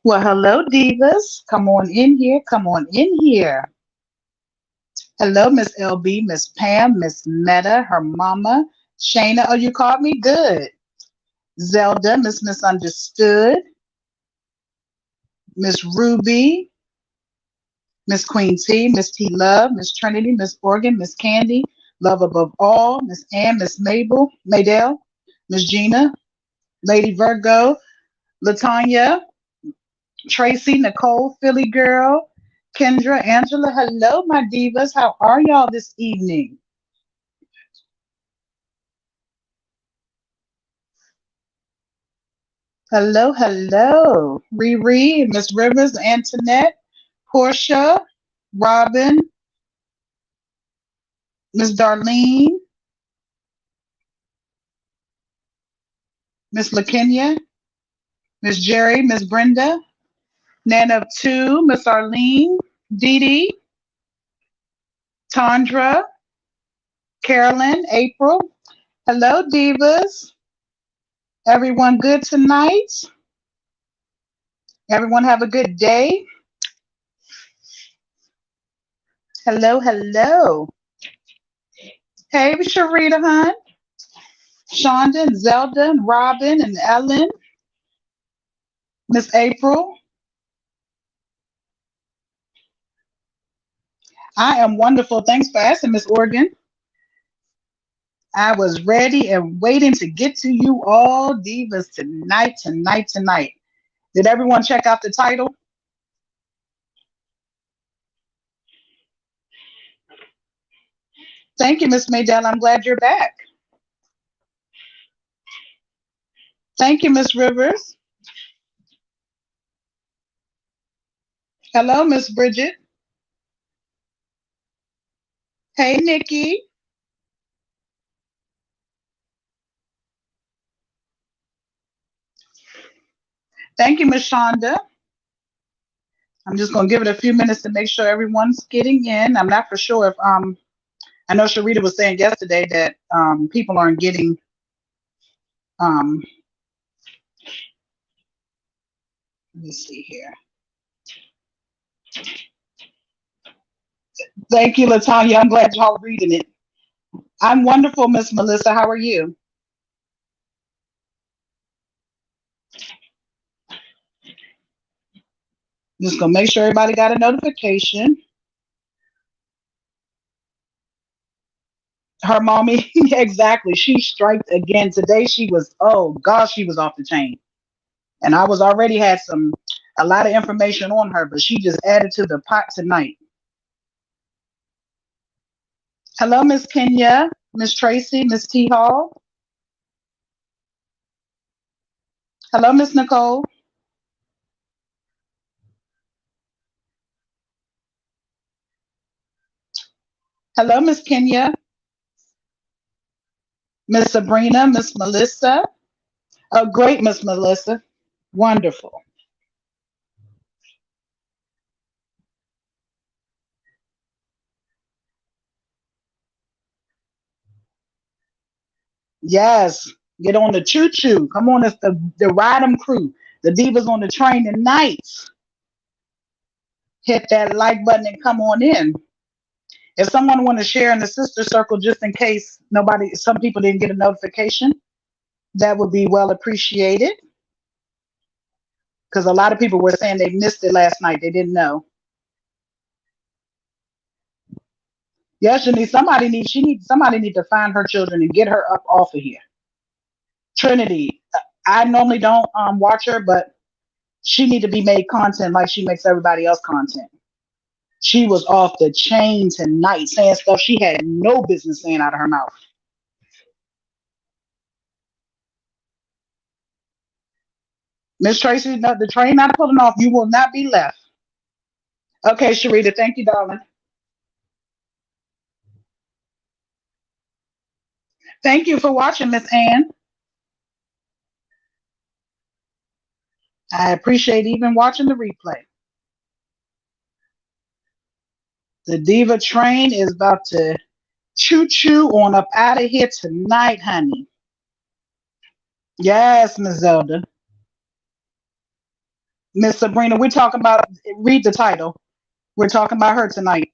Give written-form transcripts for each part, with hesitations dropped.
Well, hello, divas. Come on in here. Come on in here. Hello, Miss LB, Miss Pam, Miss Meta, her mama, Shayna. Oh, you called me? Good. Zelda, Miss Misunderstood, Miss Ruby, Miss Queen T, Miss T Love, Miss Trinity, Miss Morgan, Miss Candy, Love Above All, Miss Ann, Miss Mabel, Maydell, Miss Gina, Lady Virgo, Latanya, Tracy, Nicole, Philly Girl, Kendra, Angela. Hello, my divas. How are y'all this evening? Hello, hello. Riri, Miss Rivers, Antoinette, Portia, Robin, Miss Darlene, Miss LaKenya, Miss Jerry, Miss Brenda, Nana of Two, Miss Arlene, Dee Dee, Tandra, Carolyn, April. Hello, divas. Everyone good tonight? Everyone have a good day? Hello, hello. Hey, Sharita, hon. Shonda and Zelda and Robin and Ellen, Miss April. I am wonderful. Thanks for asking, Miss Organ. I was ready and waiting to get to you all divas tonight. Did everyone check out the title? Thank you, Miss Maydell. I'm glad you're back. Thank you, Miss Rivers. Hello, Miss Bridget. Hey, Nikki. Thank you, Miss Shonda. I'm just gonna give it a few minutes to make sure everyone's getting in. I'm not for sure if I know Sharita was saying yesterday that people aren't getting um let me see here. Thank you, Latanya. I'm glad y'all are reading it. I'm wonderful, Miss Melissa. How are you? Just gonna make sure everybody got a notification. Her mommy, exactly. She striked again today. She was, oh gosh, she was off the chain. And I was already had a lot of information on her, but she just added to the pot tonight. Hello, Miss Kenya, Miss Tracy, Miss T Hall. Hello, Miss Nicole. Hello, Miss Kenya, Miss Sabrina, Miss Melissa. Oh, great, Miss Melissa. Wonderful. Yes. Get on the choo choo. Come on, it's the ride 'em crew. The divas on the train tonight. Hit that like button and come on in. If someone want to share in the sister circle, just in case some people didn't get a notification, that would be well appreciated. Because a lot of people were saying they missed it last night. They didn't know. Yes, somebody need to find her children and get her up off of here. Trinity, I normally don't watch her, but she need to be made content like she makes everybody else content. She was off the chain tonight, saying stuff she had no business saying out of her mouth. Miss Tracy, no, the train not pulling off. You will not be left. Okay, Sharita, thank you, darling. Thank you for watching, Miss Ann. I appreciate even watching the replay. The Diva train is about to choo choo on up out of here tonight, honey. Yes, Miss Zelda. Miss Sabrina, we're talking about, read the title. We're talking about her tonight.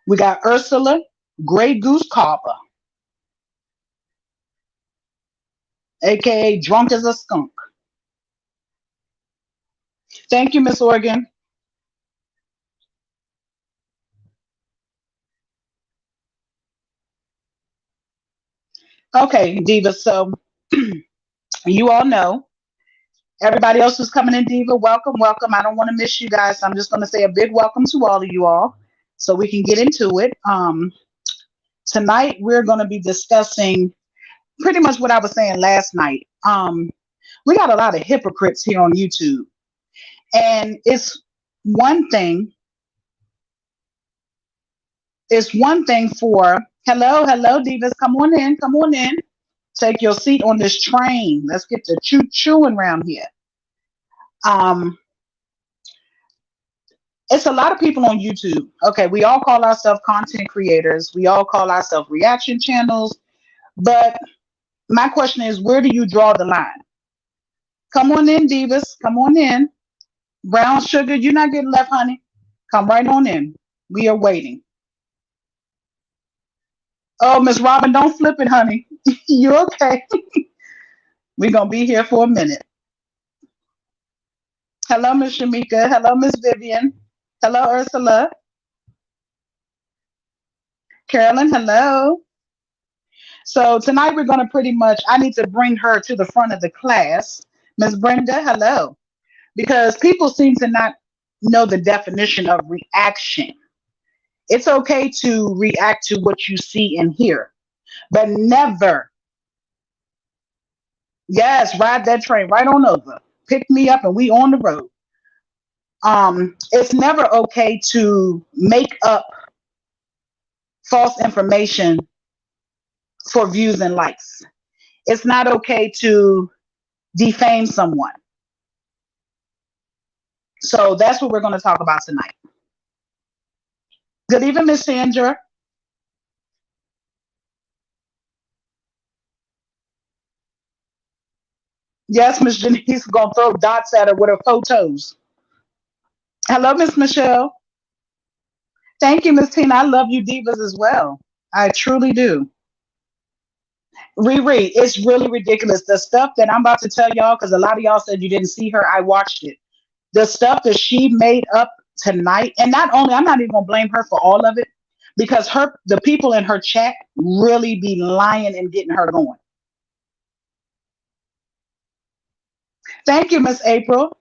We got Ursula, Grey Goose Carver, aka Drunk as a Skunk. Thank you, Miss Organ. Okay, Diva. So you all know. Everybody else who's coming in, Diva, welcome, welcome. I don't want to miss you guys. So I'm just going to say a big welcome to all of you all so we can get into it. Tonight, we're going to be discussing pretty much what I was saying last night. We got a lot of hypocrites here on YouTube. And one thing, it's one thing for, hello, hello, Divas, come on in, come on in. Take your seat on this train. Let's get the chewing around here. Um, it's a lot of people on YouTube. Okay, we all call ourselves content creators. We all call ourselves reaction channels. But my question is, where do you draw the line? Come on in, Divas. Come on in. Brown sugar, you're not getting left, honey. Come right on in. We are waiting. Oh, Miss Robin, don't flip it, honey. You okay? We're gonna be here for a minute. Hello, Miss Shamika. Hello, Miss Vivian. Hello, Ursula. Carolyn, hello. So tonight we're going to pretty much, I need to bring her to the front of the class. Miss Brenda, hello. Because people seem to not know the definition of reaction. It's okay to react to what you see and hear, but never, yes, ride that train right on over. Pick me up and we on the road. It's never okay to make up false information for views and likes. It's not okay to defame someone. So that's what we're going to talk about tonight. Good evening, Miss Sandra. Yes, Miss Janice gonna throw dots at her with her photos. Hello, Miss Michelle. Thank you, Miss Tina. I love you divas as well. I truly do. Riri, it's really ridiculous. The stuff that I'm about to tell y'all, because a lot of y'all said you didn't see her. I watched it. The stuff that she made up tonight, and not only, I'm not even gonna blame her for all of it, because the people in her chat really be lying and getting her going. Thank you, Miss April.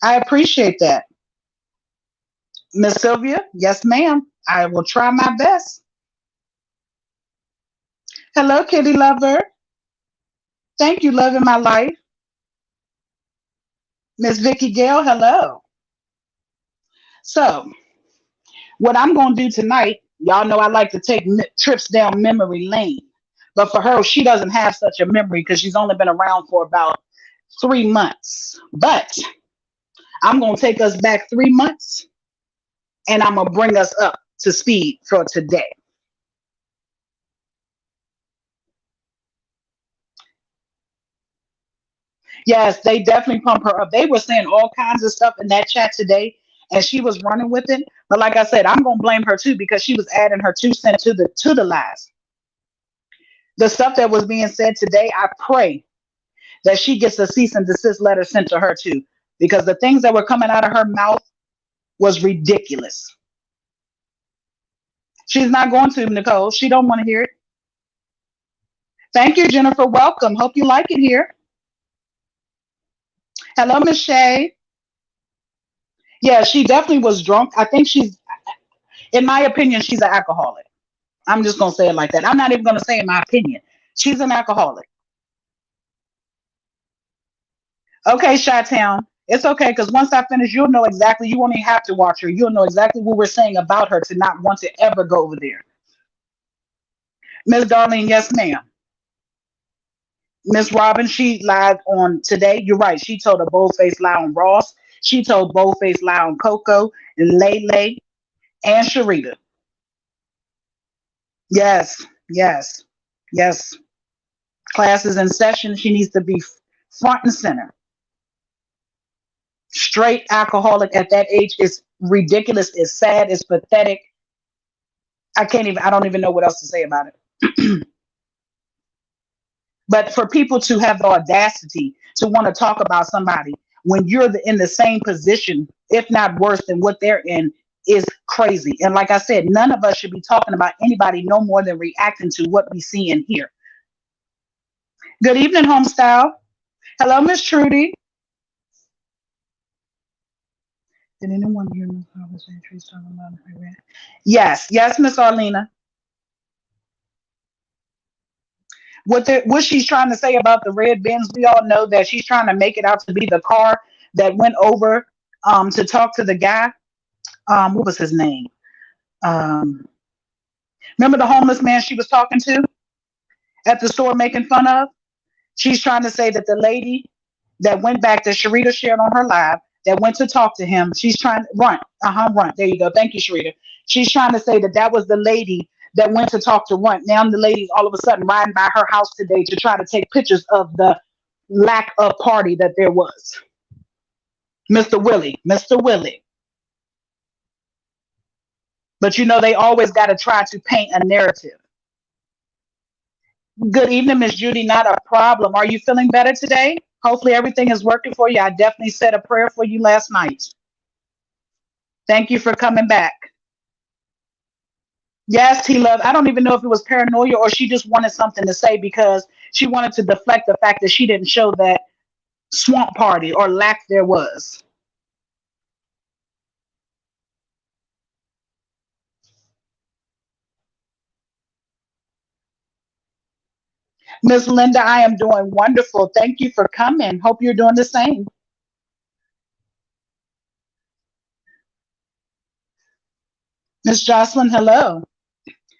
I appreciate that. Miss Sylvia, yes, ma'am. I will try my best. Hello, kitty lover. Thank you, loving my life. Miss Vicky Gale, hello. So, what I'm going to do tonight, y'all know I like to take trips down memory lane. But for her, she doesn't have such a memory because she's only been around for about 3 months. But I'm going to take us back 3 months and I'm going to bring us up to speed for today. Yes, they definitely pump her up. They were saying all kinds of stuff in that chat today, and she was running with it. But like I said, I'm gonna blame her too because she was adding her 2 cents to the lies. The stuff that was being said today, I pray that she gets a cease and desist letter sent to her too, because the things that were coming out of her mouth was ridiculous. She's not going to, Nicole. She don't want to hear it. Thank you, Jennifer. Welcome. Hope you like it here. Hello, Miss Shay. Yeah, she definitely was drunk. I think in my opinion, she's an alcoholic. I'm just gonna say it like that. I'm not even gonna say in my opinion. She's an alcoholic. Okay, Chi-Town. It's okay because once I finish, you'll know exactly. You won't even have to watch her. You'll know exactly what we're saying about her to not want to ever go over there. Miss Darlene, yes, ma'am. Miss Robin, she lied on today. You're right. She told a bold-faced lie on Ross. She told bold-faced lie on Coco and Lele and Sharita. Yes, yes, yes. Class is in session. She needs to be front and center. Straight alcoholic at that age is ridiculous. It's sad. It's pathetic. I don't even know what else to say about it. But for people to have the audacity to want to talk about somebody when you're in the same position, if not worse than what they're in, is crazy. And like I said, none of us should be talking about anybody no more than reacting to what we see and hear. Good evening, Homestyle. Hello, Miss Trudy. Did anyone hear Miss conversation talking about her? Yes, yes, Miss Arlena. What she's trying to say about the red bins, we all know that she's trying to make it out to be the car that went over to talk to the guy. What was his name? Um, Remember the homeless man she was talking to at the store making fun of? She's trying to say that the lady that went back that Sharita shared on her live that went to talk to him, she's trying to run. Run. There you go. Thank you, Sharita. She's trying to say that that was the lady that went to talk to Runt. Now the lady's all of a sudden riding by her house today to try to take pictures of the lack of party that there was. Mr. Willie, Mr. Willie. But you know, they always got to try to paint a narrative. Good evening, Miss Judy. Not a problem. Are you feeling better today? Hopefully everything is working for you. I definitely said a prayer for you last night. Thank you for coming back. Yes, T Love. I don't even know if it was paranoia or she just wanted something to say because she wanted to deflect the fact that she didn't show that swamp party or lack there was. Miss Linda, I am doing wonderful. Thank you for coming. Hope you're doing the same. Miss Jocelyn, hello.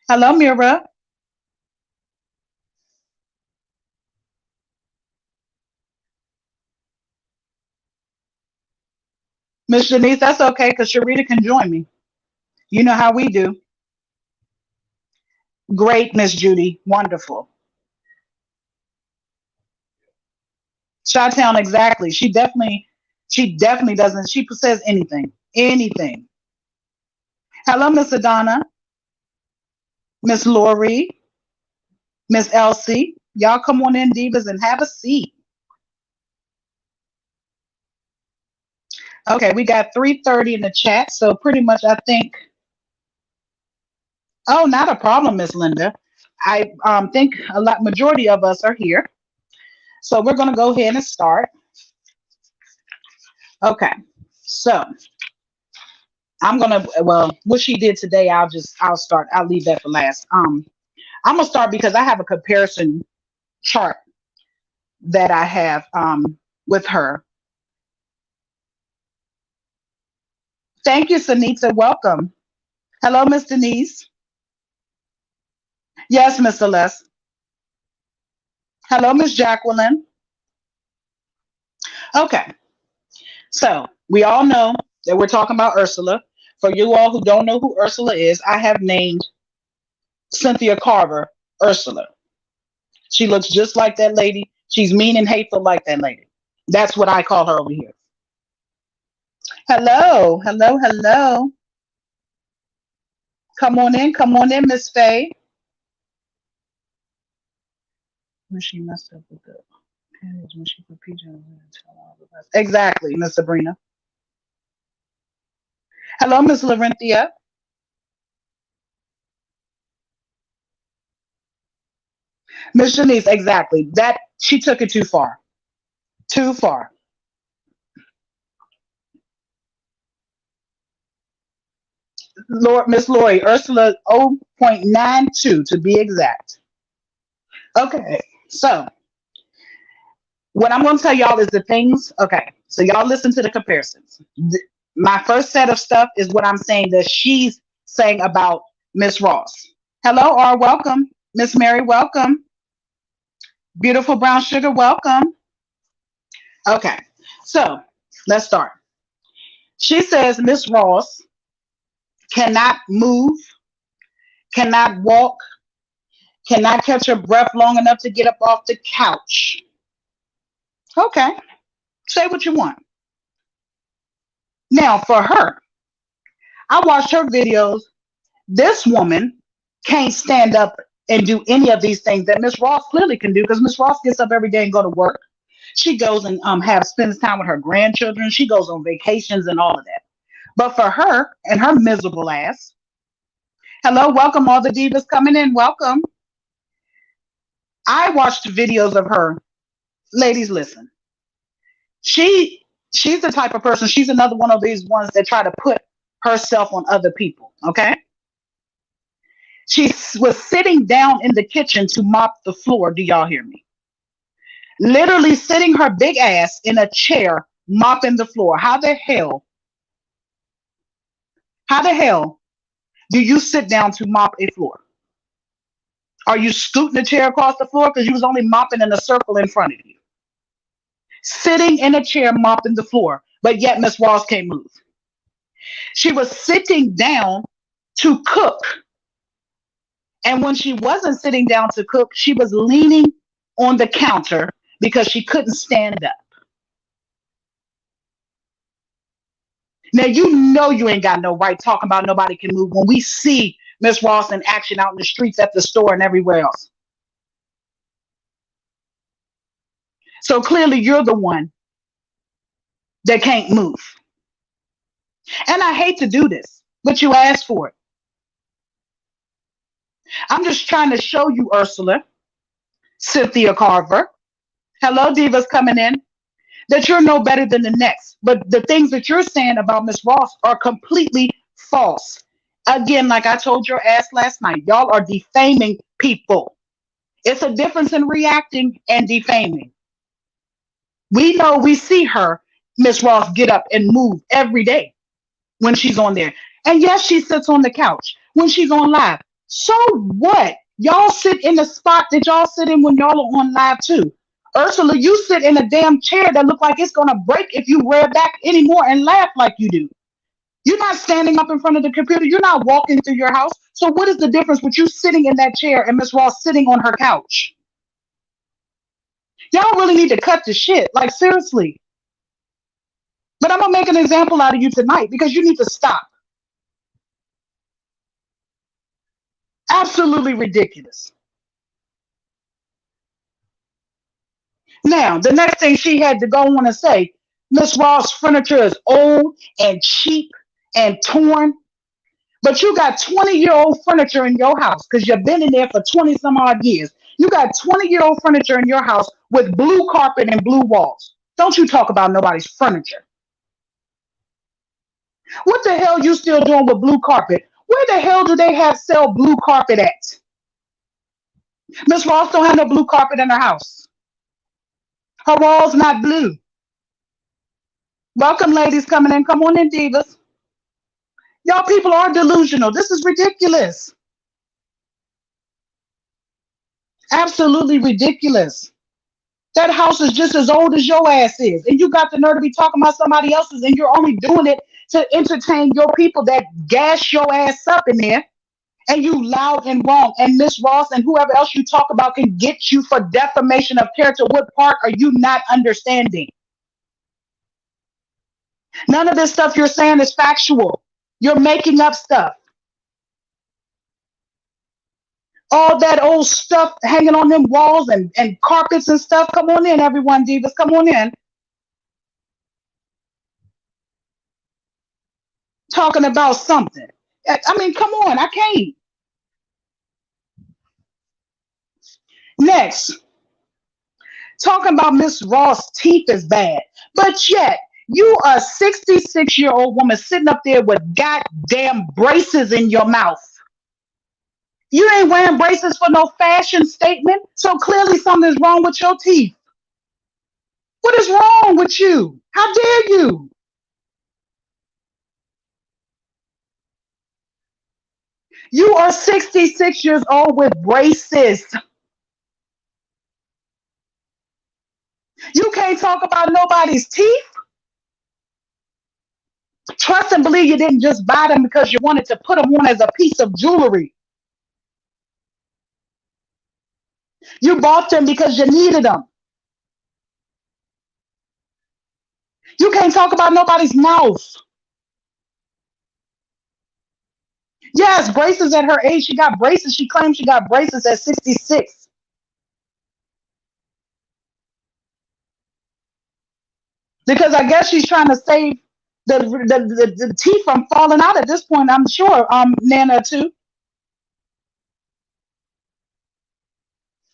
Hello, Mira. Miss Janice, that's okay because Sharita can join me. You know how we do. Great, Miss Judy. Wonderful. Chi-Town, exactly. She definitely doesn't. She says anything. Anything. Hello, Miss Adonna. Miss Lori. Miss Elsie. Y'all come on in, divas, and have a seat. Okay, we got 3:30 in the chat, so pretty much I think. Oh, not a problem, Miss Linda. I think majority of us are here, so we're gonna go ahead and start. Okay, so I'm gonna what she did today. I'll start. I'll leave that for last. I'm gonna start because I have a comparison chart that I have with her. Thank you, Sanita. Welcome. Hello, Miss Denise. Yes, Miss Celeste. Hello, Miss Jacqueline. Okay, so we all know that we're talking about Ursula. For you all who don't know who Ursula is, I have named Cynthia Carver Ursula. She looks just like that lady. She's mean and hateful like that lady. That's what I call her over here. Hello, hello, hello. Come on in, Miss Faye. When she messed up with the panties, when she put PJ on and tell all of us. Exactly, Miss Sabrina. Hello, Miss Larenthia. Miss Janice, exactly. That she took it too far. Too far. Lord, Miss Lori, Ursula 0.92 to be exact. Okay, so what I'm going to tell y'all is the things. Okay, so y'all listen to the comparisons. My first set of stuff is what I'm saying that she's saying about Miss Ross. Hello, or welcome. Miss Mary, welcome. Beautiful brown sugar, welcome. Okay, so let's start. She says Miss Ross cannot move, cannot walk, cannot catch her breath long enough to get up off the couch. Okay, say what you want. Now, for her, I watched her videos. This woman can't stand up and do any of these things that Miss Ross clearly can do because Miss Ross gets up every day and go to work. She goes and have spends time with her grandchildren. She goes on vacations and all of that. But for her and her miserable ass, hello, welcome all the divas coming in. Welcome. I watched videos of her. Ladies, listen. She she's the type of person. She's another one of these ones that try to put herself on other people. Okay. She was sitting down in the kitchen to mop the floor. Do y'all hear me? Literally sitting her big ass in a chair mopping the floor. How the hell do you sit down to mop a floor? Are you scooting the chair across the floor because you was only mopping in a circle in front of you? Sitting in a chair mopping the floor, but yet Miss Ross can't move. She was sitting down to cook, and when she wasn't sitting down to cook, she was leaning on the counter because she couldn't stand up. Now you know you ain't got no right talking about nobody can move when we see Miss Ross in action out in the streets, at the store, and everywhere else. So clearly you're the one that can't move. And I hate to do this, but you asked for it. I'm just trying to show you, Ursula, Cynthia Carver. Hello, divas coming in. That you're no better than the next. But the things that you're saying about Miss Ross are completely false. Again, like I told your ass last night, y'all are defaming people. It's a difference in reacting and defaming. We know we see her, Miss Ross, get up and move every day when she's on there. And yes, she sits on the couch when she's on live. So what? Y'all sit in the spot that y'all sit in when y'all are on live too. Ursula, you sit in a damn chair that look like it's gonna break if you rear back anymore and laugh like you do. You're not standing up in front of the computer. You're not walking through your house. So what is the difference with you sitting in that chair and Miss Ross sitting on her couch? Y'all really need to cut the shit. Like seriously. But I'm gonna make an example out of you tonight because you need to stop. Absolutely ridiculous. Now, the next thing she had to go on and say, Miss Ross furniture is old and cheap and torn, but you got 20-year-old furniture in your house because you've been in there for 20 some odd years. You got 20-year-old furniture in your house with blue carpet and blue walls. Don't you talk about nobody's furniture. What the hell you still doing with blue carpet? Where the hell do they have sell blue carpet at? Miss Ross don't have no blue carpet in her house. Her walls not blue. Welcome, ladies coming in. Come on in, divas. Y'all people are delusional. This is ridiculous. Absolutely ridiculous. That house is just as old as your ass is. And you got the nerve to be talking about somebody else's and you're only doing it to entertain your people that gas your ass up in there. And you loud and wrong. And Miss Ross and whoever else you talk about can get you for defamation of character. What part are you not understanding? None of this stuff you're saying is factual. You're making up stuff. All that old stuff hanging on them walls and carpets and stuff. Come on in, everyone, divas. Come on in. Talking about something. I mean, come on. I can't. Next, talking about Miss Ross' teeth is bad. But yet, you are a 66-year-old woman sitting up there with goddamn braces in your mouth. You ain't wearing braces for no fashion statement. So clearly something's wrong with your teeth. What is wrong with you? How dare you? You are 66 years old with braces. You can't talk about nobody's teeth. Trust and believe you didn't just buy them because you wanted to put them on as a piece of jewelry. You bought them because you needed them. You can't talk about nobody's mouth. Yes, braces at her age. She got braces. She claims she got braces at 66 because I guess she's trying to save the teeth from falling out at this point. I'm sure, Nana too.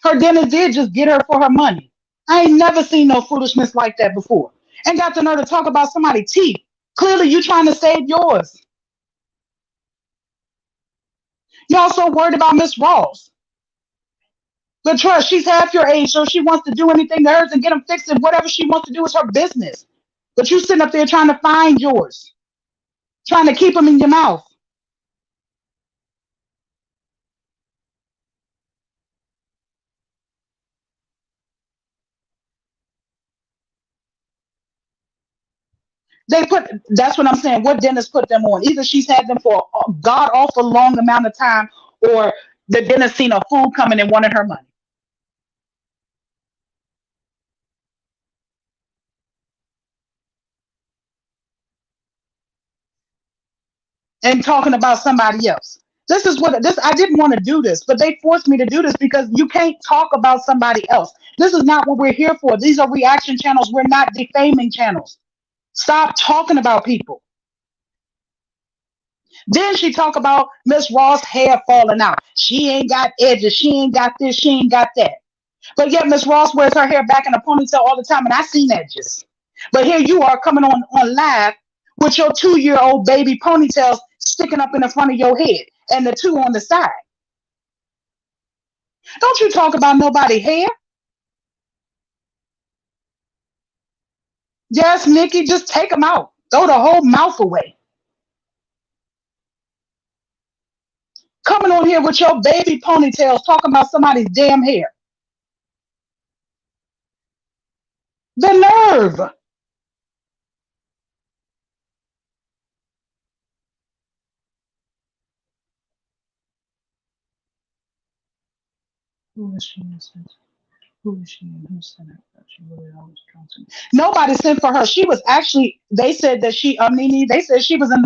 Her dentist did just get her for her money. I ain't never seen no foolishness like that before. And got to know to talk about somebody's teeth. Clearly, you trying to save yours. You also worried about Miss Ross. But trust, she's half your age, so if she wants to do anything to hers and get them fixed, and whatever she wants to do is her business. But you sitting up there trying to find yours, trying to keep them in your mouth. They put that's what I'm saying. What dentist put them on? Either she's had them for a god awful long amount of time, or the dentist seen a fool coming and wanted her money and talking about somebody else. This is what this I didn't want to do this, but they forced me to do this because you can't talk about somebody else. This is not what we're here for. These are reaction channels. We're not defaming channels. Stop talking about people. Then she talk about Miss Ross' hair falling out. She ain't got edges. She ain't got this. She ain't got that. But yet Miss Ross wears her hair back in a ponytail all the time, and I seen edges. But here you are coming on live with your 2 year old baby ponytails sticking up in the front of your head and the two on the side. Don't you talk about nobody hair. Yes, Nikki, just take them out. Throw the whole mouth away. Coming on here with your baby ponytails talking about somebody's damn hair. The nerve. Who is she? Who is she and who sent her? She really always counts. Nobody sent for her. She was actually. They said that she, Nene. They said she was in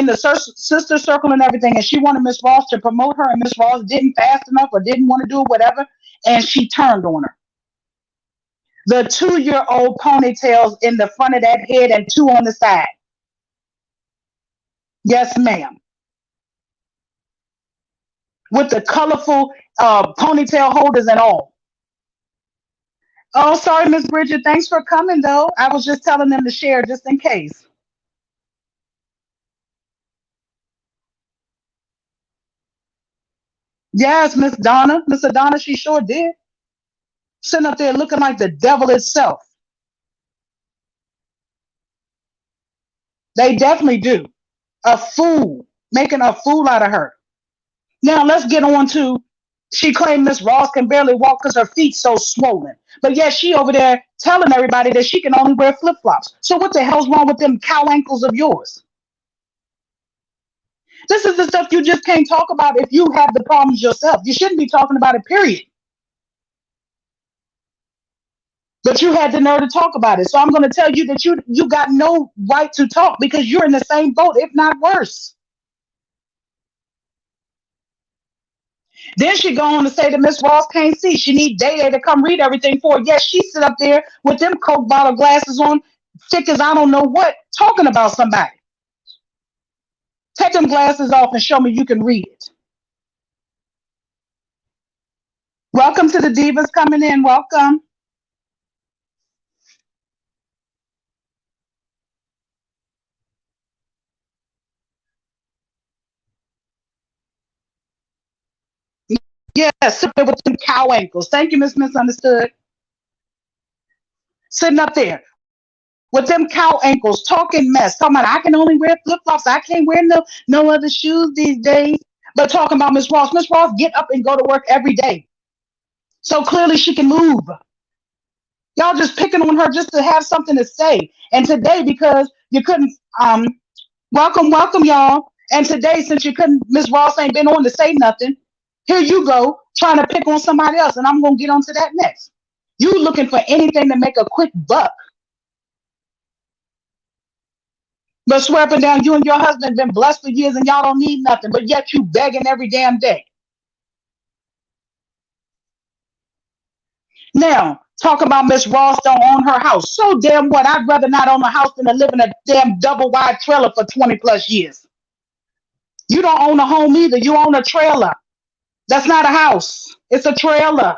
the sister circle and everything, and she wanted Miss Ross to promote her, and Miss Ross didn't fast enough or didn't want to do it, whatever, and she turned on her. The 2 year old ponytails in the front of that head and two on the side. Yes, ma'am. With the colorful ponytail holders and all. Oh, sorry, Miss Bridget. Thanks for coming, though. I was just telling them to share just in case. Yes, Miss Donna. Miss Donna, she sure did. Sitting up there looking like the devil itself. They definitely do. A fool. Making a fool out of her. Now let's get on to she claimed Miss Ross can barely walk because her feet so swollen. But yet she over there telling everybody that she can only wear flip-flops. So what the hell's wrong with them cow ankles of yours? This is the stuff you just can't talk about if you have the problems yourself. You shouldn't be talking about it, period. But you had the nerve to talk about it. So I'm going to tell you that you got no right to talk because you're in the same boat, if not worse. Then she go on to say that Miss Ross can't see. She need Day Day to come read everything for her. Yes, she sit up there with them Coke bottle glasses on, thick as I don't know what, talking about somebody. Take them glasses off and show me you can read it. Welcome to the Divas coming in. Welcome. Yes, sit there with them cow ankles. Thank you, Miss Misunderstood. Sitting up there with them cow ankles, talking mess, talking about I can only wear flip flops. I can't wear no other shoes these days. But talking about Miss Ross. Miss Ross, get up and go to work every day. So clearly she can move. Y'all just picking on her just to have something to say. And today, because you couldn't, welcome, y'all. And today, since you couldn't, Miss Ross ain't been on to say nothing. Here you go, trying to pick on somebody else, and I'm gonna get onto that next. You looking for anything to make a quick buck. But swear up and down, you and your husband been blessed for years and y'all don't need nothing, but yet you begging every damn day. Now, talk about Miss Ross don't own her house. So damn what? I'd rather not own a house than to live in a damn double wide trailer for 20 plus years. You don't own a home either. You own a trailer. That's not a house. It's a trailer.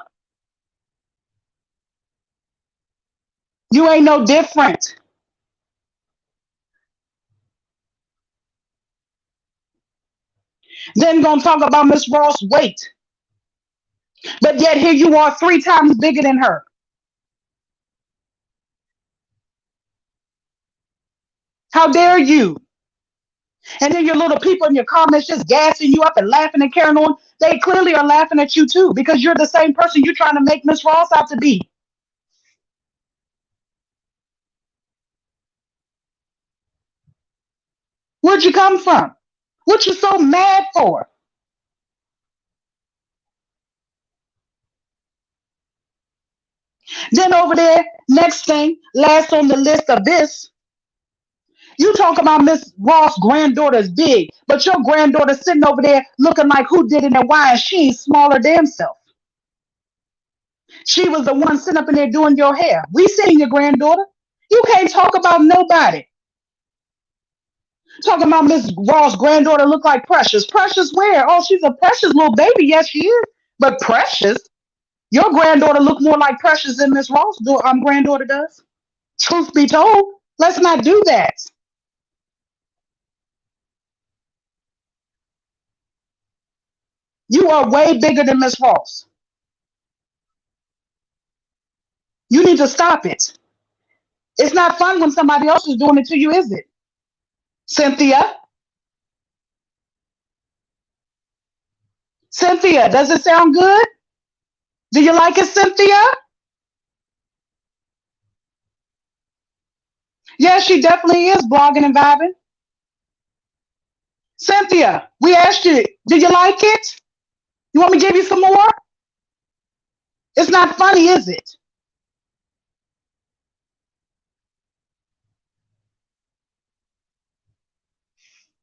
You ain't no different. Then gonna talk about Miss Ross' weight. But yet here you are 3 times bigger than her. How dare you? And then your little people in your comments just gassing you up and laughing and carrying on. They clearly are laughing at you too because you're the same person you're trying to make Miss Ross out to be. Where'd you come from? What you so mad for? Then over there, next thing, last on the list of this, you talk about Miss Ross' granddaughter's big, but your granddaughter sitting over there looking like who did it and why, and she ain't smaller damn self. She was the one sitting up in there doing your hair. We seen your granddaughter. You can't talk about nobody. Talking about Miss Ross' granddaughter look like Precious. Precious where? Oh, she's a precious little baby. Yes, she is. But Precious, your granddaughter look more like Precious than Miss Ross' granddaughter does. Truth be told, let's not do that. You are way bigger than Miss Ross. You need to stop it. It's not fun when somebody else is doing it to you, is it? Cynthia? Cynthia, does it sound good? Do you like it, Cynthia? Yeah, she definitely is blogging and vibing. Cynthia, we asked you, do you like it? You want me to give you some more? It's not funny, is it?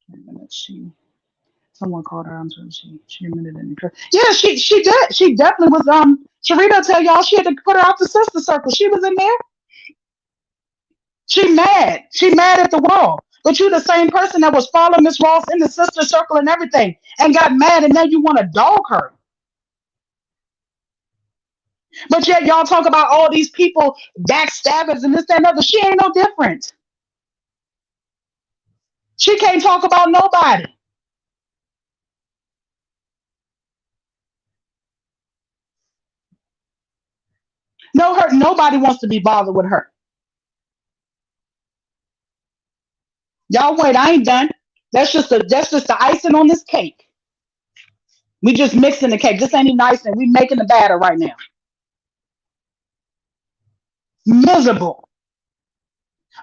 Wait a minute, someone called her. I'm sorry, she admitted it. Yeah, she did. She definitely was. Sharita tell y'all she had to put her out the sister circle. She was in there. She mad. She mad at the world. But you the same person that was following Miss Ross in the sister circle and everything, and got mad, and now you want to dog her. But yet y'all talk about all these people backstabbers and this that, and other. She ain't no different. She can't talk about nobody. No, her nobody wants to be bothered with her. Y'all wait, I ain't done. That's just the icing on this cake. We just mixing the cake. This ain't even icing. We making the batter right now. Miserable.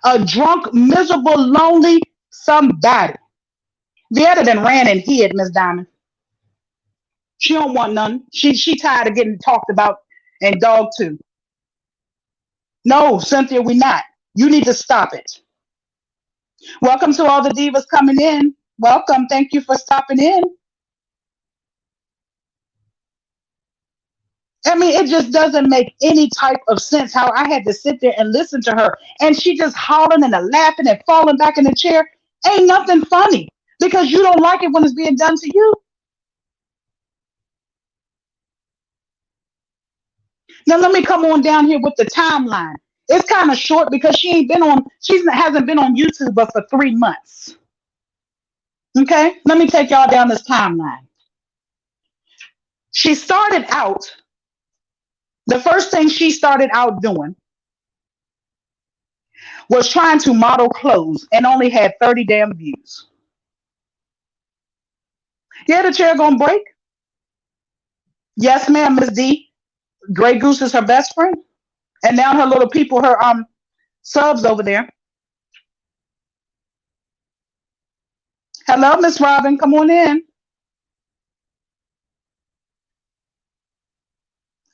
A drunk, miserable, lonely somebody. Vieta done ran and hid, Miss Diamond. She don't want none. She tired of getting talked about and dogged too. No, Cynthia, we not. You need to stop it. Welcome to all the divas coming in. Welcome. Thank you for stopping in. I mean, it just doesn't make any type of sense how I had to sit there and listen to her. And she just hollering and laughing and falling back in the chair. Ain't nothing funny because you don't like it when it's being done to you. Now, let me come on down here with the timeline. It's kind of short because she hasn't been on YouTube but for 3 months. Okay, let me take y'all down this timeline. She started out, the first thing she started out doing was trying to model clothes and only had 30 damn views. Yeah, the chair gonna break. Yes, ma'am, Miss D. Grey Goose is her best friend. And now her little people, her subs over there. Hello, Miss Robin, come on in.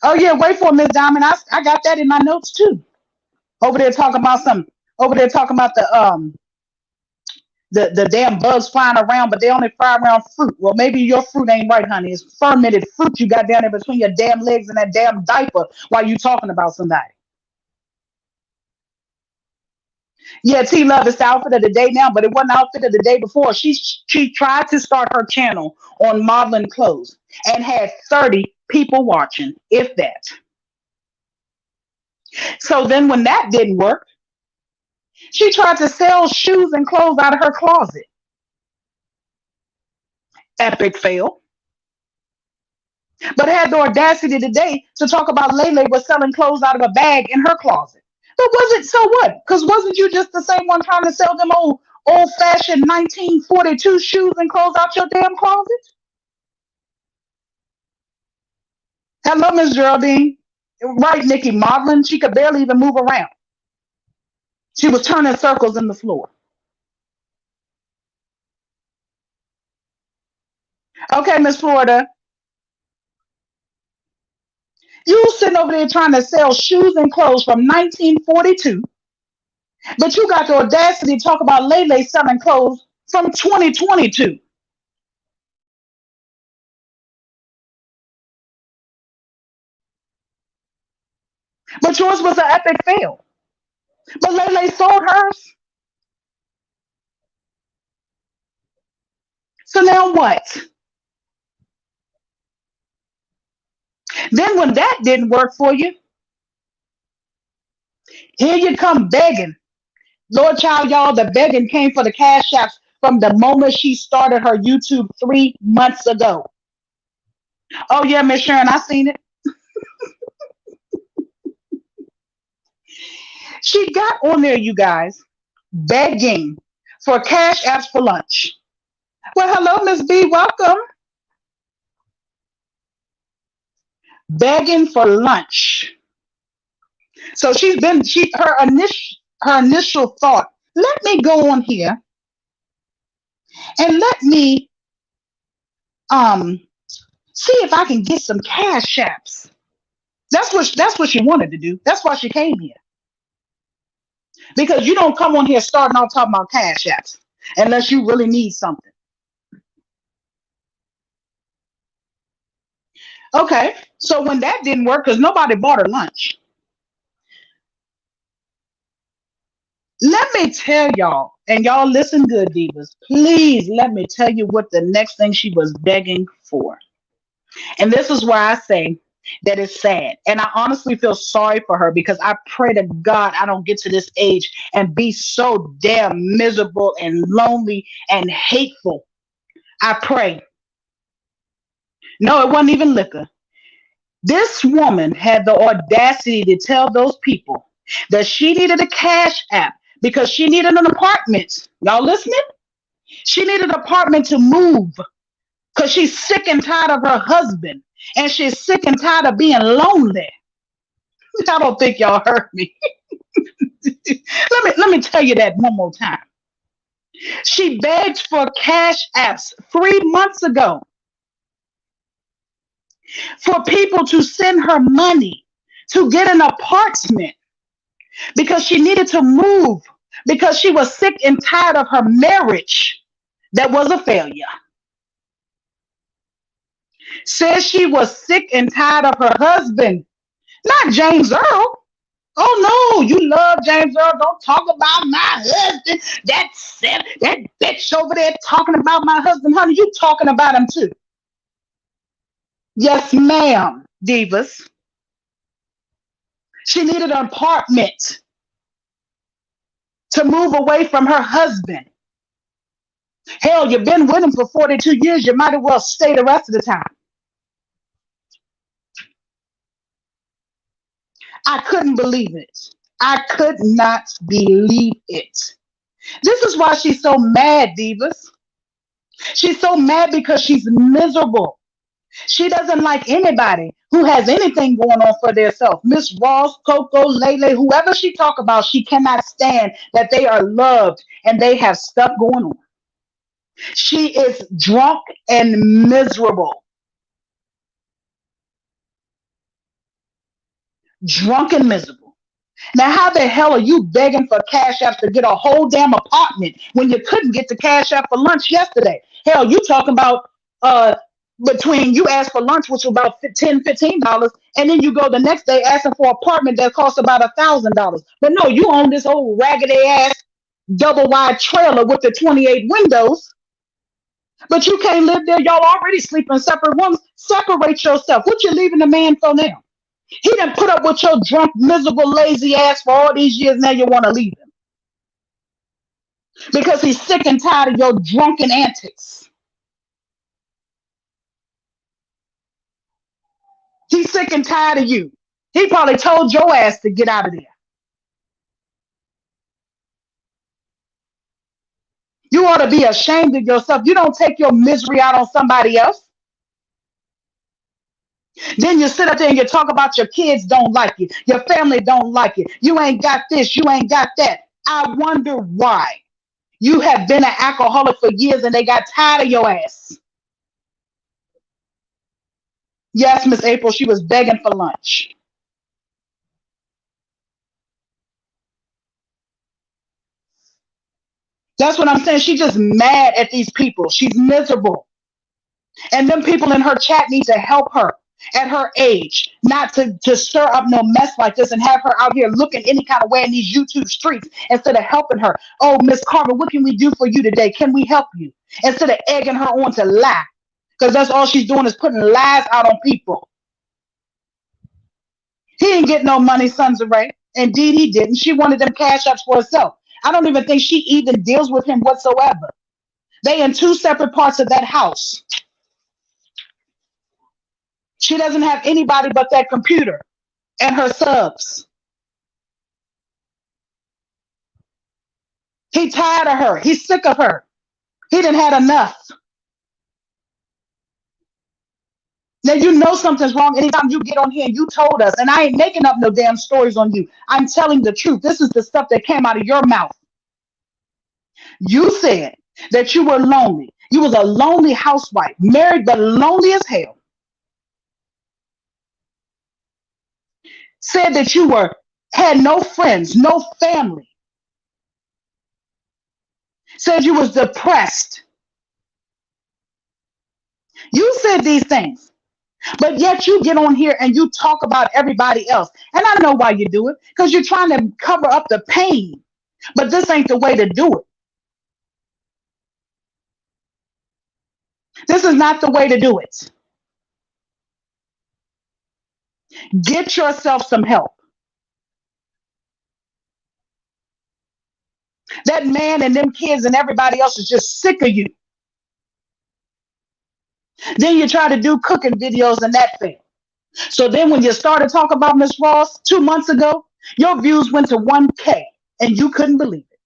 Oh yeah, wait for Miss Diamond. I got that in my notes too. Over there talking about some over there talking about the damn bugs flying around, but they only fly around fruit. Well, maybe your fruit ain't right, honey. It's fermented fruit you got down there between your damn legs and that damn diaper while you talking about somebody. Yeah, T Love is the outfit of the day now, but it wasn't the outfit of the day before. She tried to start her channel on modeling clothes and had 30 people watching, if that. So then when that didn't work, she tried to sell shoes and clothes out of her closet. Epic fail. But had the audacity today to talk about Lele was selling clothes out of a bag in her closet. But was it so what? Because wasn't you just the same one trying to sell them old fashioned 1942 shoes and clothes out your damn closet? Hello, Miss Geraldine. Right, Nikki, modeling, she could barely even move around. She was turning circles in the floor. Okay, Miss Florida, you sitting over there trying to sell shoes and clothes from 1942, but you got the audacity to talk about Lele selling clothes from 2022. But yours was an epic fail. But Lele sold hers. So now what? Then when that didn't work for you, here you come begging. Lord child, y'all, the begging came for the cash apps from the moment she started her YouTube 3 months ago. Oh yeah, Miss Sharon, I seen it. She got on there, you guys, begging for cash apps for lunch. Well, hello, Miss B, welcome. Begging for lunch. So her initial thought, let me go on here and let me um see if I can get some cash apps. That's what she wanted to do. That's why she came here. Because you don't come on here starting off talking about cash apps unless you really need something. Okay. So when that didn't work, because nobody bought her lunch, let me tell y'all, and y'all listen good, divas. Please let me tell you what the next thing she was begging for. And this is why I say that it's sad. And I honestly feel sorry for her because I pray to God I don't get to this age and be so damn miserable and lonely and hateful. I pray. No, it wasn't even liquor. This woman had the audacity to tell those people that she needed a cash app because she needed an apartment. Y'all listening? She needed an apartment to move because she's sick and tired of her husband and she's sick and tired of being lonely. I don't think y'all heard me. let me tell you that one more time. She begged for cash apps 3 months ago for people to send her money to get an apartment because she needed to move because she was sick and tired of her marriage that was a failure. Says she was sick and tired of her husband, not James Earl. Oh no, you love James Earl. Don't talk about my husband. That bitch over there talking about my husband, honey. You talking about him too? Yes, ma'am, divas. She needed an apartment to move away from her husband. Hell, you've been with him for 42 years. You might as well stay the rest of the time. I couldn't believe it. I could not believe it. This is why she's so mad, divas. She's so mad because she's miserable. She doesn't like anybody who has anything going on for themselves. Miss Ross, Coco, Lele, whoever she talk about, she cannot stand that they are loved and they have stuff going on. She is drunk and miserable. Drunk and miserable. Now, how the hell are you begging for cash apps to get a whole damn apartment when you couldn't get the cash app for lunch yesterday? Hell, you talking about uh between you asked for lunch, which was about $10, $15, and then you go the next day asking for an apartment that costs about $1,000. But no, you own this old raggedy ass double wide trailer with the 28 windows, but you can't live there. Y'all already sleep in separate rooms. Separate yourself. What you leaving the man for now? He done put up with your drunk, miserable, lazy ass for all these years. Now you want to leave him because he's sick and tired of your drunken antics. He's sick and tired of you. He probably told your ass to get out of there. You ought to be ashamed of yourself. You don't take your misery out on somebody else. Then you sit up there and you talk about your kids don't like it. Your family don't like it. You ain't got this. You ain't got that. I wonder why. You have been an alcoholic for years and they got tired of your ass. Yes, Miss April, she was begging for lunch. That's what I'm saying. She's just mad at these people. She's miserable. And them people in her chat need to help her at her age, not to stir up no mess like this and have her out here looking any kind of way in these YouTube streets instead of helping her. Oh, Miss Carver, what can we do for you today? Can we help you? Instead of egging her on to lie. Because that's all she's doing is putting lies out on people. He didn't get no money, Sons of Ray. Indeed, he didn't. She wanted them cash ups for herself. I don't even think she even deals with him whatsoever. They in two separate parts of that house. She doesn't have anybody but that computer and her subs. He tired of her. He's sick of her. He done had enough. Now you know something's wrong anytime you get on here and you told us, and I ain't making up no damn stories on you. I'm telling the truth. This is the stuff that came out of your mouth. You said that you were lonely. You was a lonely housewife, married but lonely as hell. Said that you were had no friends, no family. Said you was depressed. You said these things, but yet you get on here and you talk about everybody else. And I know why you do it, because you're trying to cover up the pain. But this ain't the way to do it. This is not the way to do it. Get yourself some help. That man and them kids and everybody else is just sick of you. Then you try to do cooking videos and that failed. So then when you started talking about Miss Ross 2 months ago, your views went to 1K and you couldn't believe it.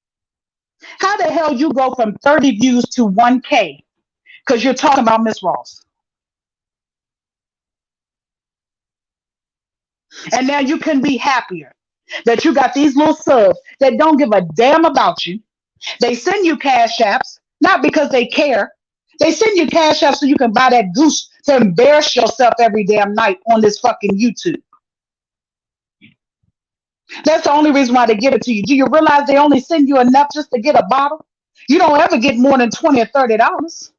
How the hell you go from 30 views to 1K because you're talking about Miss Ross? And now you can be happier that you got these little subs that don't give a damn about you. They send you cash apps, not because they care. They send you cash apps so you can buy that goose to embarrass yourself every damn night on this fucking YouTube. That's the only reason why they give it to you. Do you realize they only send you enough just to get a bottle? You don't ever get more than $20 or $30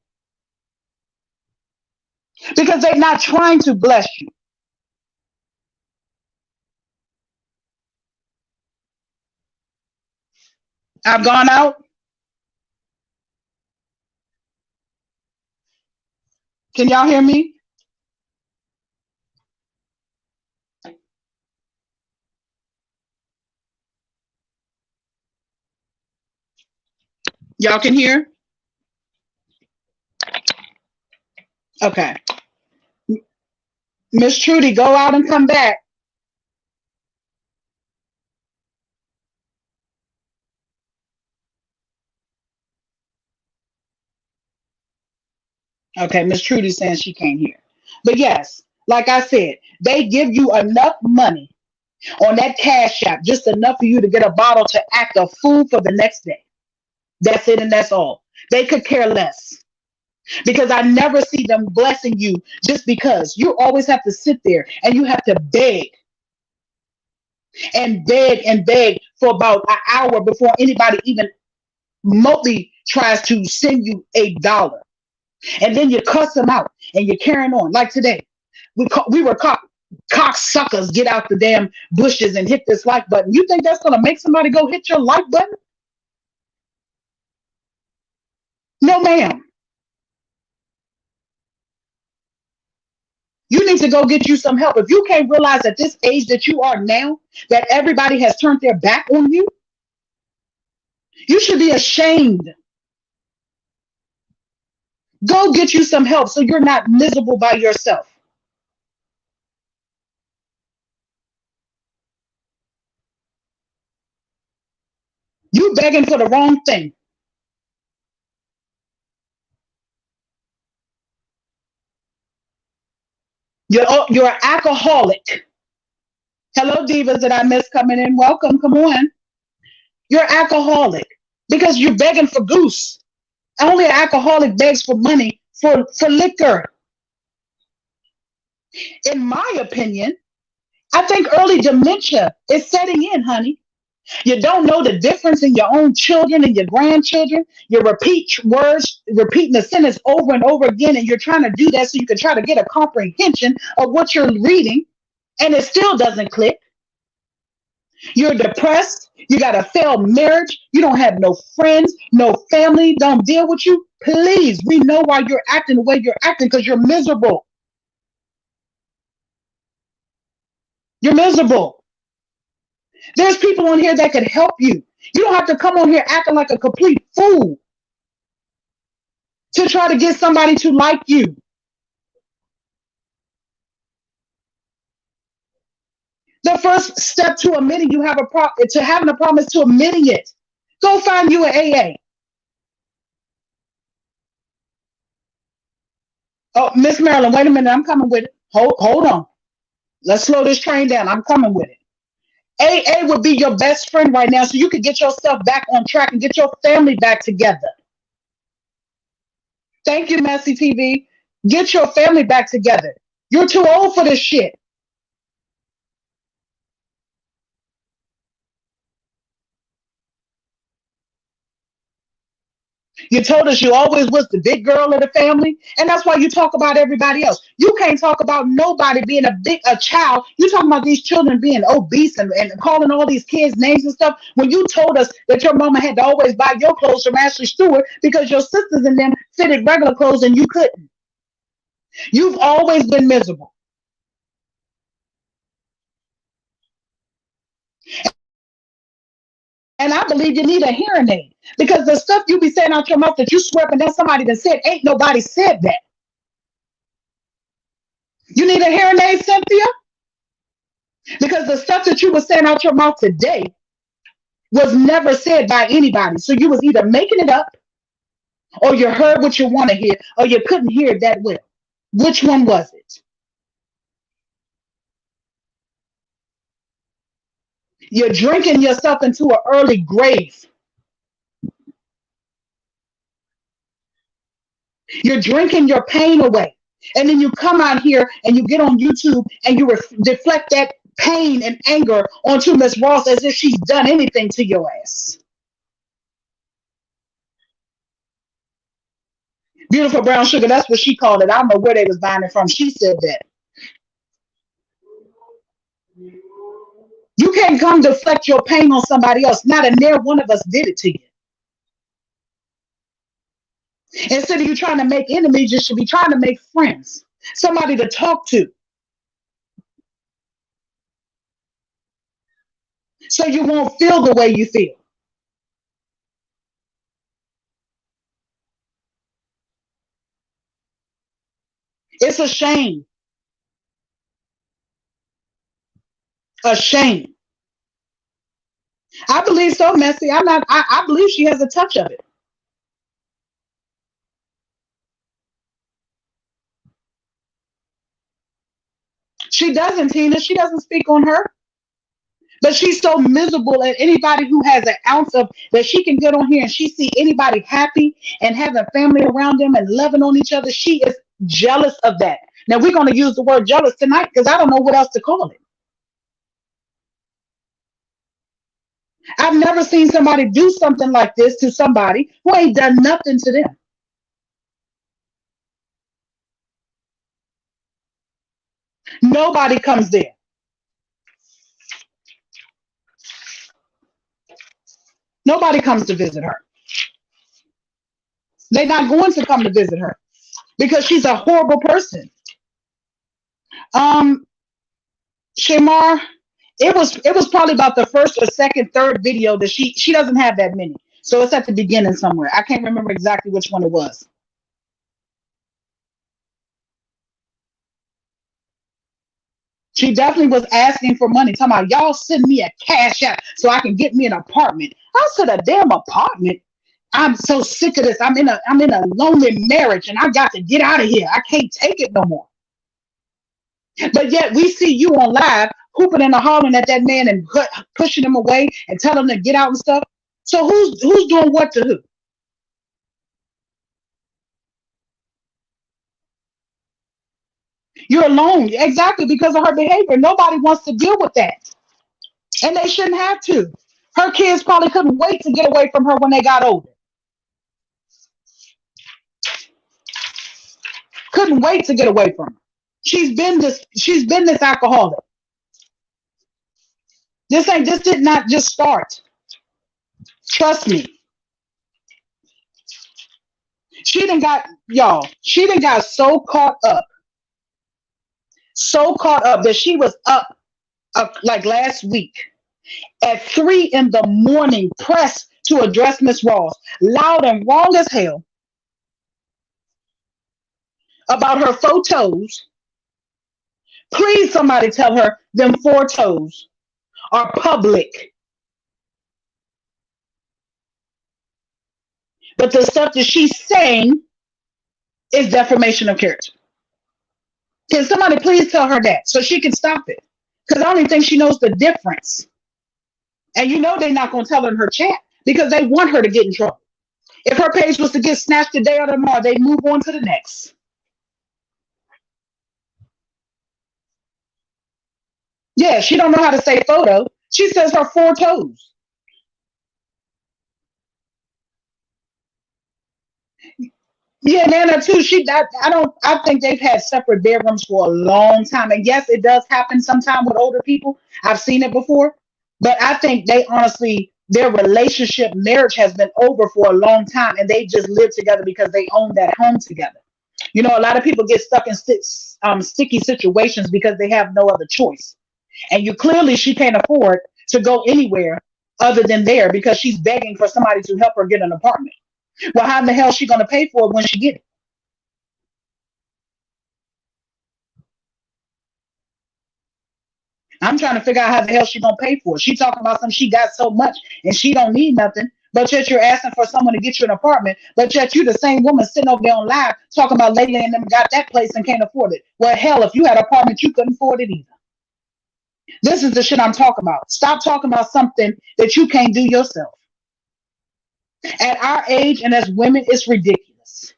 because they're not trying to bless you. I've gone out. Can y'all hear me? Y'all can hear? Okay. Miss Trudy, go out and come back. Okay, Miss Trudy saying she can't hear. But yes, like I said, they give you enough money on that cash app, just enough for you to get a bottle to act a fool for the next day. That's it and that's all. They could care less. Because I never see them blessing you just because. You always have to sit there and you have to beg. and beg for about an hour before anybody even remotely tries to send you $1. And then you cuss them out and you're carrying on. Like today, we were caught cocksuckers, get out the damn bushes and hit this like button. You think that's gonna make somebody go hit your like button? No, ma'am. You need to go get you some help. If you can't realize at this age that you are now that everybody has turned their back on you, you should be ashamed. Go get you some help so you're not miserable by yourself. You begging for the wrong thing. You're an alcoholic. Hello, divas that I miss coming in. Welcome. Come on. You're alcoholic because you're begging for goose. Only an alcoholic begs for money for liquor. In my opinion, I think early dementia is setting in, honey. You don't know the difference in your own children and your grandchildren. You repeat words, repeating the sentence over and over again, and you're trying to do that so you can try to get a comprehension of what you're reading, and it still doesn't click. You're depressed. You got a failed marriage. You don't have no friends, no family, don't deal with you. Please, we know why you're acting the way you're acting because you're miserable. You're miserable. There's people on here that could help you. You don't have to come on here acting like a complete fool to try to get somebody to like you. The first step to admitting you have a problem, to having a problem, is to admitting it. Go find you an AA. Oh, Miss Marilyn, wait a minute. I'm coming with it. Hold on. Let's slow this train down. I'm coming with it. AA would be your best friend right now so you could get yourself back on track and get your family back together. Thank you, Messy TV. Get your family back together. You're too old for this shit. You told us you always was the big girl of the family, and that's why you talk about everybody else. You can't talk about nobody being a child. You talking about these children being obese and calling all these kids names and stuff. When you told us that your mama had to always buy your clothes from Ashley Stewart because your sisters and them fitted regular clothes and you couldn't. You've always been miserable. And I believe you need a hearing aid because the stuff you be saying out your mouth that you swear, and that's somebody that said, ain't nobody said that. You need a hearing aid, Cynthia? Because the stuff that you were saying out your mouth today was never said by anybody. So you was either making it up or you heard what you want to hear or you couldn't hear it that well. Which one was it? You're drinking yourself into an early grave. You're drinking your pain away. And then you come out here and you get on YouTube and you deflect that pain and anger onto Miss Ross as if she's done anything to your ass. Beautiful brown sugar, that's what she called it. I don't know where they was buying it from. She said that. You can't come deflect your pain on somebody else. Not a near one of us did it to you. Instead of you trying to make enemies, you should be trying to make friends. Somebody to talk to. So you won't feel the way you feel. It's a shame. A shame. I believe so, Messy. I believe she has a touch of it. She doesn't, Tina. She doesn't speak on her. But she's so miserable at anybody who has an ounce of that she can get on here and she see anybody happy and having family around them and loving on each other. She is jealous of that. Now we're going to use the word jealous tonight because I don't know what else to call it. I've never seen somebody do something like this to somebody who ain't done nothing to them. Nobody comes there. Nobody comes to visit her. They're not going to come to visit her because she's a horrible person. Um, Shamar, it was probably about the first or second, third video that she doesn't have that many. So it's at the beginning somewhere. I can't remember exactly which one it was. She definitely was asking for money, talking about y'all send me a cash out so I can get me an apartment. I said a damn apartment. I'm so sick of this. I'm in a lonely marriage and I got to get out of here. I can't take it no more. But yet we see you on live hooping and hollering at that man and pushing him away and telling him to get out and stuff. So who's doing what to who? You're alone exactly because of her behavior. Nobody wants to deal with that, and they shouldn't have to. Her kids probably couldn't wait to get away from her when they got older. Couldn't wait to get away from her. She's been this alcoholic. This did not just start. Trust me. She done got so caught up that she was up like last week at 3 in the morning, pressed to address Miss Ross, loud and wrong as hell about her photos. Please, somebody tell her them photos are public. But the stuff that she's saying is defamation of character. Can somebody please tell her that so she can stop it? Because I don't even think she knows the difference. And you know they're not going to tell her in her chat because they want her to get in trouble. If her page was to get snatched today or tomorrow, they move on to the next. Yeah, she don't know how to say photo. She says her four toes. Yeah, Nana too. I think they've had separate bedrooms for a long time. And yes, it does happen sometime with older people. I've seen it before. But I think they honestly, their relationship, marriage has been over for a long time, and they just live together because they own that home together. You know, a lot of people get stuck in sticky situations because they have no other choice. And you clearly she can't afford to go anywhere other than there because she's begging for somebody to help her get an apartment. Well, how in the hell is she going to pay for it when she get it? I'm trying to figure out how the hell she gonna pay for it. She talking about something she got so much and she don't need nothing. But yet you're asking for someone to get you an apartment. But yet you the same woman sitting over there on live talking about lately and them got that place and can't afford it. Well, hell, if you had an apartment, you couldn't afford it either. This is the shit I'm talking about. Stop talking about something that you can't do yourself. At our age and as women, it's ridiculous.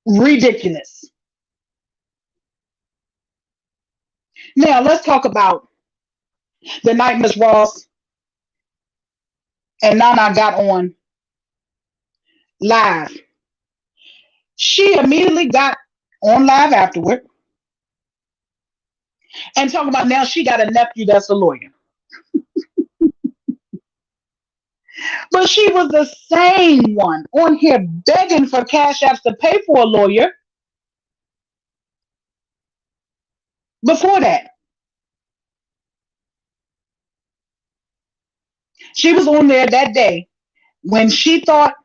Ridiculous. Now let's talk about the night Miss Ross and Nana got on live. She immediately got on live afterward and talking about now she got a nephew that's a lawyer. But she was the same one on here begging for cash apps to pay for a lawyer before that. She was on there that day when she thought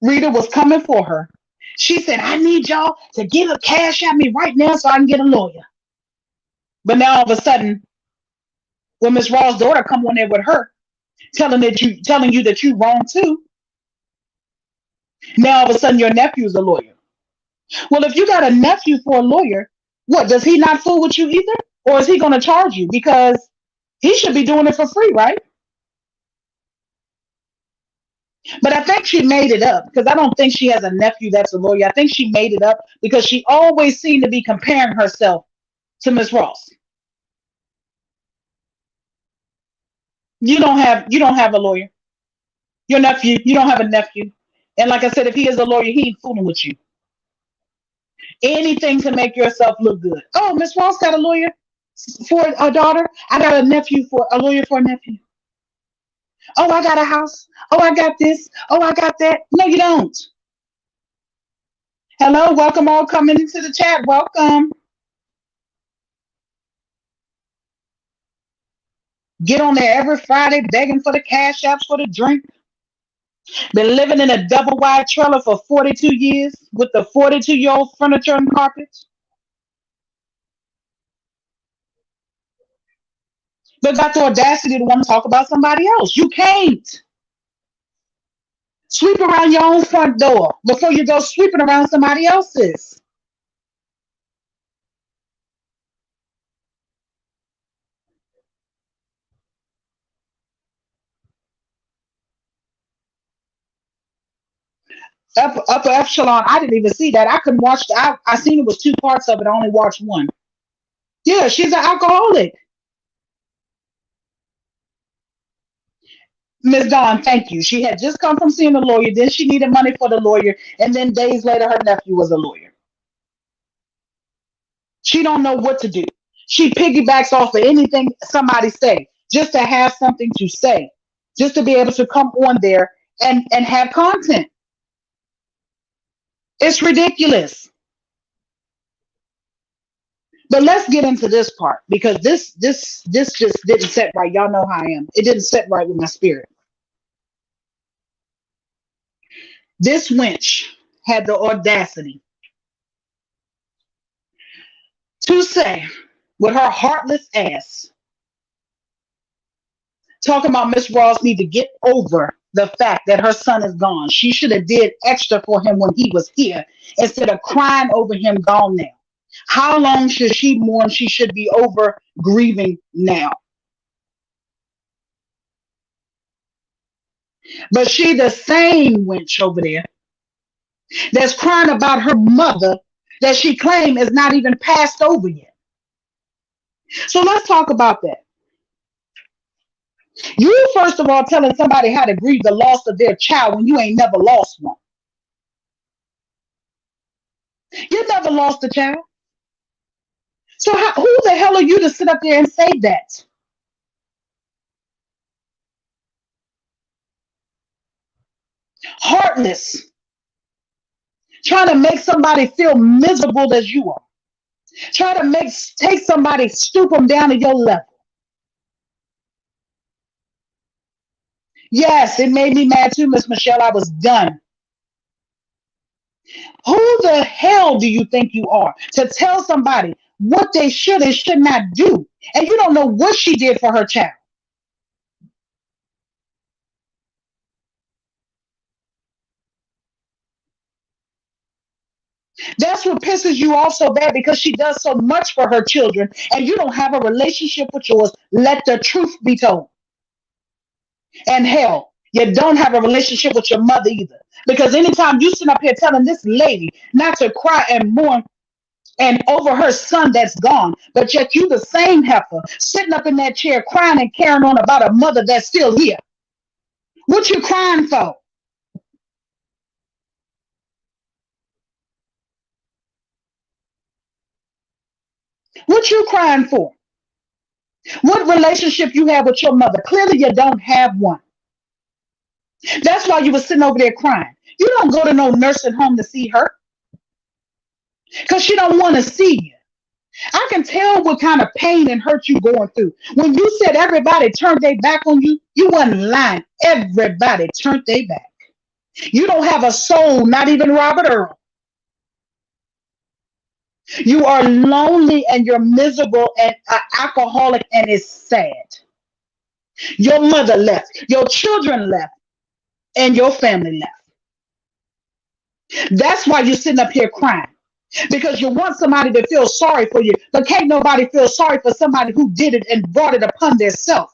Rita was coming for her. She said, I need y'all to give a cash at me right now so I can get a lawyer. But now all of a sudden, when Miss Raw's daughter come on there with her, telling you that you wrong too, now all of a sudden your nephew's a lawyer. Well, if you got a nephew for a lawyer, what does he not fool with you either? Or is he gonna charge you? Because he should be doing it for free, right? But I think she made it up because I don't think she has a nephew that's a lawyer. I think she made it up because she always seemed to be comparing herself to Miss Ross. You don't have a lawyer. Your nephew, you don't have a nephew. And like I said, if he is a lawyer, he ain't fooling with you. Anything to make yourself look good. Oh, Miss Ross got a lawyer for a daughter. I got a nephew for a lawyer for a nephew. Oh, I got a house. Oh, I got this. Oh, I got that. No, you don't. Hello, welcome all coming into the chat. Welcome. Get on there every Friday begging for the cash apps for the drink. Been living in a double wide trailer for 42 years with the 42-year-old furniture and carpets. But got the audacity to want to talk about somebody else. You can't. Sweep around your own front door before you go sweeping around somebody else's. Upper echelon, I didn't even see that. I couldn't watch. I seen it was two parts of it. I only watched one. Yeah, she's an alcoholic. Miss Dawn, thank you. She had just come from seeing a lawyer. Then she needed money for the lawyer, and then days later, her nephew was a lawyer. She don't know what to do. She piggybacks off of anything somebody say just to have something to say, just to be able to come on there and have content. It's ridiculous. But let's get into this part because this just didn't set right. Y'all know how I am. It didn't set right with my spirit. This wench had the audacity to say with her heartless ass, talking about Miss Ross need to get over the fact that her son is gone. She should have did extra for him when he was here instead of crying over him gone now. How long should she mourn? She should be over grieving now. But she the same wench over there that's crying about her mother that she claimed is not even passed over yet. So let's talk about that. You first of all telling somebody how to grieve the loss of their child when you ain't never lost one. You never lost a child. So who the hell are you to sit up there and say that? Heartless, trying to make somebody feel miserable as you are. Try to take somebody, stoop them down to your level. Yes, it made me mad too, Miss Michelle. I was done. Who the hell do you think you are to tell somebody what they should and should not do? And you don't know what she did for her child. That's what pisses you off so bad because she does so much for her children and you don't have a relationship with yours. Let the truth be told. And hell, you don't have a relationship with your mother either. Because anytime you sit up here telling this lady not to cry and mourn and over her son that's gone, but yet you the same heifer sitting up in that chair crying and carrying on about a mother that's still here. What you crying for? What you crying for? What relationship you have with your mother? Clearly you don't have one. That's why you were sitting over there crying. You don't go to no nursing home to see her because she don't want to see you. I can tell what kind of pain and hurt you going through. When you said everybody turned their back on you, you wasn't lying. Everybody turned their back. You don't have a soul, not even Robert Earl. You are lonely and you're miserable and alcoholic, and it's sad. Your mother left, your children left, and your family left. That's why you're sitting up here crying. Because you want somebody to feel sorry for you, but can't nobody feel sorry for somebody who did it and brought it upon themselves.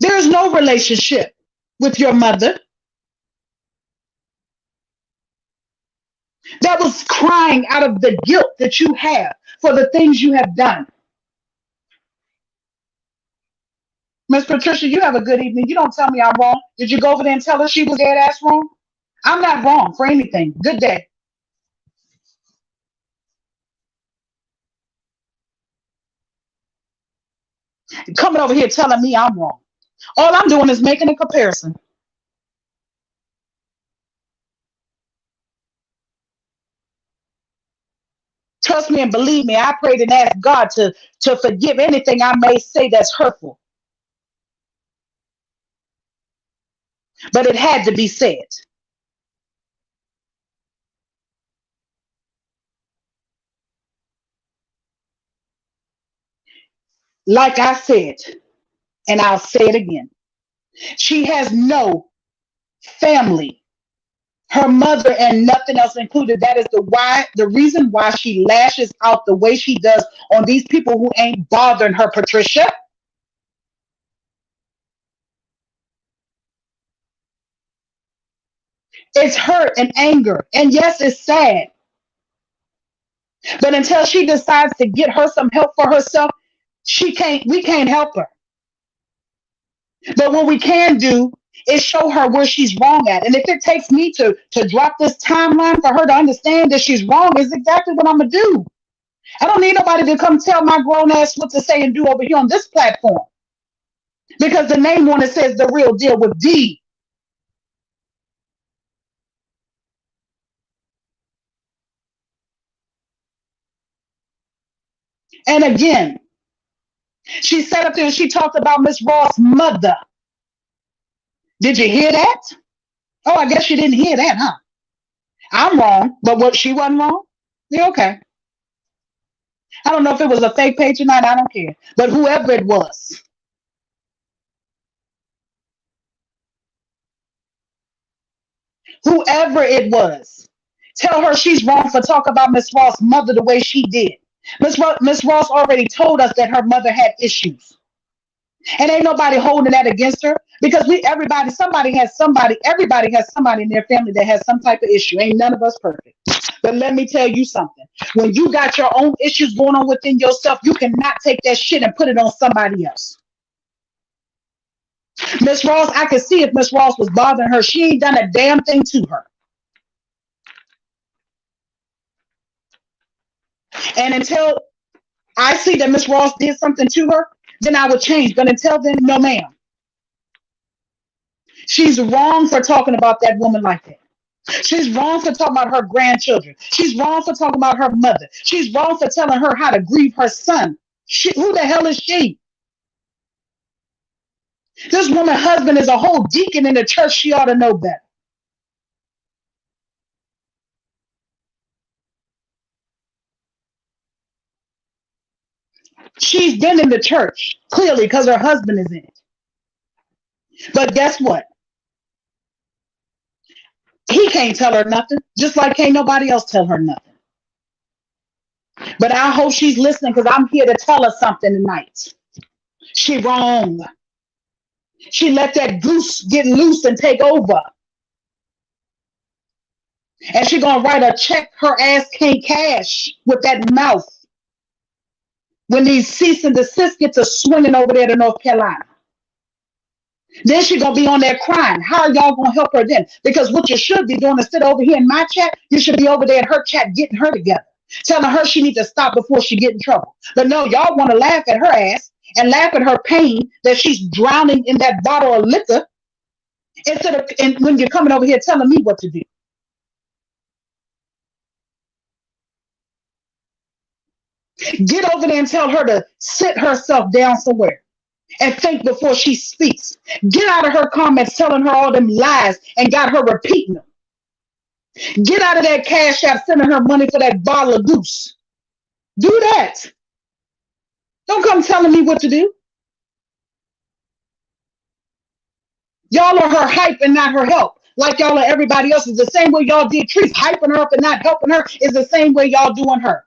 There is no relationship with your mother that was crying out of the guilt that you have for the things you have done. Miss Patricia, you have a good evening. You don't tell me I'm wrong. Did you go over there and tell her she was dead ass wrong? I'm not wrong for anything. Good day. Coming over here telling me I'm wrong. All I'm doing is making a comparison. Trust me and believe me, I prayed and asked God to forgive anything I may say that's hurtful, but it had to be said. Like I said, and I'll say it again, she has no family, her mother and nothing else included. That is the reason why she lashes out the way she does on these people who ain't bothering her, Patricia. It's hurt and anger. And yes, it's sad. But until she decides to get her some help for herself, we can't help her. But what we can do is show her where she's wrong at. And if it takes me to drop this timeline for her to understand that she's wrong, is exactly what I'm gonna do. I don't need nobody to come tell my grown ass what to say and do over here on this platform. Because the name on it says the real deal with D. And again, she sat up there and she talked about Miss Ross' mother. Did you hear that? Oh, I guess you didn't hear that, huh? I'm wrong, but what she wasn't wrong? Yeah, okay. I don't know if it was a fake page or not. I don't care. But whoever it was, whoever it was, tell her she's wrong for talking about Miss Ross' mother the way she did. Miss Ross already told us that her mother had issues. And ain't nobody holding that against her because everybody has somebody in their family that has some type of issue. Ain't none of us perfect. But let me tell you something. When you got your own issues going on within yourself, you cannot take that shit and put it on somebody else. Miss Ross, I could see if Miss Ross was bothering her. She ain't done a damn thing to her. And until I see that Miss Ross did something to her, then I would change. But until then, no, ma'am. She's wrong for talking about that woman like that. She's wrong for talking about her grandchildren. She's wrong for talking about her mother. She's wrong for telling her how to grieve her son. Who the hell is she? This woman's husband is a whole deacon in the church. She ought to know better. She's been in the church, clearly, because her husband is in it. But guess what? He can't tell her nothing, just like can't nobody else tell her nothing. But I hope she's listening because I'm here to tell her something tonight. She wrong. She let that goose get loose and take over. And she gonna write a check her ass can't cash with that mouth when these cease and desist get to swinging over there to North Carolina. Then she gonna be on there crying. How are y'all gonna help her then? Because what you should be doing instead of over here in my chat, you should be over there in her chat getting her together, telling her she needs to stop before she get in trouble. But no, y'all want to laugh at her ass and laugh at her pain that she's drowning in that bottle of liquor instead of and when you're coming over here telling me what to do. Get over there and tell her to sit herself down somewhere and think before she speaks. Get out of her comments telling her all them lies and got her repeating them. Get out of that cash app sending her money for that bottle of goose. Do that. Don't come telling me what to do. Y'all are her hype and not her help. Like y'all are everybody else. Is the same way y'all did Trees. Hyping her up and not helping her is the same way y'all doing her.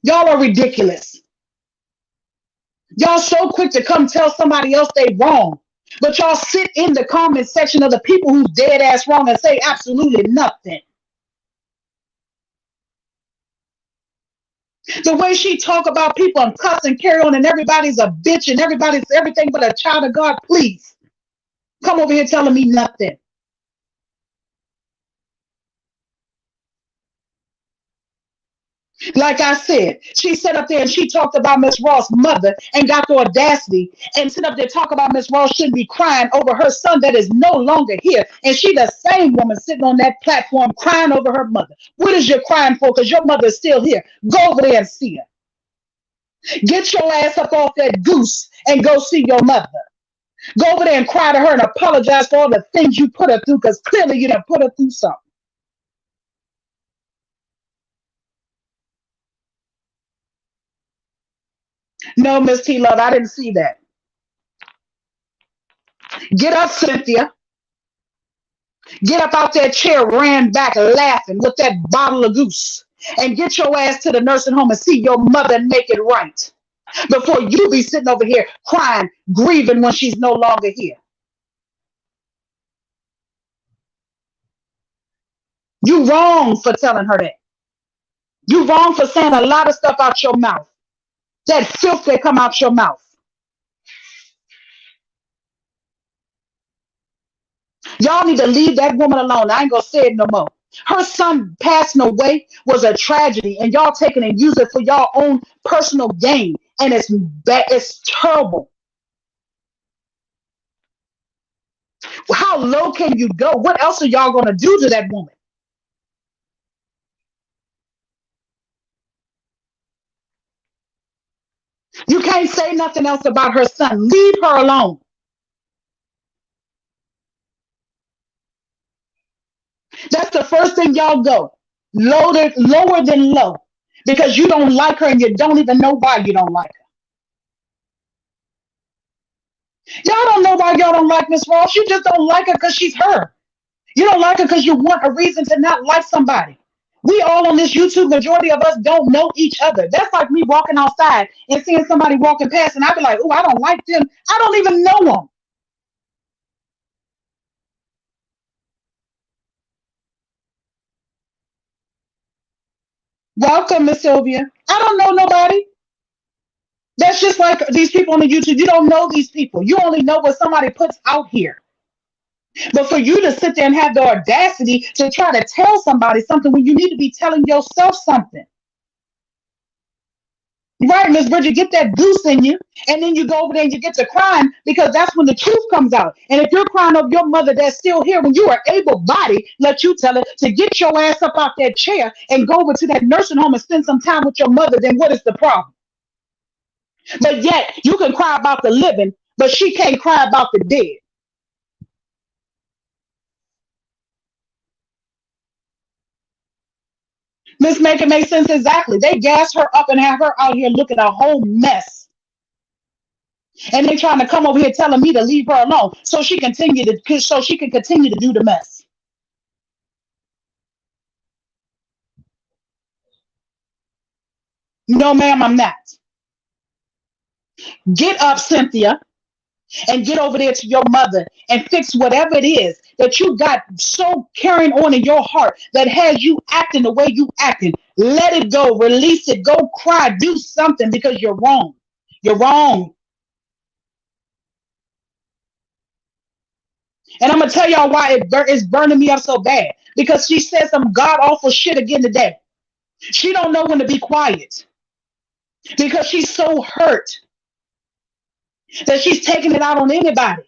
Y'all are ridiculous. Y'all so quick to come tell somebody else they wrong. But y'all sit in the comment section of the people who's dead ass wrong and say absolutely nothing. The way she talk about people and cuss and carry on, and everybody's a bitch and everybody's everything but a child of God. Please come over here telling me nothing. Like I said, she sat up there and she talked about Miss Ross' mother and got the audacity and sit up there talk about Miss Ross shouldn't be crying over her son that is no longer here. And she the same woman sitting on that platform crying over her mother. What is you crying for? Because your mother is still here. Go over there and see her. Get your ass up off that goose and go see your mother. Go over there and cry to her and apologize for all the things you put her through because clearly you done put her through something. No, Miss T Love, I didn't see that. Get up, Cynthia. Get up out that chair, ran back laughing with that bottle of goose, and get your ass to the nursing home and see your mother and make it right before you be sitting over here crying, grieving when she's no longer here. You wrong for telling her that. You wrong for saying a lot of stuff out your mouth. That filth that come out your mouth. Y'all need to leave that woman alone. I ain't gonna say it no more. Her son passing away was a tragedy, and y'all taking and use it for y'all own personal gain, and it's bad. It's terrible. How low can you go? What else are y'all gonna do to that woman? You can't say nothing else about her son. Leave her alone. That's the first thing y'all go. Lower than low. Because you don't like her and you don't even know why you don't like her. Y'all don't know why y'all don't like Miss Ross. You just don't like her because she's her. You don't like her because you want a reason to not like somebody. We all on this YouTube, majority of us don't know each other. That's like me walking outside and seeing somebody walking past, and I'd be like, oh, I don't like them. I don't even know them. Welcome, Miss Sylvia. I don't know nobody. That's just like these people on the YouTube. You don't know these people. You only know what somebody puts out here. But for you to sit there and have the audacity to try to tell somebody something when you need to be telling yourself something. Right, Miss Bridget, get that goose in you, and then you go over there and you get to crying because that's when the truth comes out. And if you're crying over your mother that's still here, when you are able bodied, let you tell it to get your ass up out that chair and go over to that nursing home and spend some time with your mother, then what is the problem? But yet you can cry about the living, but she can't cry about the dead. Miss Make It make sense exactly. They gas her up and have her out here looking a whole mess. And they trying to come over here telling me to leave her alone so she can continue to do the mess. No, ma'am, I'm not. Get up, Cynthia, and get over there to your mother and fix whatever it is that you got so carrying on in your heart that has you acting the way you acting. Let it go, release it, go cry, do something because you're wrong. You're wrong. And I'm gonna tell y'all why it's burning me up so bad. Because she said some god awful shit again today. She don't know when to be quiet because she's so hurt that she's taking it out on anybody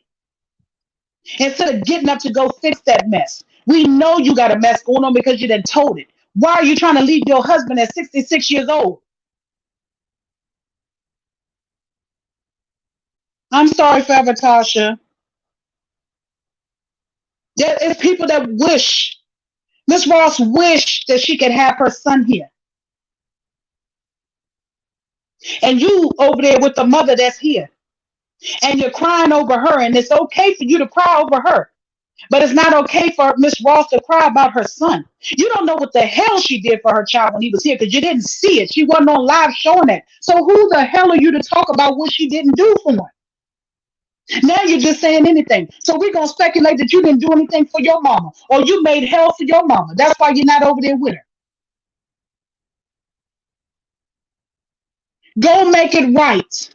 instead of getting up to go fix that mess. We know you got a mess going on because you done told it. Why are you trying to leave your husband at 66 years old? I'm sorry, Forever Tasha. There is people that wish, Miss Ross wish that she could have her son here. And you over there with the mother that's here. And you're crying over her. And it's okay for you to cry over her. But it's not okay for Miss Ross to cry about her son. You don't know what the hell she did for her child when he was here because you didn't see it. She wasn't on live showing it. So who the hell are you to talk about what she didn't do for him? Now you're just saying anything. So we're going to speculate that you didn't do anything for your mama or you made hell for your mama. That's why you're not over there with her. Go make it right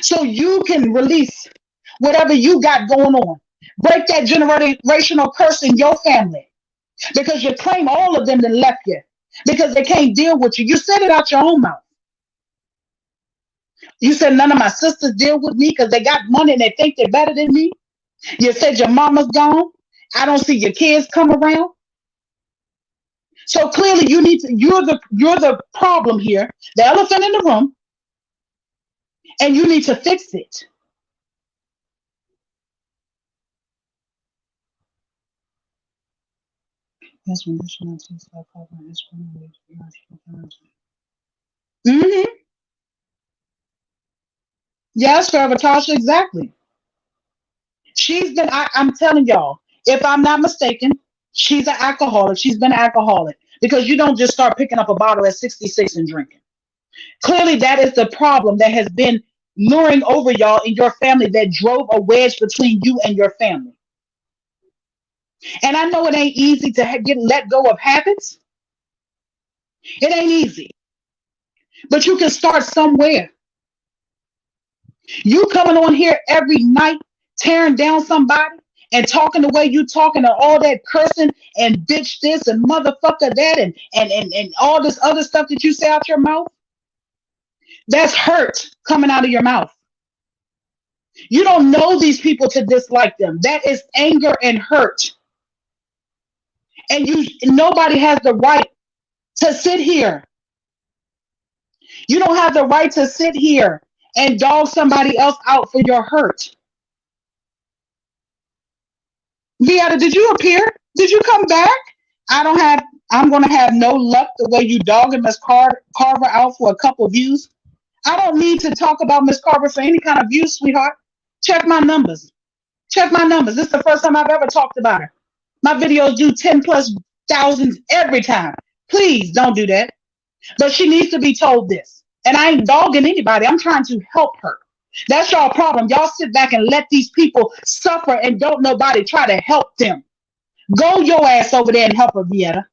so you can release whatever you got going on. Break that generational curse in your family because you claim all of them that left you because they can't deal with you. You said it out your own mouth. You said none of my sisters deal with me because they got money and they think they're better than me. You said your mama's gone. I don't see your kids come around. So clearly you need to you're the problem here, the elephant in the room, and you need to fix it. Yes, when this one takes like over this one. Mm-hmm. Yes, Forever Tasha, exactly. She's been, I'm telling y'all, if I'm not mistaken, she's an alcoholic. She's been an alcoholic because you don't just start picking up a bottle at 66 and drinking. Clearly, that is the problem that has been luring over y'all in your family that drove a wedge between you and your family. And I know it ain't easy to get let go of habits. It ain't easy, but you can start somewhere. You coming on here every night, tearing down somebody and talking the way you talking and all that cursing and bitch this and motherfucker that and all this other stuff that you say out your mouth. That's hurt coming out of your mouth. You don't know these people to dislike them. That is anger and hurt. And you nobody has the right to sit here. You don't have the right to sit here and dog somebody else out for your hurt. Vieta, did you appear? Did you come back? I don't have. I'm gonna have no luck the way you dogging Miss Carver out for a couple views. I don't need to talk about Miss Carver for any kind of views, sweetheart. Check my numbers. Check my numbers. This is the first time I've ever talked about her. My videos do 10 plus thousands every time. Please don't do that. But she needs to be told this. And I ain't dogging anybody. I'm trying to help her. That's y'all problem. Y'all sit back and let these people suffer and don't nobody try to help them. Go your ass over there and help her, Vieta.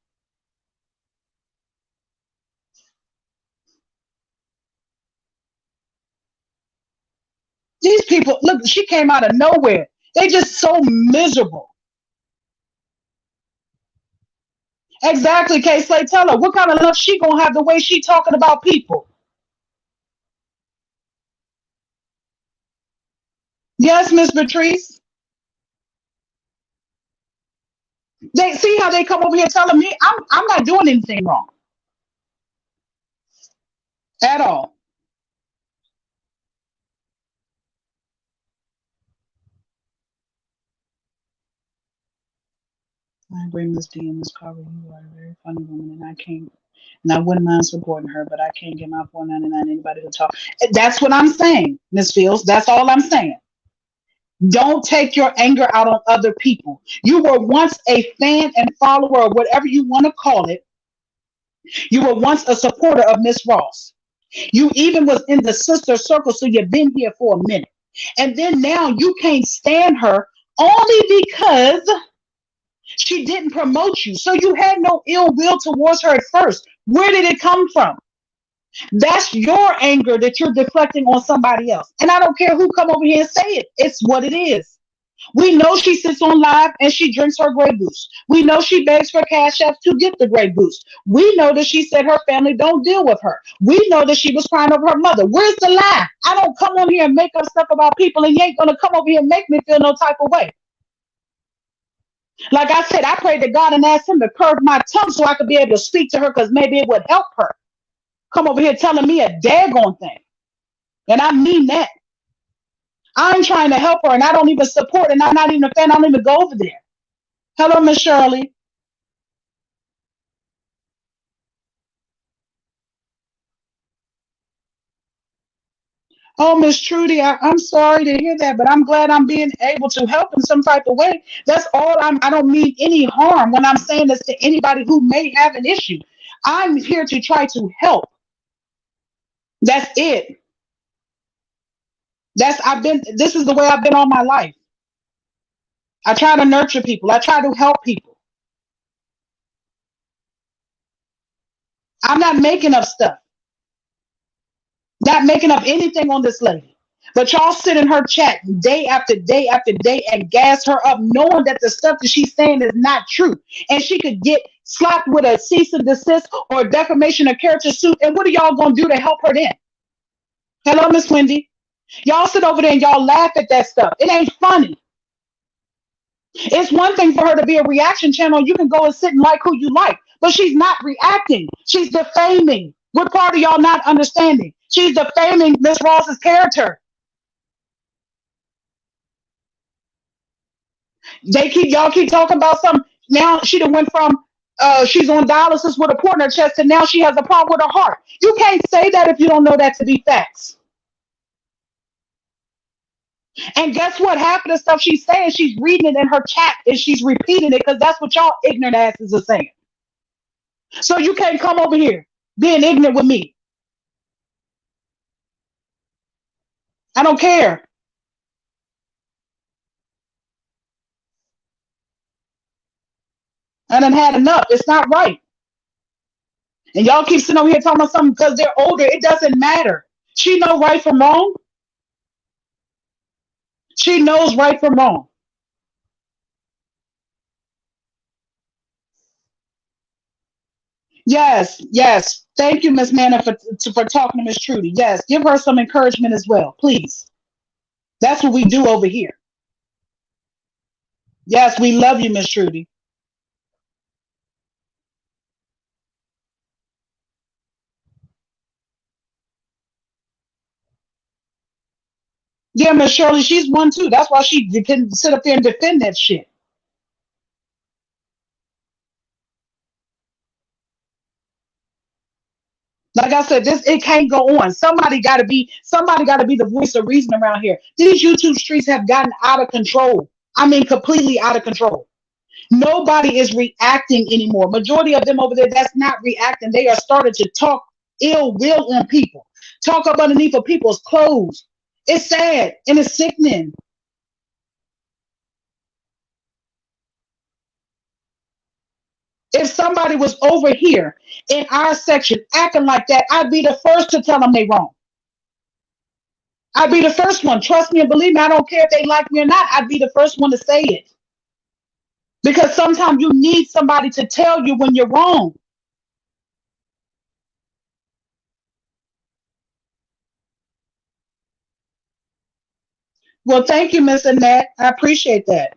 These people, look, she came out of nowhere. They just so miserable. Exactly, K. Slay. Tell her what kind of love she gonna have the way she talking about people. Yes, Miss Patrice. They see how they come over here telling me I'm not doing anything wrong at all. I agree, Miss D and Miss Carver. You are a very funny woman, and I can't. And I wouldn't mind supporting her, but I can't get my 4.99 anybody to talk. That's what I'm saying, Miss Fields. That's all I'm saying. Don't take your anger out on other people. You were once a fan and follower, or whatever you want to call it. You were once a supporter of Miss Ross. You even was in the sister circle, so you've been here for a minute. And then now you can't stand her only because she didn't promote you. So you had no ill will towards her at first. Where did it come from? That's your anger that you're deflecting on somebody else. And I don't care who come over here and say it. It's what it is. We know she sits on live and she drinks her Grey Goose. We know she begs for cash apps to get the Grey Goose. We know that she said her family don't deal with her. We know that she was crying over her mother. Where's the lie? I don't come on here and make up stuff about people, and you ain't gonna come over here and make me feel no type of way. Like I said, I prayed to God and asked him to curve my tongue so I could be able to speak to her because maybe it would help her. Come over here telling me a daggone thing. And I mean that. I'm trying to help her and I don't even support and I'm not even a fan. I don't even go over there. Hello, Miss Shirley. Oh, Miss Trudy, I'm sorry to hear that, but I'm glad I'm being able to help in some type of way. That's all I don't mean any harm when I'm saying this to anybody who may have an issue. I'm here to try to help. That's it. This is the way I've been all my life. I try to nurture people. I try to help people. I'm not making up stuff. Not making up anything on this lady. But y'all sit in her chat day after day after day and gas her up, knowing that the stuff that she's saying is not true. And she could get slapped with a cease and desist or a defamation of character suit. And what are y'all going to do to help her then? Hello, Miss Wendy. Y'all sit over there and y'all laugh at that stuff. It ain't funny. It's one thing for her to be a reaction channel. You can go and sit and like who you like, but she's not reacting. She's defaming. What part of y'all not understanding? She's defaming Miss Ross's character. Y'all keep talking about some. Now she done went from she's on dialysis with a port in her chest, and now she has a problem with her heart. You can't say that if you don't know that to be facts. And guess what? Half of the stuff she's saying, she's reading it in her chat and she's repeating it because that's what y'all ignorant asses are saying. So you can't come over here being ignorant with me. I don't care. I done had enough. It's not right. And y'all keep sitting over here talking about something because they're older. It doesn't matter. She know right from wrong. She knows right from wrong. Yes, yes. Thank you, Miss Manna, for talking to Miss Trudy. Yes, give her some encouragement as well, please. That's what we do over here. Yes, we love you, Miss Trudy. Yeah, Miss Shirley, she's one too. That's why she can sit up there and defend that shit. Like I said, this it can't go on. Somebody gotta be the voice of reason around here. These YouTube streets have gotten out of control. I mean completely out of control. Nobody is reacting anymore. Majority of them over there that's not reacting. They are starting to talk ill will on people. Talk up underneath of people's clothes. It's sad and it's sickening. If somebody was over here in our section acting like that, I'd be the first to tell them they wrong. I'd be the first one. Trust me and believe me, I don't care if they like me or not. I'd be the first one to say it. Because sometimes you need somebody to tell you when you're wrong. Well, thank you, Miss Annette. I appreciate that.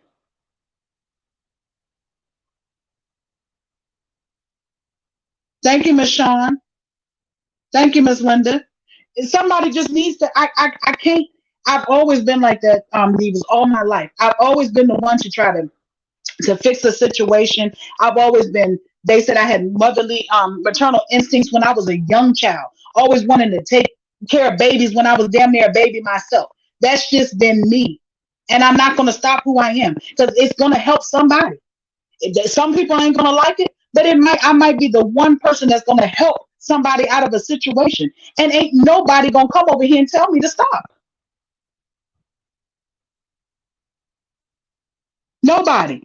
Thank you, Miss Sean. Thank you, Miss Linda. Somebody just needs to. I can't. I've always been like that, Divas, all my life. I've always been the one to try to fix a situation. I've always been. They said I had motherly, maternal instincts when I was a young child. Always wanting to take care of babies when I was damn near a baby myself. That's just been me, and I'm not going to stop who I am because it's going to help somebody. Some people ain't gonna like it, but I might be the one person that's gonna help somebody out of a situation. And ain't nobody gonna come over here and tell me to stop. Nobody.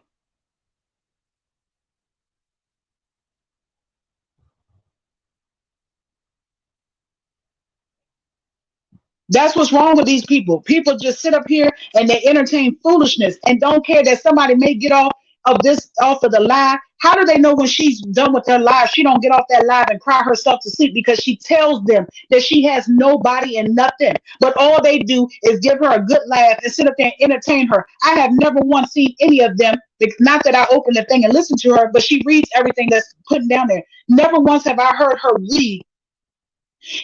That's what's wrong with these people. People just sit up here and they entertain foolishness and don't care that somebody may get off of the live. How do they know when she's done with her live, she don't get off that live and cry herself to sleep because she tells them that she has nobody and nothing. But all they do is give her a good laugh and sit up there and entertain her. I have never once seen any of them. Not that I open the thing and listen to her, but she reads everything that's put down there. Never once have I heard her read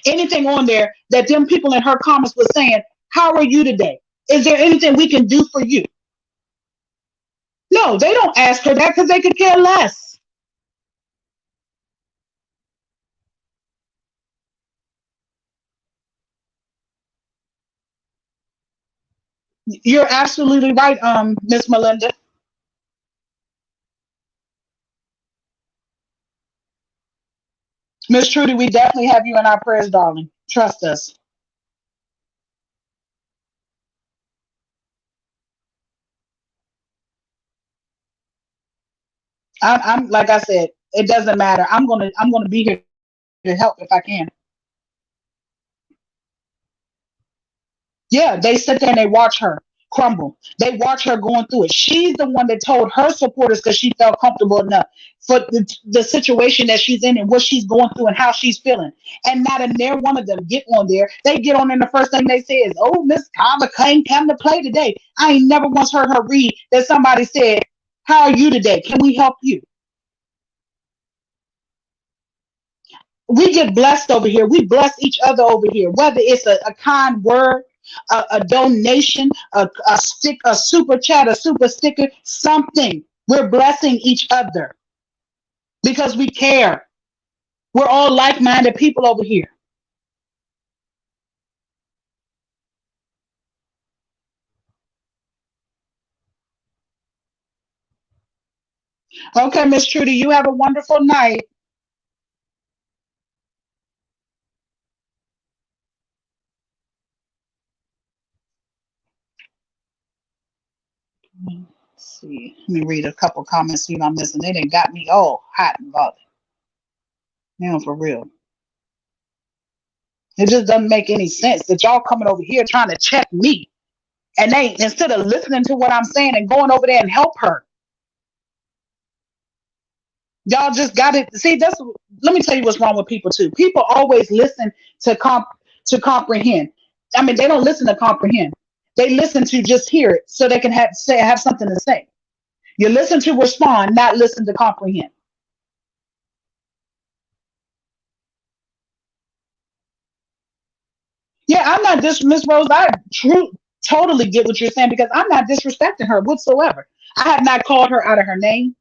anything on there that them people in her comments was saying, how are you today? Is there anything we can do for you? No, they don't ask her that because they could care less. You're absolutely right, Miss Melinda. Miss Trudy, we definitely have you in our prayers, darling. Trust us. I'm like I said, it doesn't matter. I'm gonna be here to help if I can. Yeah, they sit there and they watch her crumble. They watch her going through it. She's the one that told her supporters because she felt comfortable enough for the situation that she's in and what she's going through and how she's feeling. And not a near one of them get on there. They get on and the first thing they say is, "Oh, Miss Carver can't come to play today." I ain't never once heard her read that somebody said, "How are you today? Can we help you?" We get blessed over here. We bless each other over here, whether it's a kind word, a donation, a stick, a super chat, a super sticker, something. We're blessing each other because we care. We're all like-minded people over here. Okay, Miss Trudy, you have a wonderful night. Let's see. Let me read a couple comments, see what I'm missing. They done got me all hot and bothered. Now for real. It just doesn't make any sense that y'all coming over here trying to check me. And they, instead of listening to what I'm saying and going over there and help her, y'all just got it. See, that's, let me tell you what's wrong with people too. People always listen to to comprehend. I mean, they don't listen to comprehend. They listen to just hear it so they can have something to say. You listen to respond, not listen to comprehend. Yeah, I'm not Miss Rose. Totally get what you're saying because I'm not disrespecting her whatsoever. I have not called her out of her name.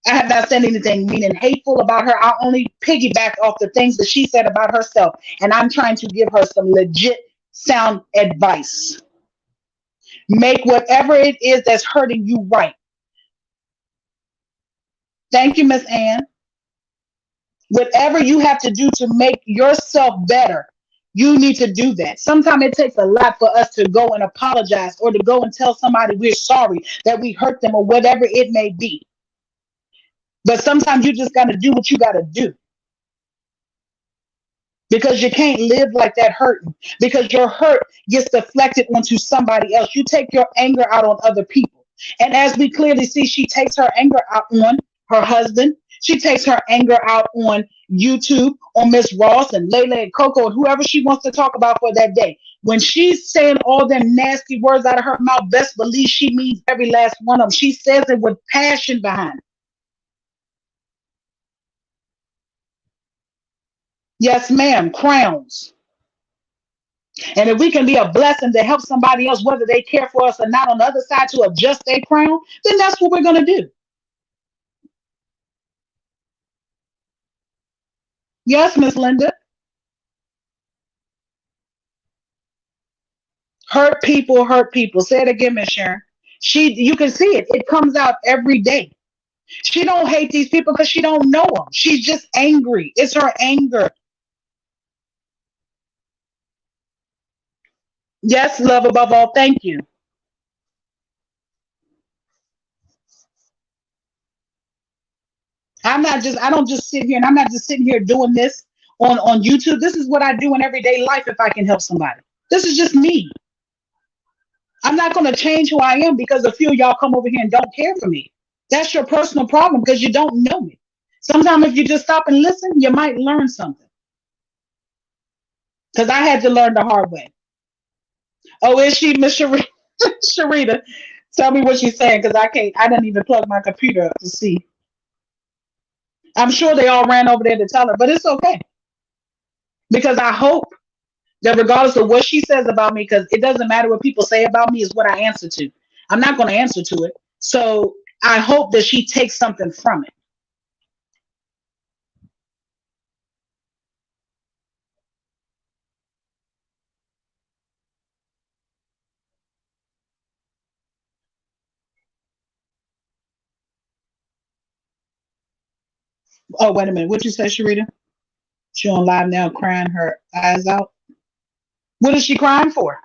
I have not said anything mean and hateful about her. I only piggyback off the things that she said about herself. And I'm trying to give her some legit sound advice. Make whatever it is that's hurting you right. Thank you, Miss Ann. Whatever you have to do to make yourself better, you need to do that. Sometimes it takes a lot for us to go and apologize or to go and tell somebody we're sorry that we hurt them or whatever it may be. But sometimes you just got to do what you got to do because you can't live like that hurting because your hurt gets deflected onto somebody else. You take your anger out on other people. And as we clearly see, she takes her anger out on her husband. She takes her anger out on YouTube, on Miss Ross and Lele and Coco and whoever she wants to talk about for that day. When she's saying all them nasty words out of her mouth, best believe she means every last one of them. She says it with passion behind it. Yes, ma'am. Crowns. And if we can be a blessing to help somebody else, whether they care for us or not, on the other side to adjust their crown, then that's what we're going to do. Yes, Miss Linda. Hurt people, hurt people. Say it again, Miss Sharon. You can see it. It comes out every day. She don't hate these people because she don't know them. She's just angry. It's her anger. Yes, love above all. Thank you. I don't just sit here and I'm not just sitting here doing this on YouTube. This is what I do in everyday life if I can help somebody. This is just me. I'm not going to change who I am because a few of y'all come over here and don't care for me. That's your personal problem because you don't know me. Sometimes if you just stop and listen, you might learn something. Because I had to learn the hard way. Oh, is she, Miss Sharita? Tell me what she's saying because I didn't even plug my computer up to see. I'm sure they all ran over there to tell her, but it's okay. Because I hope that regardless of what she says about me, because it doesn't matter what people say about me, is what I answer to. I'm not going to answer to it. So I hope that she takes something from it. Oh, wait a minute. What you say, Sharita? She on live now crying her eyes out. What is she crying for?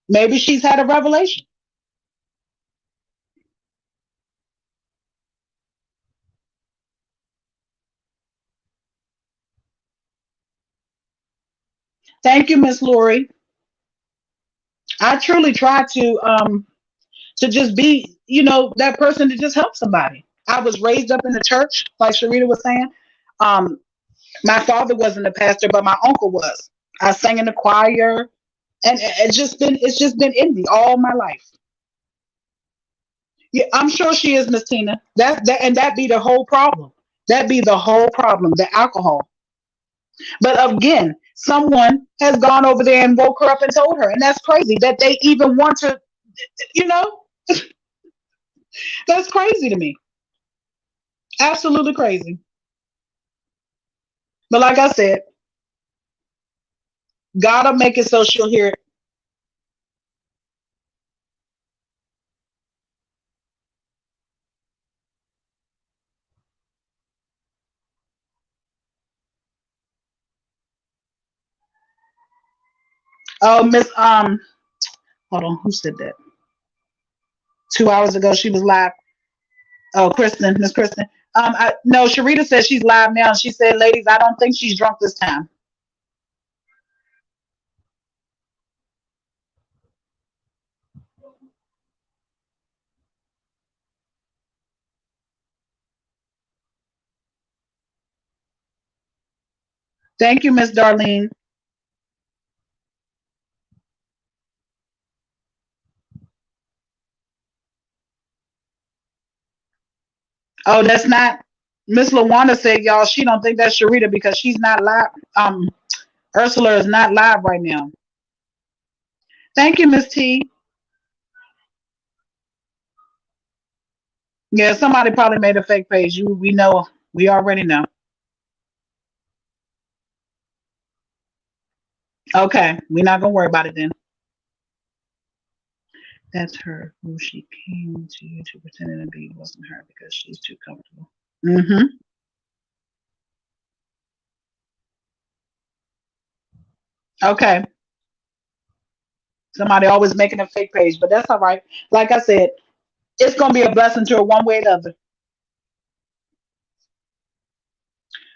Maybe she's had a revelation. Thank you, Miss Lori. I truly try to just be, that person to just help somebody. I was raised up in the church, like Sharita was saying. Um, my father wasn't a pastor, but my uncle was. I sang in the choir, and it's just been in me all my life. Yeah, I'm sure she is, Miss Tina. That be the whole problem. That be the whole problem, the alcohol. But again, someone has gone over there and woke her up and told her, and that's crazy that they even want to. You know, that's crazy to me. Absolutely crazy. But like I said, God'll make it so she'll hear it. Oh, Miss hold on, who said that? 2 hours ago she was live. Oh, Kristen, Miss Kristen. No, Sharita says she's live now. And she said, ladies, I don't think she's drunk this time. Thank you, Miss Darlene. Oh, that's not Miss Lawanda said, y'all, she don't think that's Sharita because she's not live. Ursula is not live right now. Thank you, Miss T. Yeah, somebody probably made a fake page. We know, we already know. Okay, we're not gonna worry about it then. That's her who she came to you to pretending to be wasn't her because she's too comfortable. Mm-hmm. Okay. Somebody always making a fake page, but that's all right. Like I said, it's gonna be a blessing to her one way or the other.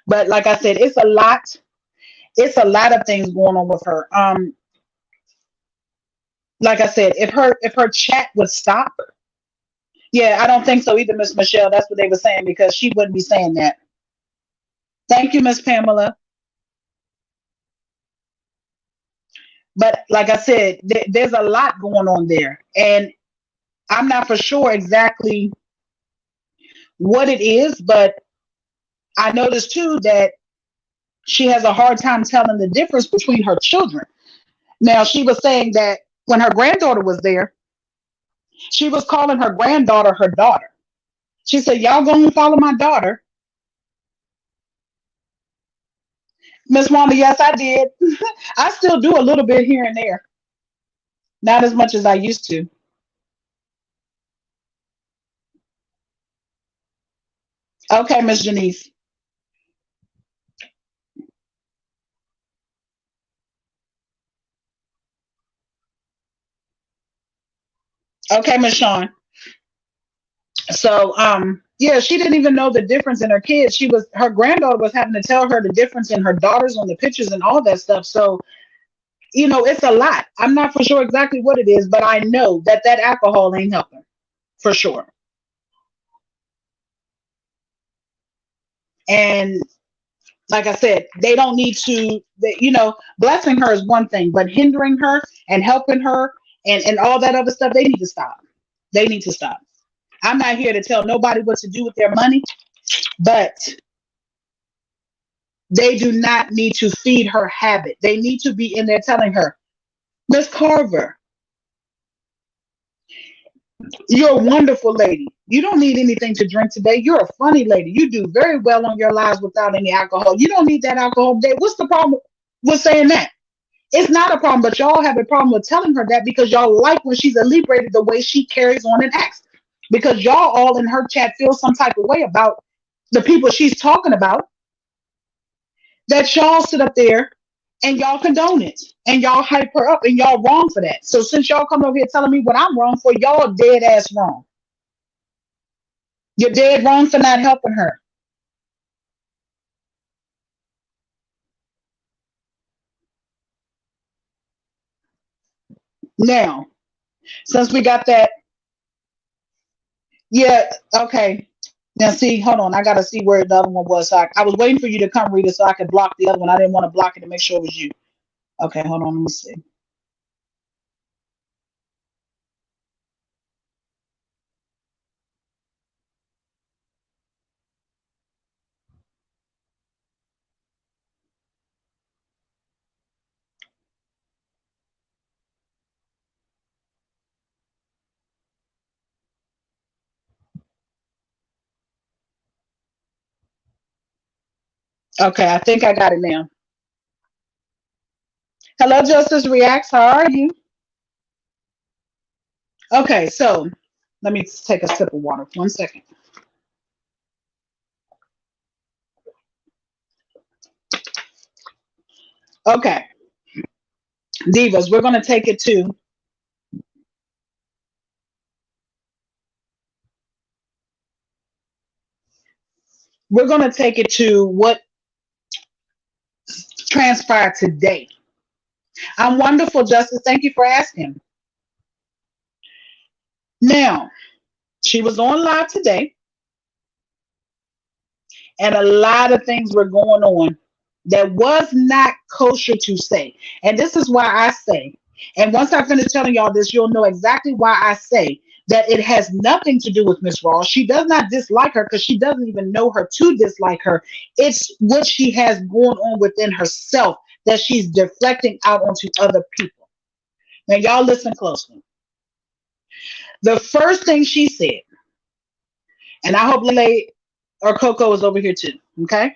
But like I said, it's a lot. It's a lot of things going on with her. Like I said, if her chat would stop, yeah, I don't think so either, Miss Michelle. That's what they were saying because she wouldn't be saying that. Thank you, Miss Pamela. But like I said, there's a lot going on there, and I'm not for sure exactly what it is, but I noticed too that she has a hard time telling the difference between her children. Now, she was saying that when her granddaughter was there, she was calling her granddaughter her daughter. She said, y'all go and follow my daughter. Miss Wanda, yes, I did. I still do a little bit here and there. Not as much as I used to. Okay, Miss Janice. Okay, Miss Sean. So, yeah, she didn't even know the difference in her kids. Her granddaughter was having to tell her the difference in her daughters on the pictures and all that stuff. So, it's a lot. I'm not for sure exactly what it is, but I know that alcohol ain't helping for sure. And like I said, they don't need to, blessing her is one thing, but hindering her and helping her and all that other stuff, they need to stop. They need to stop. I'm not here to tell nobody what to do with their money, but they do not need to feed her habit. They need to be in there telling her, Miss Carver, you're a wonderful lady. You don't need anything to drink today. You're a funny lady. You do very well on your lives without any alcohol. You don't need that alcohol today. What's the problem with saying that? It's not a problem, but y'all have a problem with telling her that because y'all like when she's inebriated the way she carries on and acts. Because y'all all in her chat feel some type of way about the people she's talking about, that y'all sit up there and y'all condone it and y'all hype her up and y'all wrong for that. So since y'all come over here telling me what I'm wrong for, y'all dead ass wrong. You're dead wrong for not helping her. Now, since we got that, yeah, okay. Now, see, hold on. I got to see where the other one was. I was waiting for you to come read it so I could block the other one. I didn't want to block it to make sure it was you. Okay, hold on. Let me see. Okay, I think I got it now. Hello, Justice Reacts. How are you? Okay, so let me take a sip of water. 1 second. Okay, Divas, we're gonna take it to what transpired today. I'm wonderful, Justice. Thank you for asking. Now, she was on live today, and a lot of things were going on that was not kosher to say. And this is why I say, and once I finish telling y'all this, you'll know exactly why I say that it has nothing to do with Miss Ross. She does not dislike her because she doesn't even know her to dislike her. It's what she has going on within herself that she's deflecting out onto other people. Now, y'all listen closely. The first thing she said, and I hope Lele or Coco is over here too. Okay.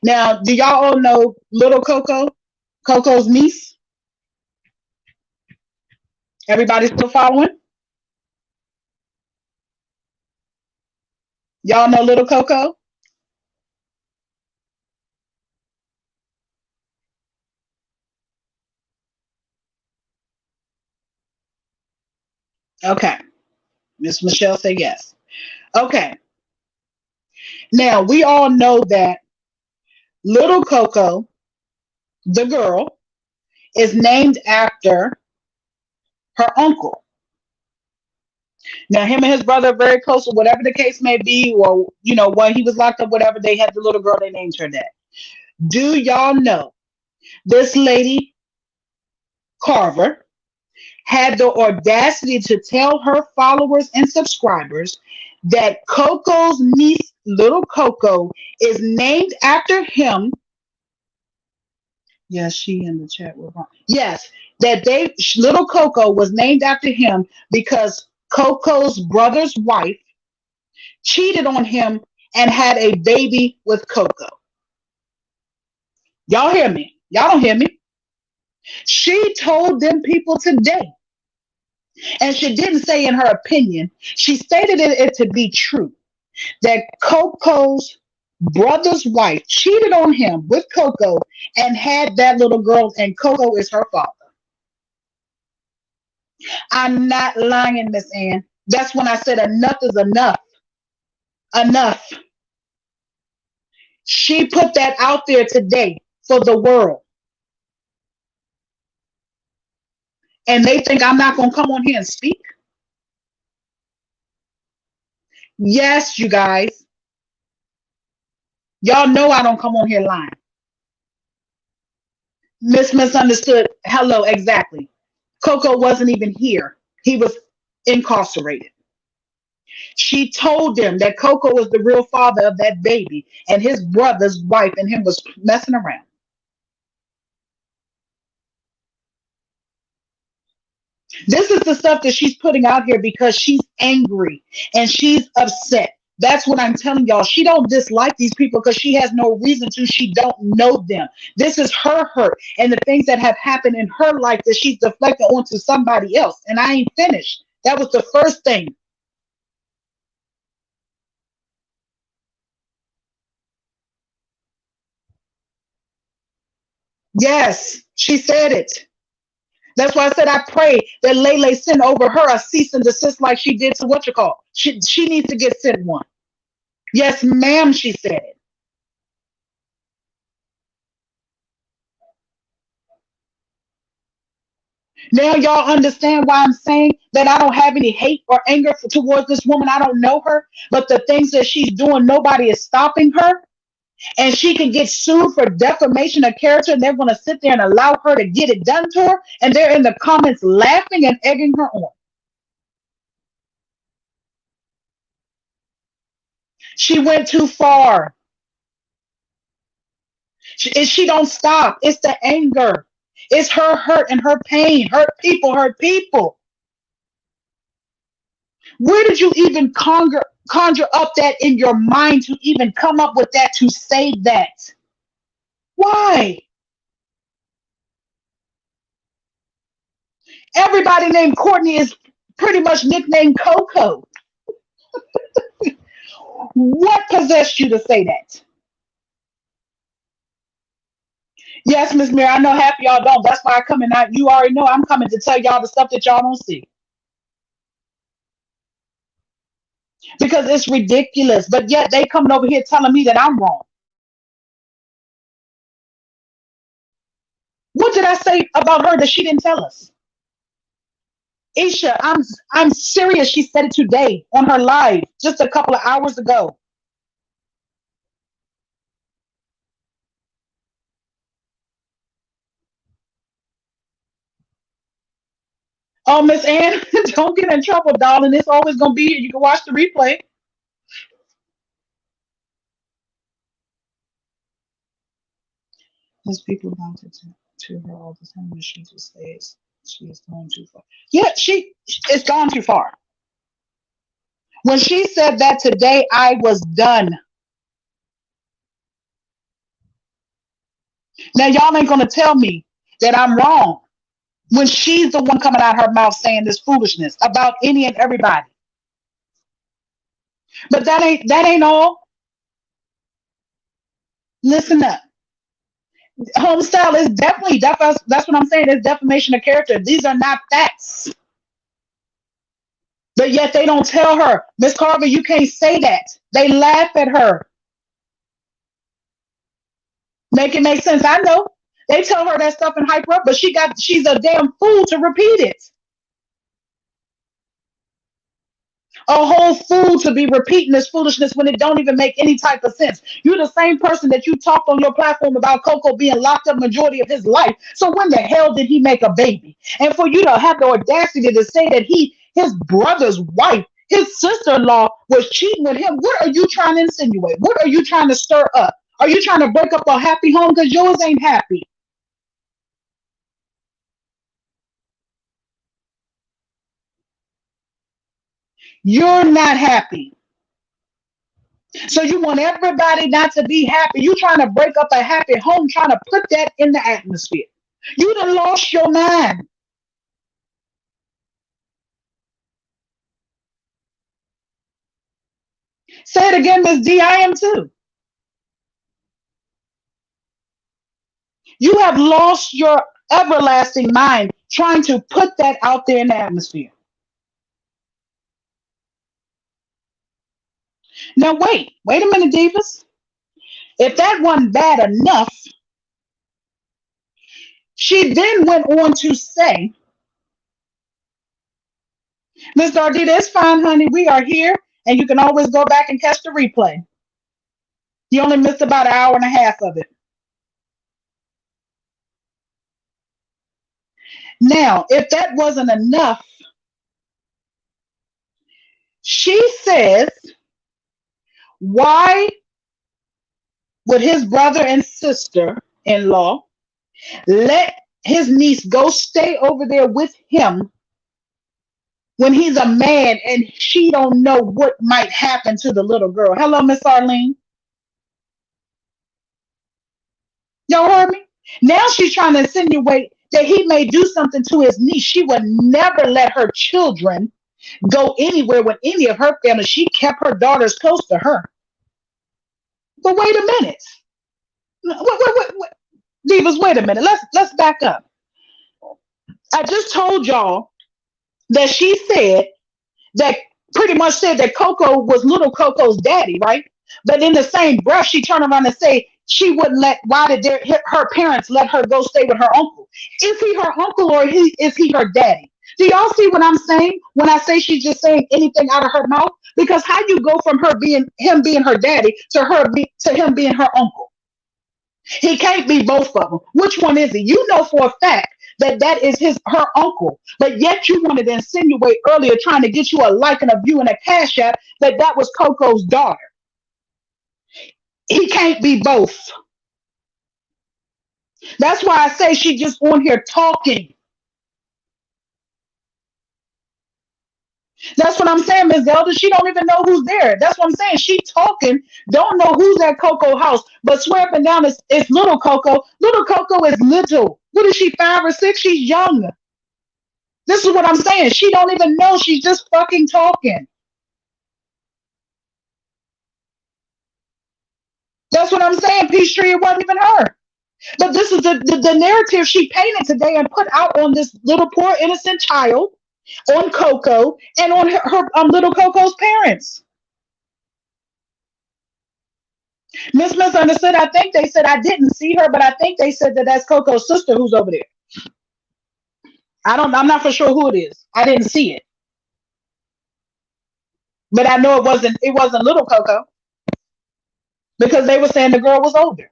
Now, do y'all all know little Coco? Coco's niece? Everybody still following? Y'all know little Coco? Okay. Miss Michelle said yes. Okay. Now, we all know that little Coco, the girl, is named after her uncle. Now, him and his brother are very close, or whatever the case may be, or, when he was locked up, whatever, they had the little girl, they named her that. Do y'all know this lady, Carver, had the audacity to tell her followers and subscribers that Coco's niece, little Coco, is named after him. Yes, she in the chat was wrong. Yes, that little Coco was named after him because Coco's brother's wife cheated on him and had a baby with Coco. Y'all hear me? Y'all don't hear me. She told them people today, and she didn't say in her opinion, she stated it to be true that Coco's brother's wife cheated on him with Coco and had that little girl, and Coco is her father. I'm not lying, Miss Ann. That's when I said enough is enough. Enough. She put that out there today for the world. And they think I'm not going to come on here and speak. Yes, you guys. Y'all know I don't come on here lying. Misunderstood. Hello, exactly. Coco wasn't even here. He was incarcerated. She told them that Coco was the real father of that baby, and his brother's wife and him was messing around. This is the stuff that she's putting out here because she's angry and she's upset. That's what I'm telling y'all. She don't dislike these people because she has no reason to. She don't know them. This is her hurt and the things that have happened in her life that she's deflecting onto somebody else. And I ain't finished. That was the first thing. Yes, she said it. That's why I said I pray that Lele send over her a cease and desist like she did to what you call. She needs to get sent one. Yes, ma'am, she said it. Now y'all understand why I'm saying that I don't have any hate or anger towards this woman. I don't know her, but the things that she's doing, nobody is stopping her. And she can get sued for defamation of character. And they're going to sit there and allow her to get it done to her. And they're in the comments laughing and egging her on. She went too far. She don't stop. It's the anger. It's her hurt and her pain. Hurt people, hurt people. Where did you even conjure up that in your mind to even come up with that to say that? Why? Everybody named Courtney is pretty much nicknamed Coco. What possessed you to say that? Yes, Miss Mary, I know half of y'all don't. That's why I come in out. You already know I'm coming to tell y'all the stuff that y'all don't see. Because it's ridiculous. But yet they coming over here telling me that I'm wrong. What did I say about her that she didn't tell us? Isha, I'm serious. She said it today on her live just a couple of hours ago. Oh, Miss Ann, don't get in trouble, darling. It's always gonna be here. You can watch the replay. Those people wanted to her all the time, and she just says she is going too far. Yeah, she it's gone too far. When she said that today, I was done. Now y'all ain't gonna tell me that I'm wrong when she's the one coming out her mouth saying this foolishness about any and everybody. But that ain't all. Listen up. Homestyle is definitely that's what I'm saying. It's defamation of character. These are not facts. But yet they don't tell her, Miss Carver, you can't say that. They laugh at her. Make it make sense. I know. They tell her that stuff and hype her up, but she's a damn fool to repeat it. A whole fool to be repeating this foolishness when it don't even make any type of sense. You're the same person that you talked on your platform about Coco being locked up majority of his life. So when the hell did he make a baby? And for you to have the audacity to say that his brother's wife, his sister-in-law was cheating with him, what are you trying to insinuate? What are you trying to stir up? Are you trying to break up a happy home? Because yours ain't happy. You're not happy. So you want everybody not to be happy. You trying to break up a happy home, trying to put that in the atmosphere. You done lost your mind. Say it again, Miss D. I am too. You have lost your everlasting mind trying to put that out there in the atmosphere. Now wait a minute, Divas. If that wasn't bad enough, she then went on to say, Miss Dardita, it's fine, honey. We are here, and you can always go back and catch the replay. You only missed about an hour and a half of it. Now, if that wasn't enough, she says, why would his brother and sister in law let his niece go stay over there with him when he's a man and she don't know what might happen to the little girl? Hello, Miss Arlene. Y'all heard me? Now she's trying to insinuate that he may do something to his niece. She would never let her children go anywhere with any of her family. She kept her daughters close to her. But wait a minute. Wait. Divas, wait a minute. Let's back up. I just told y'all that she said that pretty much said that Coco was little Coco's daddy, right? But in the same breath, she turned around and say she wouldn't let, why did her parents let her go stay with her uncle? Is he her uncle or is he her daddy? Do y'all see what I'm saying when I say she's just saying anything out of her mouth? Because how you go from him being her daddy to to him being her uncle? He can't be both of them. Which one is he? You know for a fact that that is her uncle, but yet you wanted to insinuate earlier, trying to get you a liking of you and a cash app, that that was Coco's daughter. He can't be both. That's why I say she just on here talking. That's what I'm saying, Ms. Zelda. She don't even know who's there. That's what I'm saying. She talking, don't know who's at Coco house, but swear up and down it's little Coco. Little Coco is little. What is she, 5 or 6? She's young. This is what I'm saying. She don't even know. She's just fucking talking. That's what I'm saying, Peachtree. It wasn't even her. But this is the narrative she painted today and put out on this little poor innocent child, on Coco, and on her little Coco's parents. Miss Misunderstood, I think they said, I didn't see her, but I think they said that that's Coco's sister who's over there. I'm not for sure who it is. I didn't see it. But I know it wasn't little Coco because they were saying the girl was older.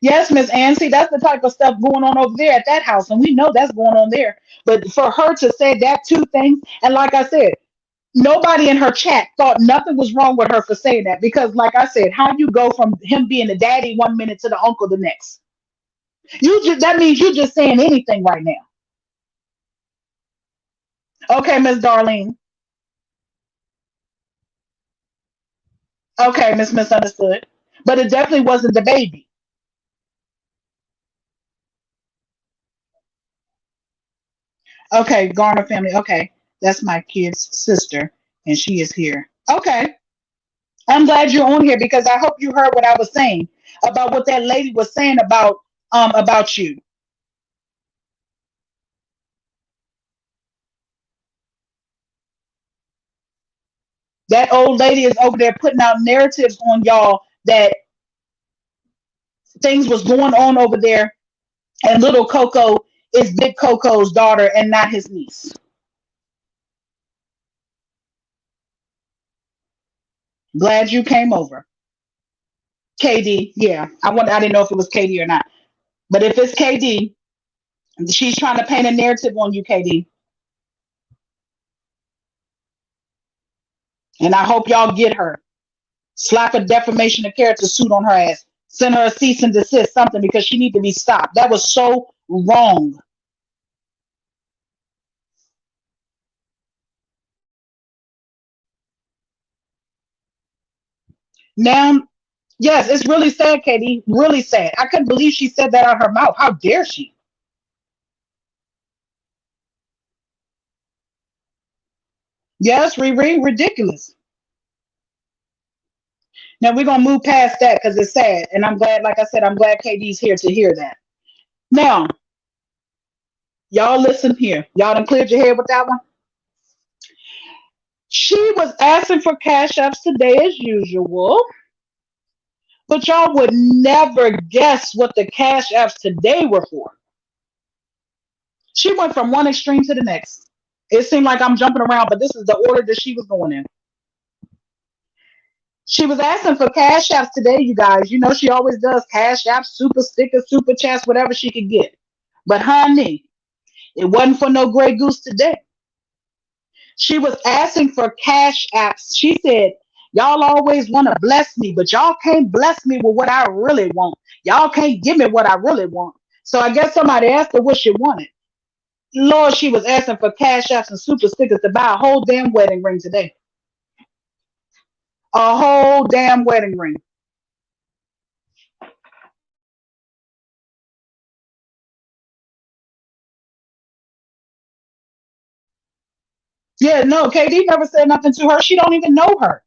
Yes, Miss Ansie, that's the type of stuff going on over there at that house, and we know that's going on there. But for her to say that two things, and like I said, nobody in her chat thought nothing was wrong with her for saying that because, like I said, how you go from him being the daddy 1 minute to the uncle the next? That means you're just saying anything right now. Okay, Miss Darlene. Okay, Miss Misunderstood. But it definitely wasn't the baby. Okay, Garner family. Okay, that's my kid's sister, and she is here. Okay, I'm glad you're on here because I hope you heard what I was saying about what that lady was saying about you. That old lady is over there putting out narratives on y'all that things was going on over there, and little Coco is Big Coco's daughter and not his niece. Glad you came over. KD, yeah. I didn't know if it was KD or not. But if it's KD, she's trying to paint a narrative on you, KD. And I hope y'all get her. Slap a defamation of character suit on her ass. Send her a cease and desist, something, because she need to be stopped. That was so wrong. Now, yes, it's really sad, Katie. Really sad. I couldn't believe she said that out of her mouth. How dare she? Yes, Riri, ridiculous. Now we're gonna move past that because it's sad, and I'm glad. Like I said, I'm glad KD's here to hear that. Now, y'all listen here. Y'all done cleared your head with that one. She was asking for cash apps today as usual, but y'all would never guess what the cash apps today were for. She went from one extreme to the next. It seemed like I'm jumping around, but this is the order that she was going in. She was asking for cash apps today, you guys. You know she always does cash apps, super stickers, super chats, whatever she could get. But honey, it wasn't for no Grey Goose today. She was asking for cash apps. She said, y'all always want to bless me, but y'all can't bless me with what I really want. Y'all can't give me what I really want. So I guess somebody asked her what she wanted. Lord, she was asking for cash apps and super stickers to buy a whole damn wedding ring today. A whole damn wedding ring. Yeah, no, KD never said nothing to her. She don't even know her.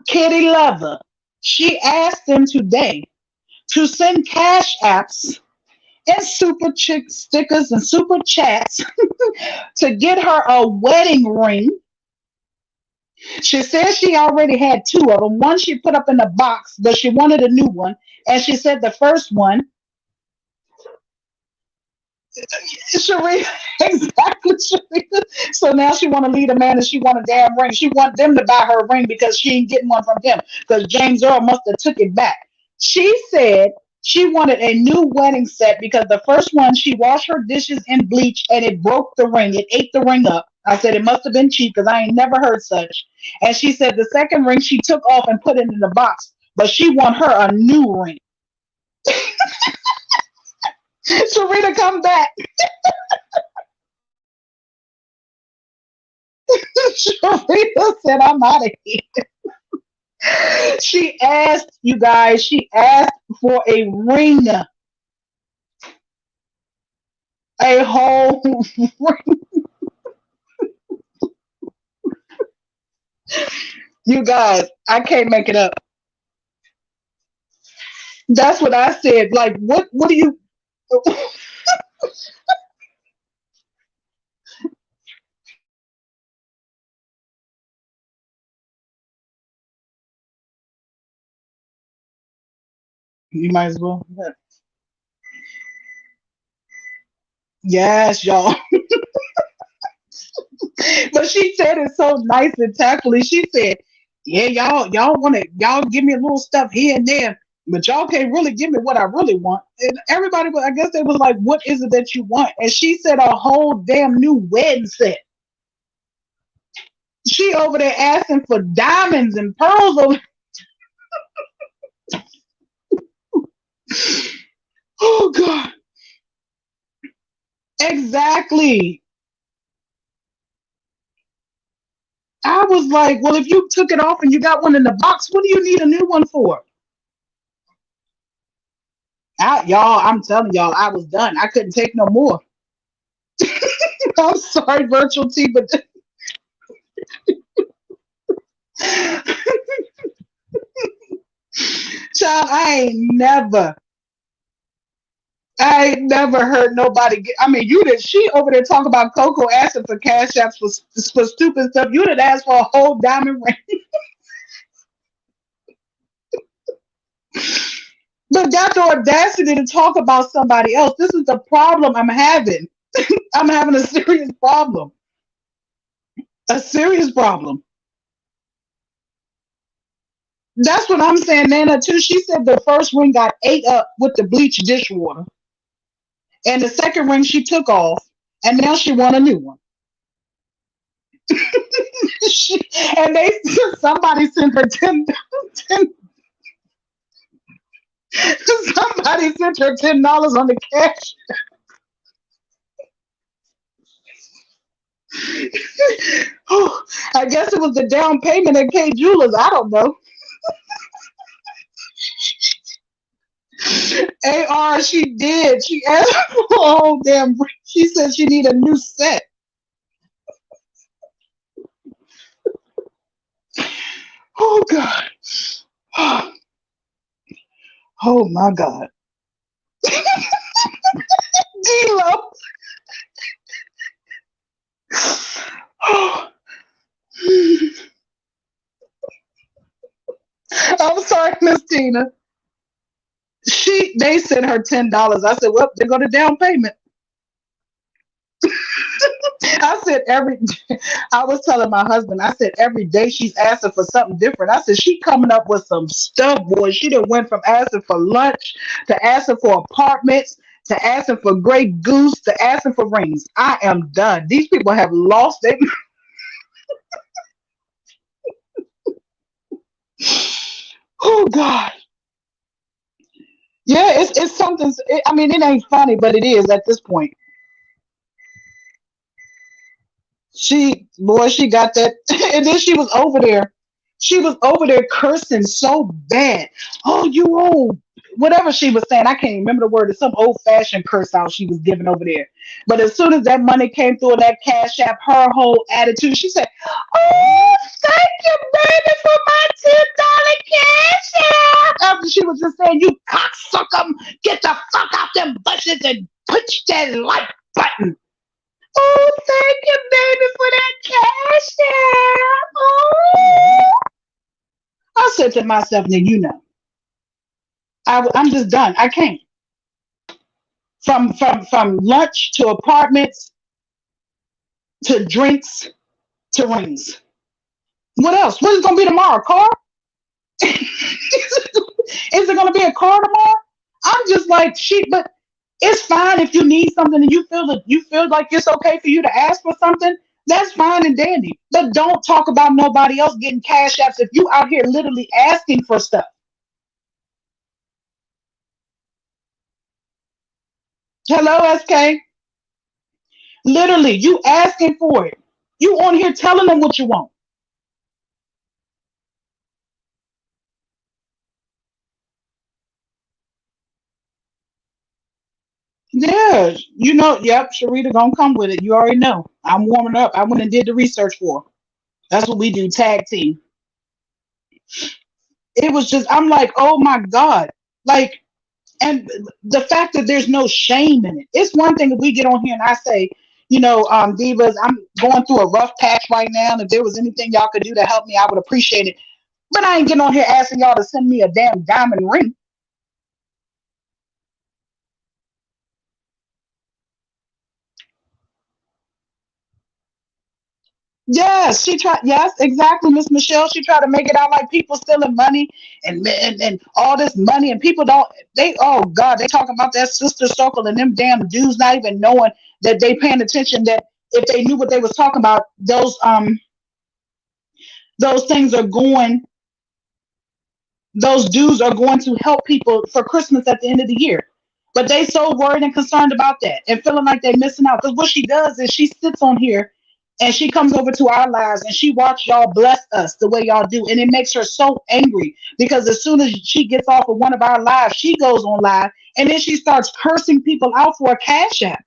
Kitty Lover. She asked them today to send cash apps and super chick stickers and super chats to get her a wedding ring. She said she already had two of them. One she put up in the box, but she wanted a new one. And she said the first one, Sharita, exactly, Sharita. So now she want to lead a man and she want a damn ring. She want them to buy her a ring because she ain't getting one from him because James Earl must have took it back. She said she wanted a new wedding set because the first one she washed her dishes in bleach and it broke the ring. It ate the ring up. I said it must have been cheap because I ain't never heard such. And she said the second ring she took off and put it in the box, but she want her a new ring. Sharita, come back. Sharita said, I'm out of here. She asked, you guys, she asked for a ring, a whole ring. You guys, I can't make it up. That's what I said. Like, what do you, you might as well. Yes, y'all. But she said it so nice and tactfully. She said, yeah, y'all want to, y'all give me a little stuff here and there, but y'all can't really give me what I really want. And everybody, I guess they was like, what is it that you want? And she said a whole damn new wedding set. She over there asking for diamonds and pearls. Over, oh God, exactly. I was like, well, if you took it off and you got one in the box, what do you need a new one for? Y'all, I'm telling y'all, I was done. I couldn't take no more. I'm sorry, virtual T, but child, I ain't never heard nobody get. I mean, you did. She over there talking about Coco asking for cash apps for stupid stuff. You did ask for a whole diamond ring, but got the audacity to talk about somebody else. This is the problem I'm having. I'm having a serious problem. A serious problem. That's what I'm saying, Nana. Too. She said the first ring got ate up with the bleach dishwater, and the second ring she took off, and now she want a new one. She, and they somebody sent her 10 somebody sent her $10 on the cash. Oh, I guess it was the down payment at K Jewelers. I don't know. AR, she did. She asked for a whole damn. She said she need a new set. Oh God. Oh my God. D-Lo. Oh, I'm sorry, Miss Tina. They sent her $10. I said, well, they go to down payment. I said I was telling my husband, I said every day she's asking for something different. I said she coming up with some stuff, boy. She done went from asking for lunch to asking for apartments to asking for Grey Goose to asking for rings. I am done. These people have lost it. Oh God. Yeah, it's something. I mean, it ain't funny, but it is at this point. She got that, and then she was over there. She was over there cursing so bad. Oh, you old, whatever she was saying. I can't remember the word. It's some old fashioned curse out she was giving over there. But as soon as that money came through in that cash app, her whole attitude, she said, "Oh, thank you, baby, for my $10 cash app." After she was just saying, "You cocksucker, get the fuck out them bushes and push that like button." Oh, thank you, baby, for that cash app. Oh. I said to myself, "Now you know, I'm just done. I can't." From lunch to apartments to drinks to rings. What else? What is going to be tomorrow? Car? Is it going to be a car tomorrow? I'm just like shit. But it's fine if you need something and you feel like it's okay for you to ask for something. That's fine and dandy. But don't talk about nobody else getting cash apps if you out here literally asking for stuff. Hello, SK. Literally, you asking for it. You on here telling them what you want. Yeah, you know, yep, Sharita gonna come with it. You already know. I'm warming up. I went and did the research for her. That's what we do, tag team. It was just, I'm like, oh my God. Like, and the fact that there's no shame in it. It's one thing if we get on here and I say, divas, I'm going through a rough patch right now. And if there was anything y'all could do to help me, I would appreciate it. But I ain't getting on here asking y'all to send me a damn diamond ring. Yes, she tried. Yes, exactly, Miss Michelle. She tried to make it out like people stealing money and all this money, and people don't. They oh God, they talking about that sister circle and them damn dudes not even knowing that they paying attention. That if they knew what they was talking about, those things are going those dues are going to help people for Christmas at the end of the year. But they so worried and concerned about that and feeling like they're missing out. Because what she does is she sits on here and she comes over to our lives and she watch y'all bless us the way y'all do. And it makes her so angry because as soon as she gets off of one of our lives, she goes on live and then she starts cursing people out for a cash app.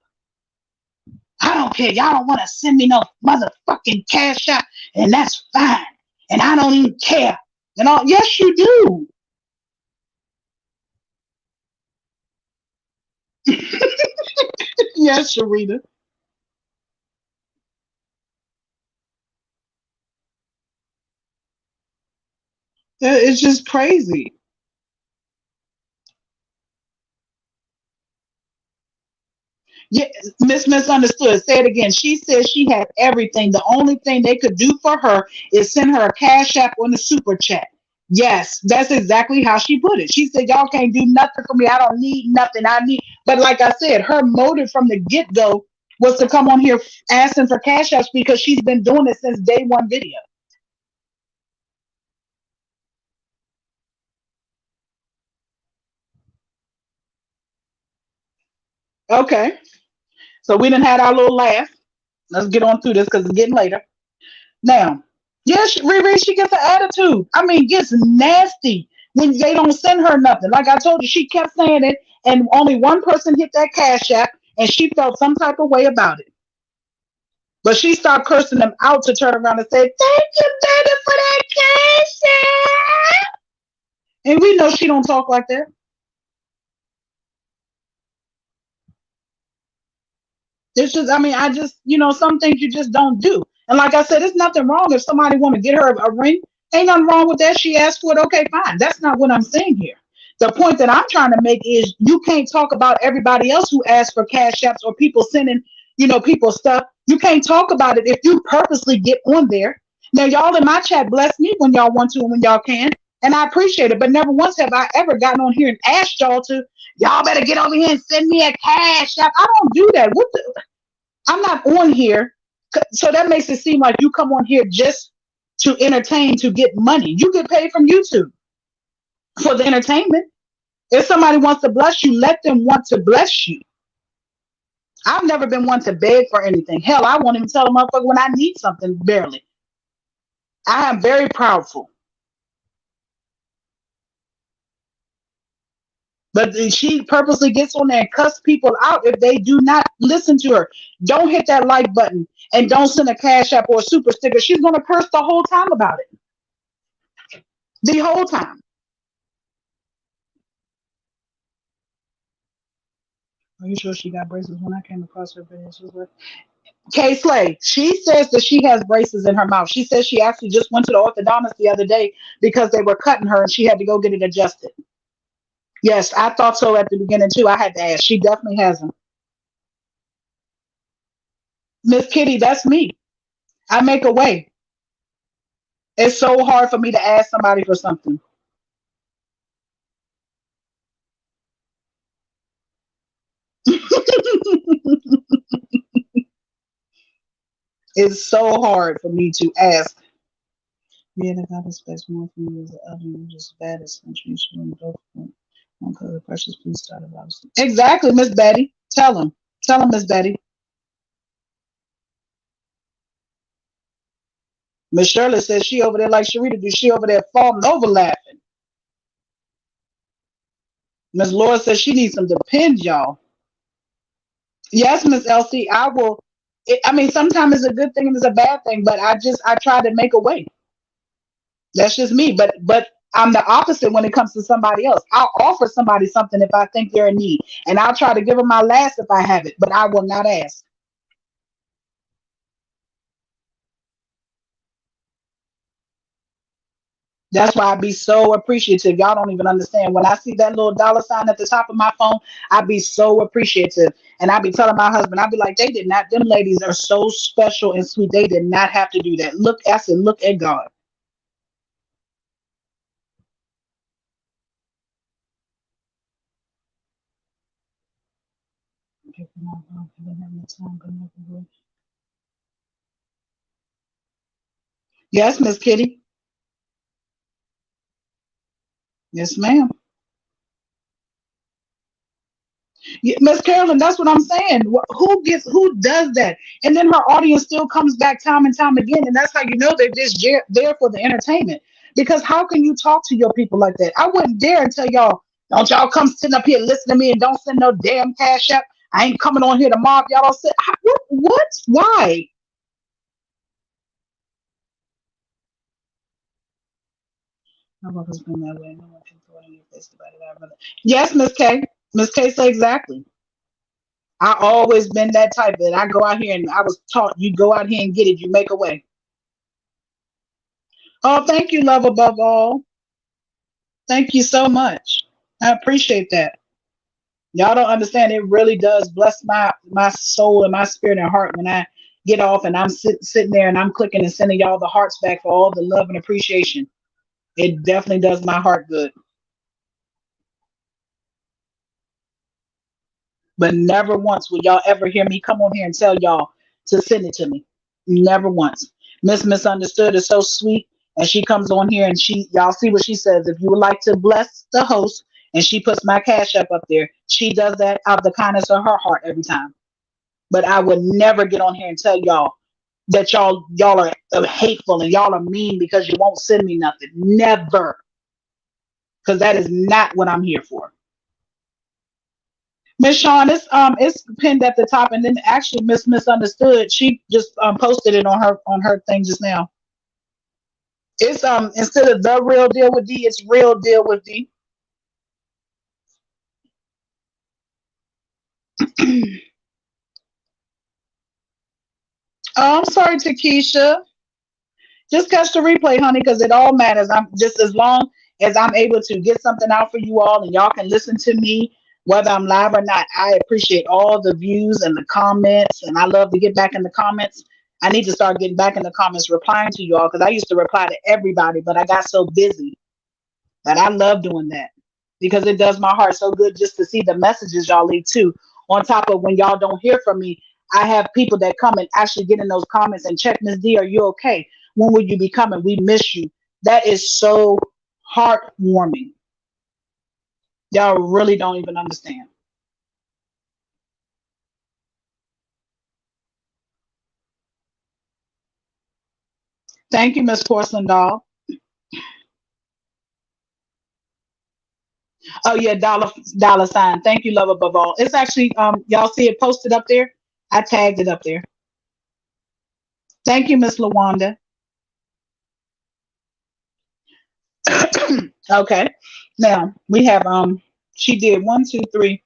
I don't care. Y'all don't want to send me no motherfucking cash app, and that's fine. And I don't even care. And all yes, you do. Yes, Sharita. It's just crazy. Yeah, Miss Misunderstood. Say it again. She said she had everything. The only thing they could do for her is send her a cash app on the super chat. Yes, that's exactly how she put it. She said, "Y'all can't do nothing for me. I don't need nothing. I need." But like I said, her motive from the get go was to come on here asking for cash apps because she's been doing it since day one video. Okay, so we didn't have our little laugh. Let's get on through this because it's getting later. Now, yes, Riri, she gets an attitude. I mean, gets nasty when they don't send her nothing. Like I told you, she kept saying it, and only one person hit that cash app, and she felt some type of way about it. But she started cursing them out to turn around and say, "Thank you, baby, for that cash app." And we know she don't talk like that. It's just, I mean, I just, some things you just don't do. And like I said, there's nothing wrong if somebody want to get her a ring. Ain't nothing wrong with that. She asked for it. Okay, fine. That's not what I'm saying here. The point that I'm trying to make is you can't talk about everybody else who asked for cash apps or people sending, people stuff. You can't talk about it if you purposely get on there. Now, y'all in my chat bless me when y'all want to and when y'all can. And I appreciate it. But never once have I ever gotten on here and asked y'all to, y'all better get over here and send me a cash app. I don't do that. I'm not on here. So that makes it seem like you come on here just to entertain, to get money. You get paid from YouTube for the entertainment. If somebody wants to bless you, let them want to bless you. I've never been one to beg for anything. Hell, I won't even tell a motherfucker when I need something, barely. I am very proudful. But she purposely gets on there and cuss people out if they do not listen to her. Don't hit that like button and don't send a cash app or a super sticker. She's gonna curse the whole time about it. The whole time. Are you sure she got braces? When I came across her video, she was like, Kay Slay, she says that she has braces in her mouth. She says she actually just went to the orthodontist the other day because they were cutting her and she had to go get it adjusted. Yes, I thought so at the beginning too. I had to ask. She definitely has them. Miss Kitty, that's me. I make a way. It's so hard for me to ask somebody for something. It's so hard for me to ask. Yeah, the God expects more from you as the other. You're just bad as country. You shouldn't go for it. One color precious, please start about. Exactly, Miss Betty. Tell him. Tell him, Miss Betty. Miss Shirley says she over there like Sharita do. She over there falling over laughing. Miss Laura says she needs some depends, y'all. Yes, Miss Elsie, I will. I mean, sometimes it's a good thing and it's a bad thing, but I try to make a way. That's just me. But I'm the opposite when it comes to somebody else. I'll offer somebody something if I think they're in need, and I'll try to give them my last if I have it, but I will not ask. That's why I be so appreciative. Y'all don't even understand. When I see that little dollar sign at the top of my phone, I be so appreciative. And I be telling my husband, I be like, they did not, them ladies are so special and sweet. They did not have to do that. Look, I said, look at God. Yes, Miss Kitty. Yes, ma'am. Yeah, Miss Carolyn, that's what I'm saying. Who does that? And then her audience still comes back time and time again, and that's how you know they're just there for the entertainment. Because how can you talk to your people like that? I wouldn't dare and tell y'all, don't y'all come sitting up here listen to me and don't send no damn cash app. I ain't coming on here to mob y'all. Don't sit. What? What? Why? My brother's been that way. No one can throw it in your face about it. I'd rather- Yes, Miss K. Miss K say exactly. I always been that type that I go out here and I was taught you go out here and get it, you make a way. Oh, thank you, love above all. Thank you so much. I appreciate that. Y'all don't understand. It really does bless my soul and my spirit and heart when I get off and I'm sitting there and I'm clicking and sending y'all the hearts back for all the love and appreciation. It definitely does my heart good. But never once will y'all ever hear me come on here and tell y'all to send it to me. Never once. Miss Misunderstood is so sweet, and she comes on here and she y'all see what she says. If you would like to bless the host, and she puts my cash up there, she does that out of the kindness of her heart every time. But I would never get on here and tell y'all that y'all are hateful and y'all are mean because you won't send me nothing. Never, because that is not what I'm here for. Miss Shawn, it's pinned at the top, and then actually Miss Misunderstood, she just posted it on her thing just now. It's instead of the real deal with D, it's real deal with D. Oh, I'm sorry, Takesha. Just catch the replay, honey, because it all matters. I'm just as long as I'm able to get something out for you all, and y'all can listen to me whether I'm live or not. I appreciate all the views and the comments, and I love to get back in the comments. I need to start getting back in the comments, replying to you all because I used to reply to everybody, but I got so busy. But I love doing that because it does my heart so good just to see the messages y'all leave too. On top of when y'all don't hear from me, I have people that come and actually get in those comments and check, Miss D, are you okay? When will you be coming? We miss you. That is so heartwarming. Y'all really don't even understand. Thank you, Miss Porcelain Doll. Oh yeah, dollar sign. Thank you, love above all. It's actually y'all see it posted up there. I tagged it up there. Thank you, Miss Lawanda. Okay. Now we have she did one, two, three,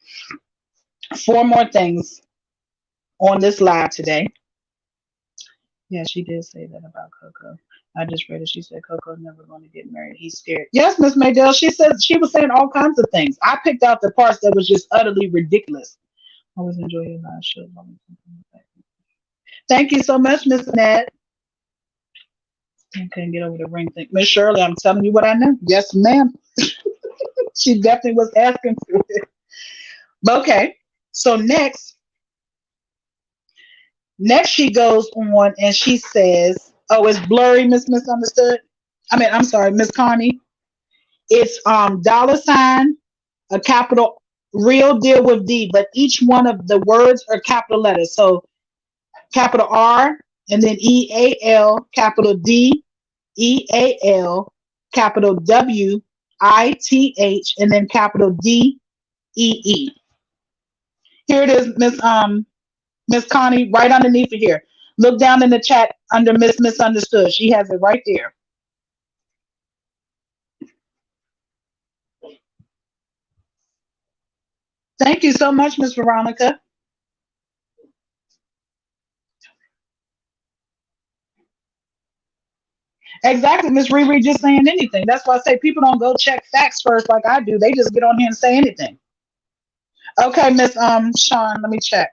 four more things on this live today. Yeah, she did say that about Coco. I just read it. She said Coco's never going to get married. He's scared. Yes, Miss Maydell. She said she was saying all kinds of things. I picked out the parts that was just utterly ridiculous. Always enjoy your live shows. Thank you so much, Miss Annette. I couldn't get over the ring thing. Miss Shirley, I'm telling you what I know. Yes, ma'am. She definitely was asking for it. Okay. So next she goes on and she says, "Oh, it's blurry, Miss Misunderstood. I mean, I'm sorry, Miss Connie. It's dollar sign, a capital real deal with D, but each one of the words are capital letters. So capital R and then EAL, capital DEAL, capital WITH, and then capital DEE. Here it is, Miss Connie, right underneath it here. Look down in the chat under Miss Misunderstood. She has it right there. Thank you so much, Miss Veronica. Exactly, Miss Riri just saying anything. That's why I say people don't go check facts first like I do. They just get on here and say anything. Okay, Miss Sean, let me check.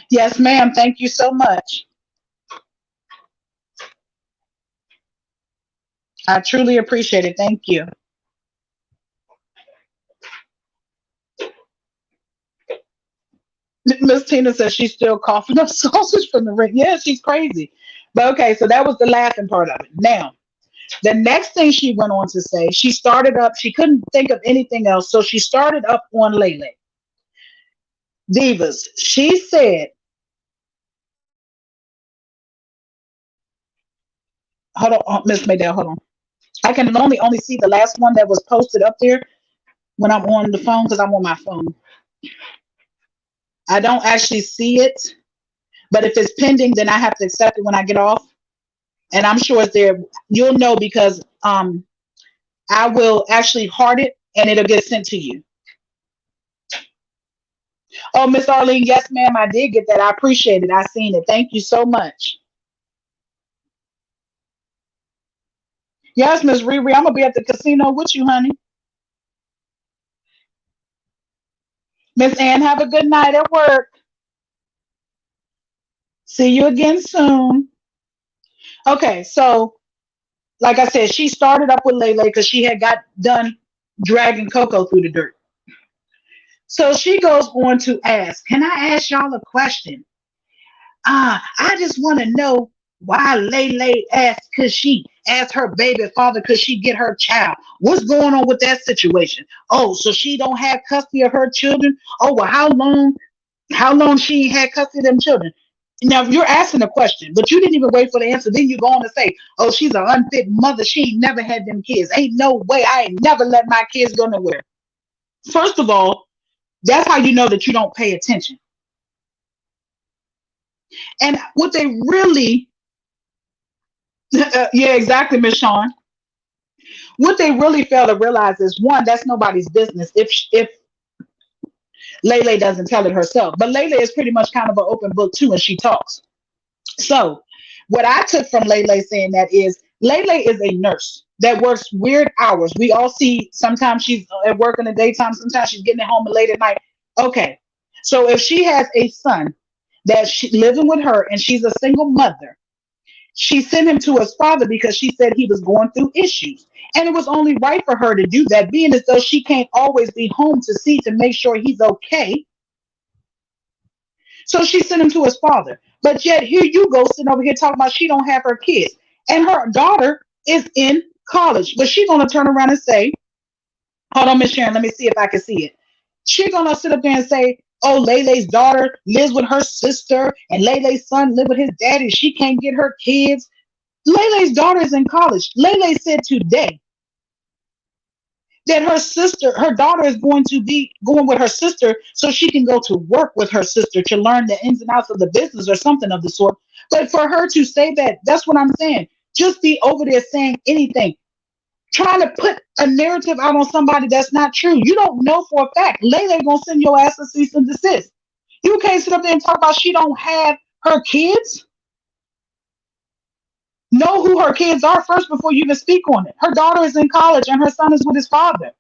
Yes, ma'am. Thank you so much. I truly appreciate it. Thank you. Miss Tina says she's still coughing up sausage from the ring. Yeah, she's crazy. But okay, so that was the laughing part of it. Now, the next thing she went on to say, she started up, she couldn't think of anything else, so she started up on Lele. Divas. She said, hold on, Miss Maydell, hold on. I can only see the last one that was posted up there when I'm on the phone because I'm on my phone. I don't actually see it, but if it's pending, then I have to accept it when I get off. And I'm sure it's there. You'll know because I will actually heart it and it'll get sent to you. Oh, Miss Arlene, yes, ma'am, I did get that. I appreciate it. I seen it. Thank you so much. Yes, Miss Riri, I'm gonna be at the casino with you, honey. Miss Ann, have a good night at work. See you again soon. Okay, so like I said, she started up with Lele because she had got done dragging Coco through the dirt. So she goes on to ask, "Can I ask y'all a question? I just want to know why Lele asked, could she ask her baby father, could she get her child? What's going on with that situation? Oh, so she don't have custody of her children? Oh, well, how long she ain't had custody of them children?" Now you're asking a question, but you didn't even wait for the answer. Then you go on to say, "Oh, she's an unfit mother. She ain't never had them kids. Ain't no way. I ain't never let my kids go nowhere." First of all, that's how you know that you don't pay attention. And what they really, yeah, exactly, Miss Sean. What they really fail to realize is one, that's nobody's business if Lele doesn't tell it herself. But Lele is pretty much kind of an open book too, and she talks. So, what I took from Lele saying that is Lele is a nurse that works weird hours. We all see sometimes she's at work in the daytime, sometimes she's getting home late at night. Okay, so if she has a son that she living with her and she's a single mother, she sent him to his father because she said he was going through issues. And it was only right for her to do that, being as though she can't always be home to see to make sure he's okay. So she sent him to his father. But yet here you go sitting over here talking about she don't have her kids. And her daughter is in college. But she's gonna turn around and say, hold on, Miss Sharon, let me see if I can see it. She's gonna sit up there and say, "Oh, Lele's daughter lives with her sister, and Lele's son lives with his daddy. She can't get her kids." Lele's daughter is in college. Lele said today that her daughter is going to be going with her sister so she can go to work with her sister to learn the ins and outs of the business or something of the sort. But for her to say that, that's what I'm saying. Just be over there saying anything, trying to put a narrative out on somebody that's not true. You don't know for a fact. Lele gonna send your ass a cease and desist. You can't sit up there and talk about she don't have her kids. Know who her kids are first before you even speak on it. Her daughter is in college and her son is with his father.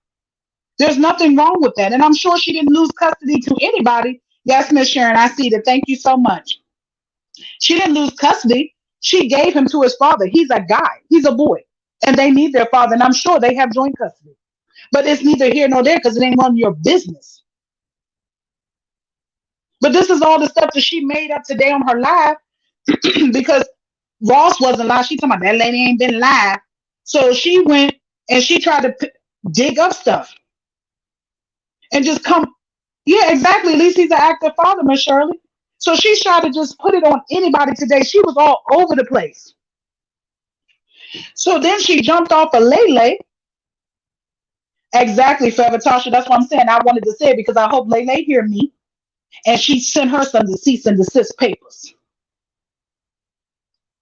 There's nothing wrong with that. And I'm sure she didn't lose custody to anybody. Yes, Miss Sharon, I see that. Thank you so much. She didn't lose custody. She gave him to his father. He's a guy, he's a boy. And they need their father. And I'm sure they have joint custody. But it's neither here nor there because it ain't none of your business. But this is all the stuff that she made up today on her live because Ross wasn't live. She talking about that lady ain't been live. So she went and she tried to dig up stuff and just come. Yeah, exactly. At least he's an active father, Miss Shirley. So she tried to just put it on anybody today. She was all over the place. So then she jumped off of Lele. Exactly, Forever Tasha. That's what I'm saying. I wanted to say it because I hope Lele hear me. And she sent her some cease and desist papers.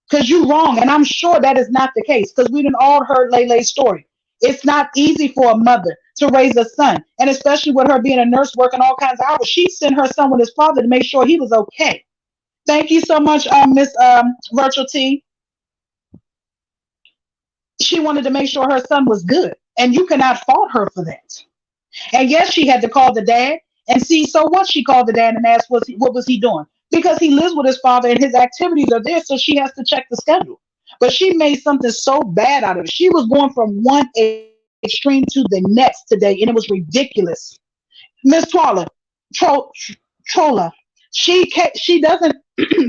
Because you're wrong. And I'm sure that is not the case. Because we didn't all heard Lele's story. It's not easy for a mother to raise a son. And especially with her being a nurse working all kinds of hours. She sent her son with his father to make sure he was okay. Thank you so much, Miss Virtual T. She wanted to make sure her son was good. And you cannot fault her for that. And yes, she had to call the dad and see. So what? She called the dad and asked what was he doing? Because he lives with his father and his activities are there, so she has to check the schedule. But she made something so bad out of it. She was going from one extreme to the next today, and it was ridiculous. Miss Twala, Tro, Trolla, she doesn't.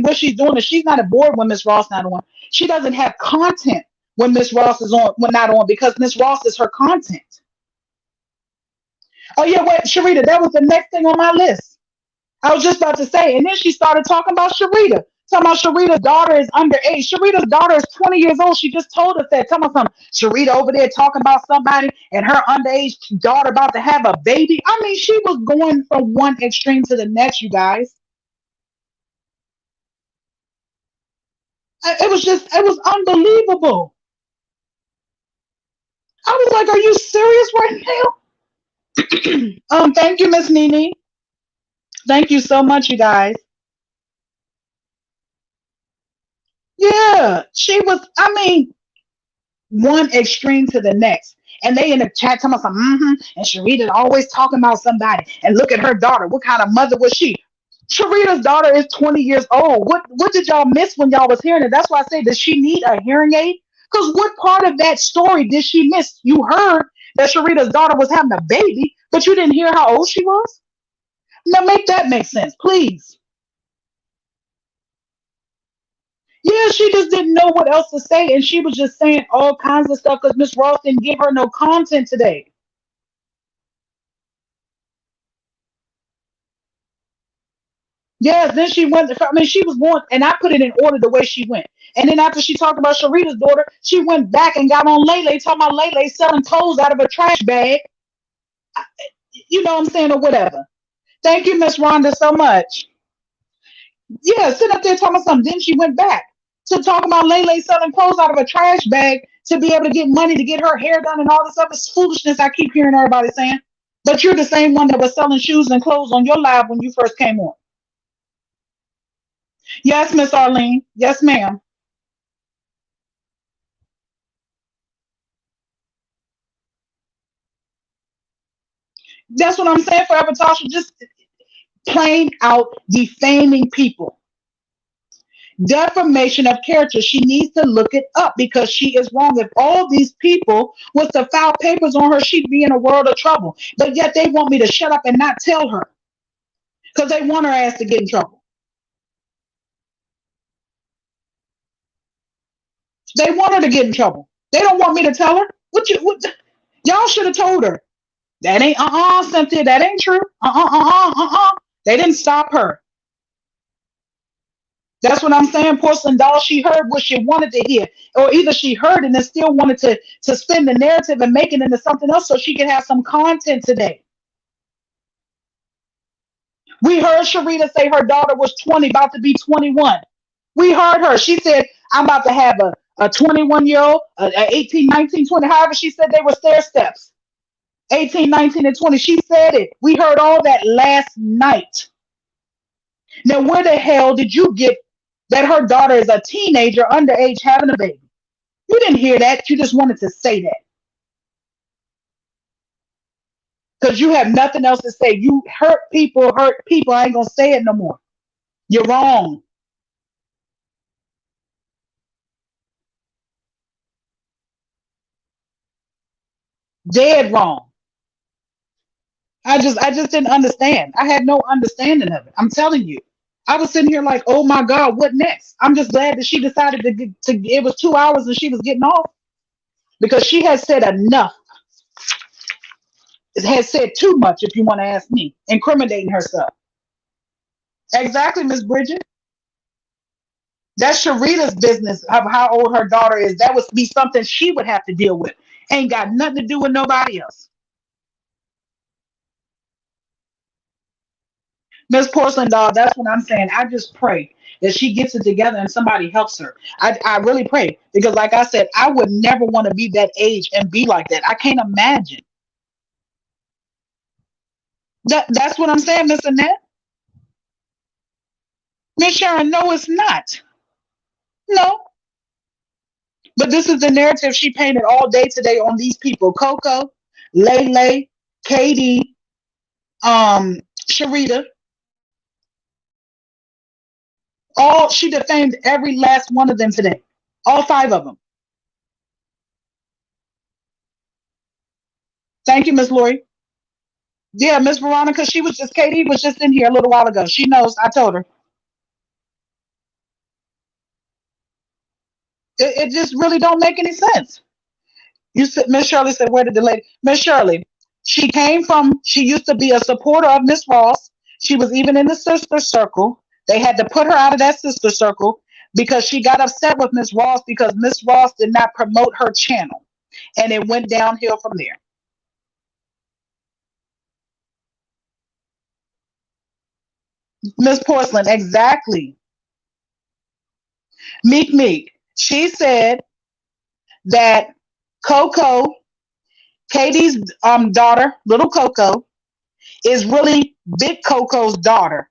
What she's doing is she's not aboard when Miss Ross not on. She doesn't have content when Miss Ross is on, when not on, because Miss Ross is her content. Oh yeah, wait, Sharita, that was the next thing on my list. I was just about to say, and then she started talking about Sharita. Talking about Sharita's daughter is underage. Sharita's daughter is 20 years old. She just told us that. Talking about some Sharita over there talking about somebody and her underage daughter about to have a baby. I mean, she was going from one extreme to the next, you guys. It was just, it was unbelievable. I was like, are you serious right now? Thank you, Miss Nene. Thank you so much, you guys. Yeah, she was. I mean, one extreme to the next. And they in the chat talking about some, and Sharita always talking about somebody. And look at her daughter. What kind of mother was she? Sharita's daughter is 20 years old. What did y'all miss when y'all was hearing it? That's why I say, does she need a hearing aid? Because what part of that story did she miss? You heard that Sharita's daughter was having a baby, but you didn't hear how old she was? Now make that make sense, please. Yeah, she just didn't know what else to say, and she was just saying all kinds of stuff because Miss Ross didn't give her no content today. Yes, then she went. I mean, she was going, and I put it in order the way she went. And then after she talked about Sharita's daughter, she went back and got on Lele, talking about Lele selling clothes out of a trash bag. You know what I'm saying, or whatever. Thank you, Miss Rhonda, so much. Yeah, sit up there talking about something. Then she went back to talk about Lele selling clothes out of a trash bag to be able to get money to get her hair done and all this other foolishness I keep hearing everybody saying. But you're the same one that was selling shoes and clothes on your live when you first came on. Yes, Miss Arlene. Yes, ma'am. That's what I'm saying, Forever Tasha. Just plain out defaming people. Defamation of character. She needs to look it up because she is wrong. If all these people was to file papers on her, she'd be in a world of trouble. But yet they want me to shut up and not tell her because they want her ass to get in trouble. They want her to get in trouble. They don't want me to tell her. Y'all should have told her. That ain't Cynthia. That ain't true. They didn't stop her. That's what I'm saying. Porcelain doll, she heard what she wanted to hear. Or either she heard and then still wanted to spin the narrative and make it into something else so she could have some content today. We heard Sharita say her daughter was 20, about to be 21. We heard her. She said, I'm about to have a 21-year-old, a 18, 19, 20. However, she said they were stair steps. 18, 19, and 20. She said it. We heard all that last night. Now, where the hell did you get that her daughter is a teenager, underage, having a baby? You didn't hear that. You just wanted to say that because you have nothing else to say. You hurt people, hurt people. I ain't going to say it no more. You're wrong. Dead wrong. I just didn't understand. I had no understanding of it. I'm telling you. I was sitting here like, oh my God, what next? I'm just glad that she decided it was 2 hours and she was getting off because she has said enough. It has said too much, if you want to ask me, incriminating herself. Exactly, Miss Bridget. That's Sharita's business of how old her daughter is. That would be something she would have to deal with. Ain't got nothing to do with nobody else. Miss Porcelain Doll, that's what I'm saying. I just pray that she gets it together and somebody helps her. I really pray because, like I said, I would never want to be that age and be like that. I can't imagine. That's what I'm saying, Miss Annette. Miss Sharon, no, it's not. No. But this is the narrative she painted all day today on these people. Coco, Lele, Katie, Sharita. All she defamed every last one of them today. All five of them. Thank you, Miss Lori. Yeah, Miss Veronica, she was just Katie was just in here a little while ago. She knows. I told her. It just really don't make any sense. You said Miss Shirley said, where did the lady Miss Shirley? She used to be a supporter of Miss Ross. She was even in the sister circle. They had to put her out of that sister circle because she got upset with Miss Ross because Miss Ross did not promote her channel. And it went downhill from there. Miss Porcelain, exactly. Meek Meek. She said that Coco, Katie's daughter, little Coco, is really Big Coco's daughter,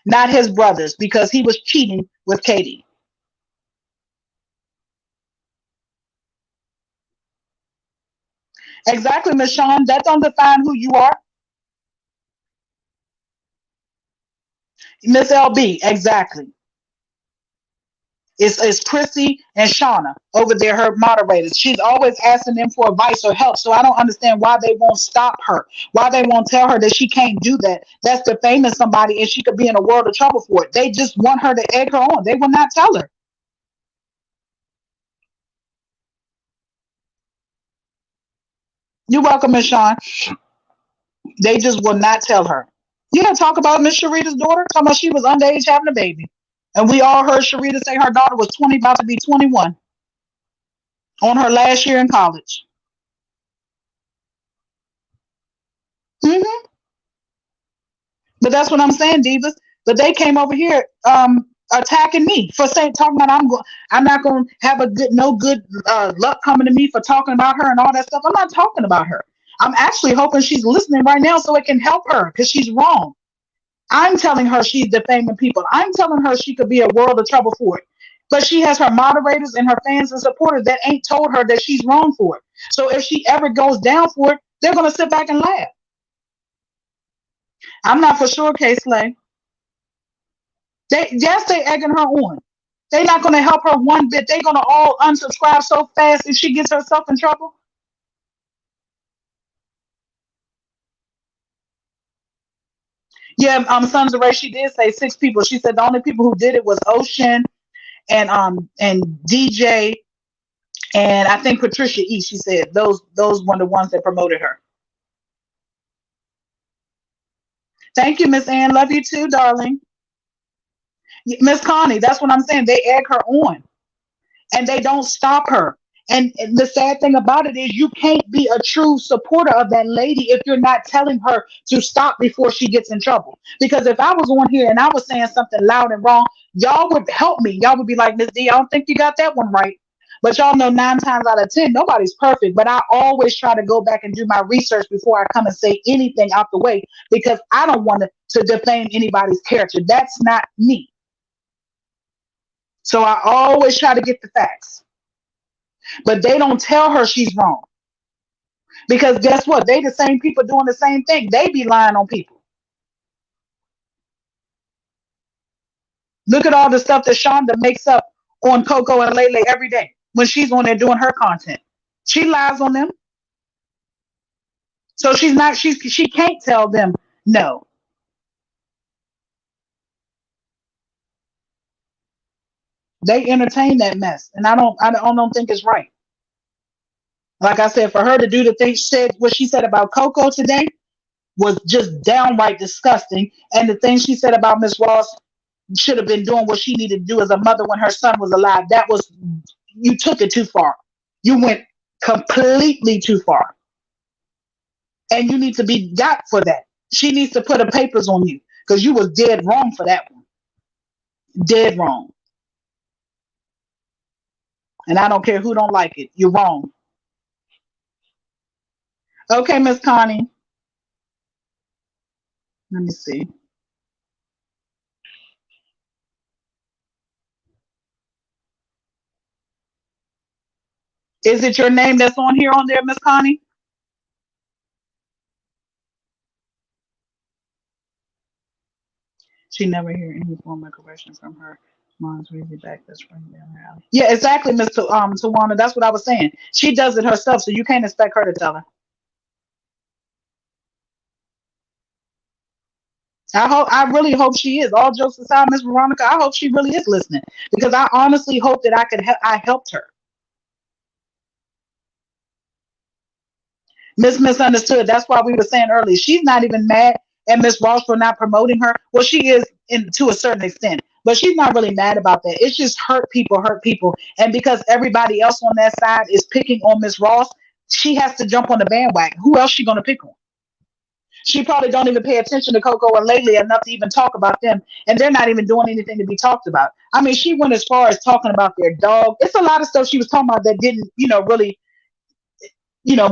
not his brother's, because he was cheating with Katie. Exactly, Miss Shawn. That don't define who you are. Miss LB, exactly. It's Chrissy and Shauna over there, her moderators. She's always asking them for advice or help. So I don't understand why they won't stop her, why they won't tell her that she can't do that. That's defaming somebody and she could be in a world of trouble for it. They just want her to egg her on. They will not tell her. You're welcome, Miss Shawn. They just will not tell her. Yeah, talk about Miss Sharita's daughter. Talking about she was underage having a baby. And we all heard Sharita say her daughter was 20, about to be 21 on her last year in college. Hmm. But that's what I'm saying, Divas. But they came over here attacking me for saying talking about I'm not going to have a good no good luck coming to me for talking about her and all that stuff. I'm not talking about her. I'm actually hoping she's listening right now so it can help her because she's wrong. I'm telling her she's defaming people. I'm telling her she could be a world of trouble for it. But she has her moderators and her fans and supporters that ain't told her that she's wrong for it. So if she ever goes down for it, they're gonna sit back and laugh. I'm not for sure, K Slay. They egging her on. They're not gonna help her one bit. They're gonna all unsubscribe so fast if she gets herself in trouble. Yeah, Sons of Ray, she did say six people. She said the only people who did it was Ocean and DJ and I think Patricia E. She said those were the ones that promoted her. Thank you, Miss Ann. Love you too, darling. Miss Connie, that's what I'm saying. They egg her on and they don't stop her. And the sad thing about it is you can't be a true supporter of that lady if you're not telling her to stop before she gets in trouble. Because if I was on here and I was saying something loud and wrong, y'all would help me. Y'all would be like, Miss D, I don't think you got that one right. But y'all know 9 times out of 10, nobody's perfect. But I always try to go back and do my research before I come and say anything out the way because I don't want to defame anybody's character. That's not me. So I always try to get the facts. But they don't tell her she's wrong. Because guess what? They the same people doing the same thing. They be lying on people. Look at all the stuff that Shonda makes up on Coco and Lele every day when she's on there doing her content. She lies on them. So she can't tell them no. They entertain that mess. And I don't think it's right. Like I said, for her to do the thing she said what she said about Coco today was just downright disgusting. And the thing she said about Miss Ross should have been doing what she needed to do as a mother when her son was alive. That was, you took it too far. You went completely too far. And you need to be got for that. She needs to put her papers on you because you was dead wrong for that one. Dead wrong. And I don't care who don't like it. You're wrong. Okay, Miss Connie. Let me see. Is it your name that's on here on there, Miss Connie? She never hear any form of correction from her mom's really back that's running down her alley. Yeah, exactly, Miss Tawana. That's what I was saying. She does it herself, so you can't expect her to tell her. I really hope she is. All jokes aside, Miss Veronica, I hope she really is listening because I honestly hope that I helped her. Misunderstood. That's why we were saying earlier. She's not even mad at Miss Ross for not promoting her. Well, she is to a certain extent, but she's not really mad about that. It's just hurt people, and because everybody else on that side is picking on Miss Ross, she has to jump on the bandwagon. Who else she gonna pick on? She probably don't even pay attention to Coco and Lately enough to even talk about them, and they're not even doing anything to be talked about. I mean, she went as far as talking about their dog. It's a lot of stuff she was talking about that didn't, really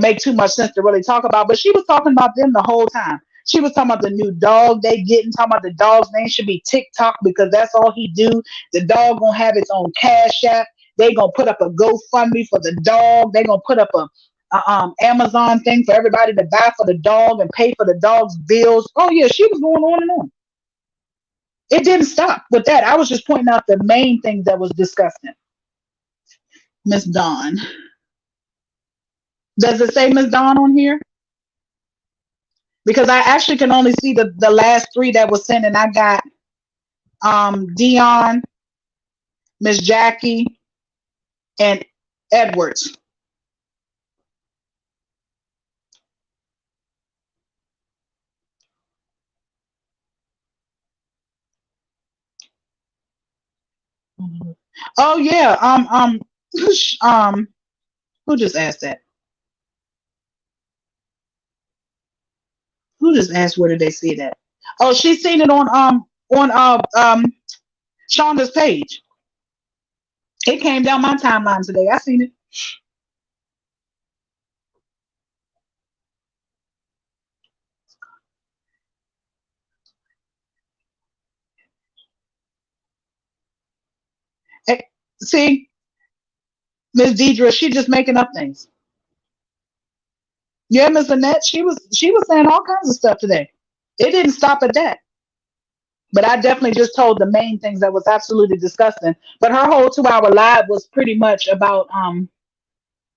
make too much sense to really talk about. But she was talking about them the whole time. She was talking about the new dog they getting, talking about the dog's name should be TikTok because that's all he do. The dog gonna have its own cash app. They gonna put up a GoFundMe for the dog. They gonna put up a Amazon thing for everybody to buy for the dog and pay for the dog's bills. Oh yeah, she was going on and on. It didn't stop with that. I was just pointing out the main things that was disgusting. Miss Dawn. Does it say Miss Dawn on here? Because I actually can only see the last three that was sent, and I got Dion, Miss Jackie, and Edwards. Oh yeah. Um, who just asked that? Who just asked where did they see that? Oh, she's seen it on Shonda's page. It came down my timeline today. I seen it. Eh, See, Miss Deidre, she just making up things. Yeah, Miss Annette, she was saying all kinds of stuff today. It didn't stop at that. But I definitely just told the main things that was absolutely disgusting. But her whole 2 hour live was pretty much about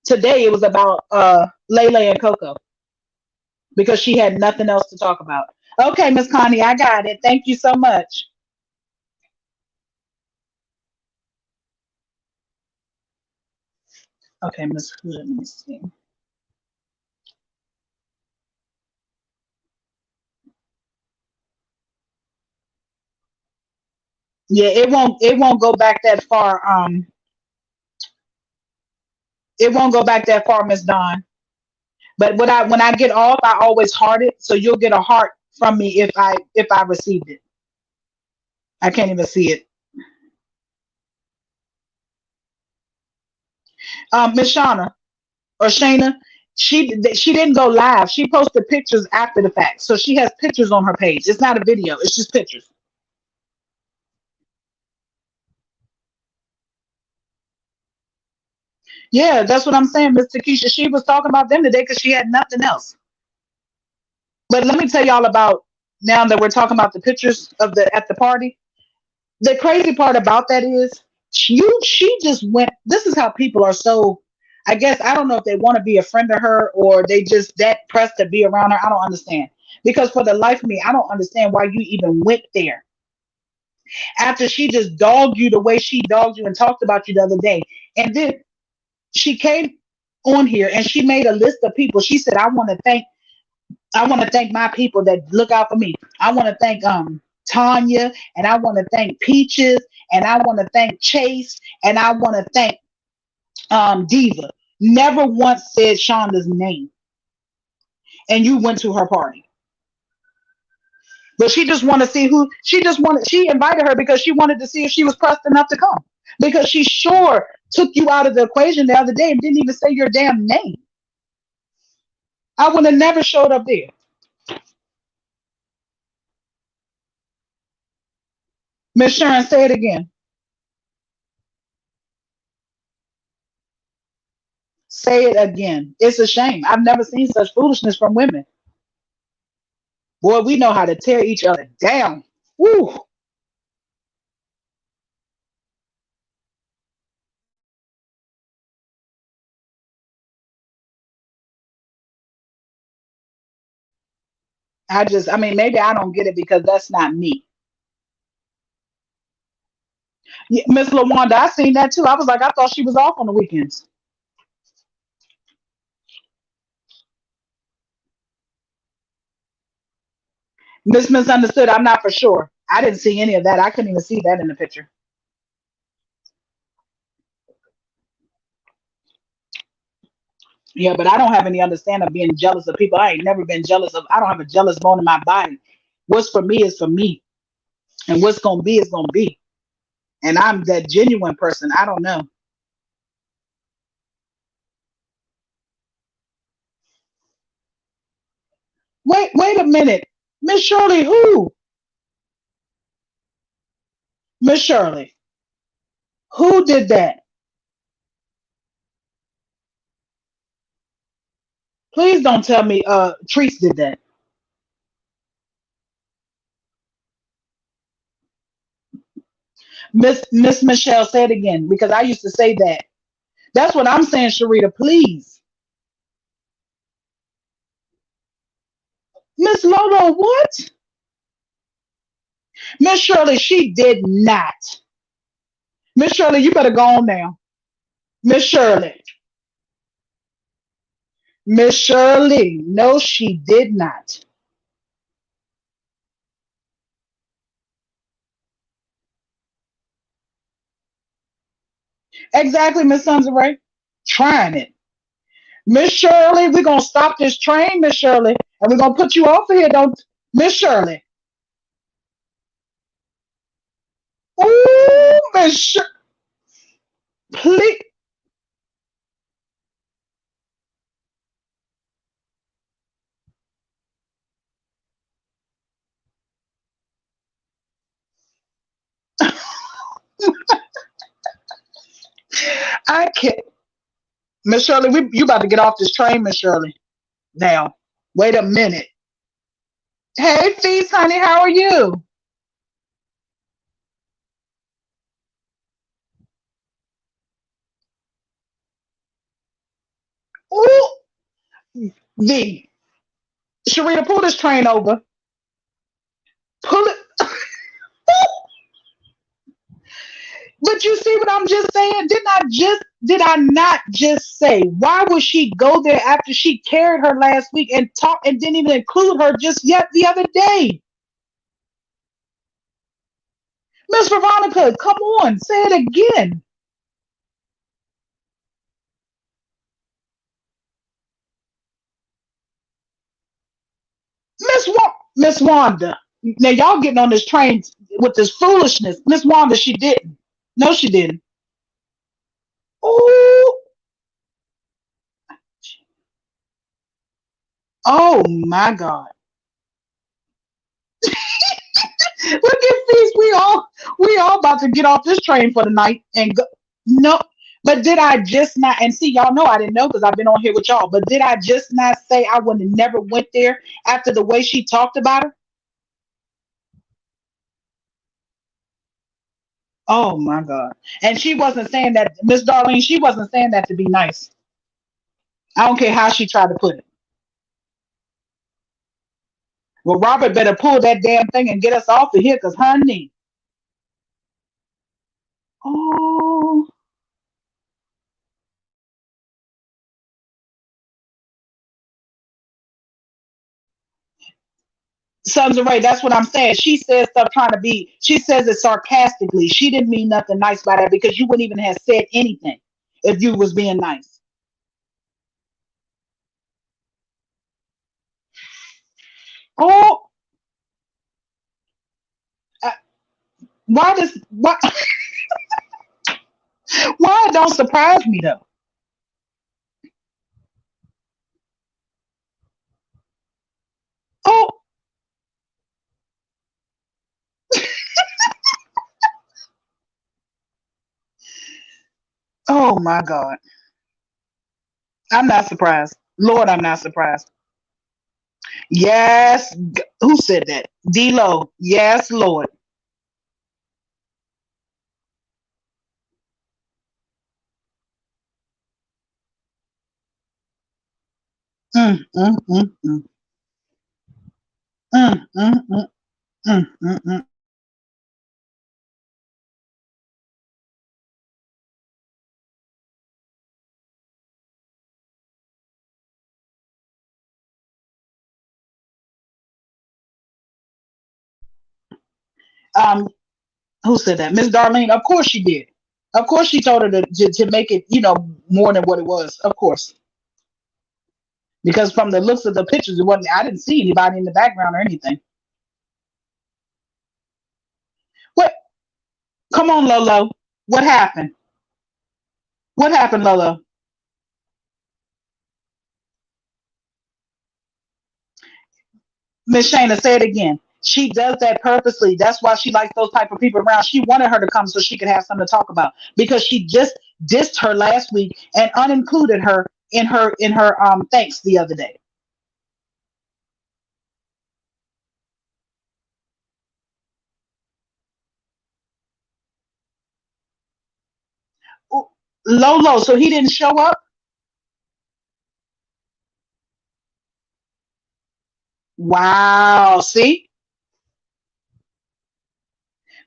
today it was about Lele and Coco because she had nothing else to talk about. Okay, Miss Connie, I got it. Thank you so much. Okay, Miss Hood, let me see. Yeah, it won't go back that far. It won't go back that far, Miss Dawn. But when I get off, I always heart it. So you'll get a heart from me if I received it. I can't even see it. Miss Shauna or Shayna, she didn't go live. She posted pictures after the fact. So she has pictures on her page. It's not a video, it's just pictures. Yeah, that's what I'm saying, Miss Takesha. She was talking about them today because she had nothing else. But let me tell y'all about, now that we're talking about the pictures of the at the party. The crazy part about that is she just went. This is how people are so. I guess I don't know if they want to be a friend of her or they just that pressed to be around her. I don't understand because for the life of me, I don't understand why you even went there after she just dogged you the way she dogged you and talked about you the other day, and then she came on here and she made a list of people. She said, I want to thank my people that look out for me. I want to thank Tanya, and I want to thank Peaches, and I want to thank Chase, and I want to thank Diva. Never once said Shonda's name, and you went to her party. But she just want to see who she just wanted. She invited her because she wanted to see if she was pressed enough to come. Because she sure took you out of the equation the other day and didn't even say your damn name. I would have never showed up there. Miss Sharon, say it again. Say it again. It's a shame. I've never seen such foolishness from women. Boy, we know how to tear each other down. Woo! I mean, maybe I don't get it because that's not me. Yeah, Miss Lawanda, I seen that too. I was like, I thought she was off on the weekends. Misunderstood. I'm not for sure. I didn't see any of that. I couldn't even see that in the picture. Yeah, but I don't have any understanding of being jealous of people. I ain't never been jealous of. I don't have a jealous bone in my body. What's for me is for me, and what's gonna be is gonna be. And I'm that genuine person. I don't know. Wait a minute, Miss Shirley. Who? Miss Shirley. Who did that? Please don't tell me Treese did that. Miss Michelle, say it again because I used to say that. That's what I'm saying, Sharita. Please. Miss Lolo, what? Miss Shirley, she did not. Miss Shirley, you better go on now. Miss Shirley. Miss Shirley. No, she did not. Exactly, Miss Sunseray. Trying it. Miss Shirley, we're gonna stop this train, Miss Shirley, and we're gonna put you off of here, don't Miss Shirley. Ooh, Miss Shirley. Please. I can't. Miss Shirley, you about to get off this train, Miss Shirley. Now, wait a minute. Hey, Feast, honey, how are you? Ooh, V. Sharita, pull this train over. Pull it. But you see what I'm just saying? Did I not just say why would she go there after she carried her last week and talk and didn't even include her just yet the other day? Miss Veronica, come on, say it again. Miss Wanda. Now y'all getting on this train with this foolishness. Miss Wanda, she didn't. No, she didn't. Oh, oh my God. Look at these. We all about to get off this train for the night and go. No, but did I just not? And see, y'all know I didn't know because I've been on here with y'all. But did I just not say I would have never went there after the way she talked about her? Oh my God. And she wasn't saying that, Miss Darlene. She wasn't saying that to be nice. I don't care how she tried to put it. Well, Robert better pull that damn thing and get us off of here, cause honey. Oh, Sons of Ray, that's what I'm saying. She says stuff trying to be, she says it sarcastically. She didn't mean nothing nice by that because you wouldn't even have said anything if you was being nice. Oh, uh, why does, why it don't surprise me though? Oh, oh my God. I'm not surprised. Lord, I'm not surprised. Yes. Who said that? D-Lo. Yes, Lord. Mm, mm, mm, mm, mm, mm, mm, mm, mm, mm. Um, who said that? Miss Darlene. Of course she did. Of course she told her to make it, more than what it was. Of course, because from the looks of the pictures, it wasn't. I didn't see anybody in the background or anything. What? Come on, Lolo. What happened? What happened, Lolo? Miss Shayna, say it again. She does that purposely. That's why she likes those type of people around. She wanted her to come so she could have something to talk about because she just dissed her last week and unincluded her in her thanks the other day. Ooh, Lolo, so he didn't show up. Wow. See,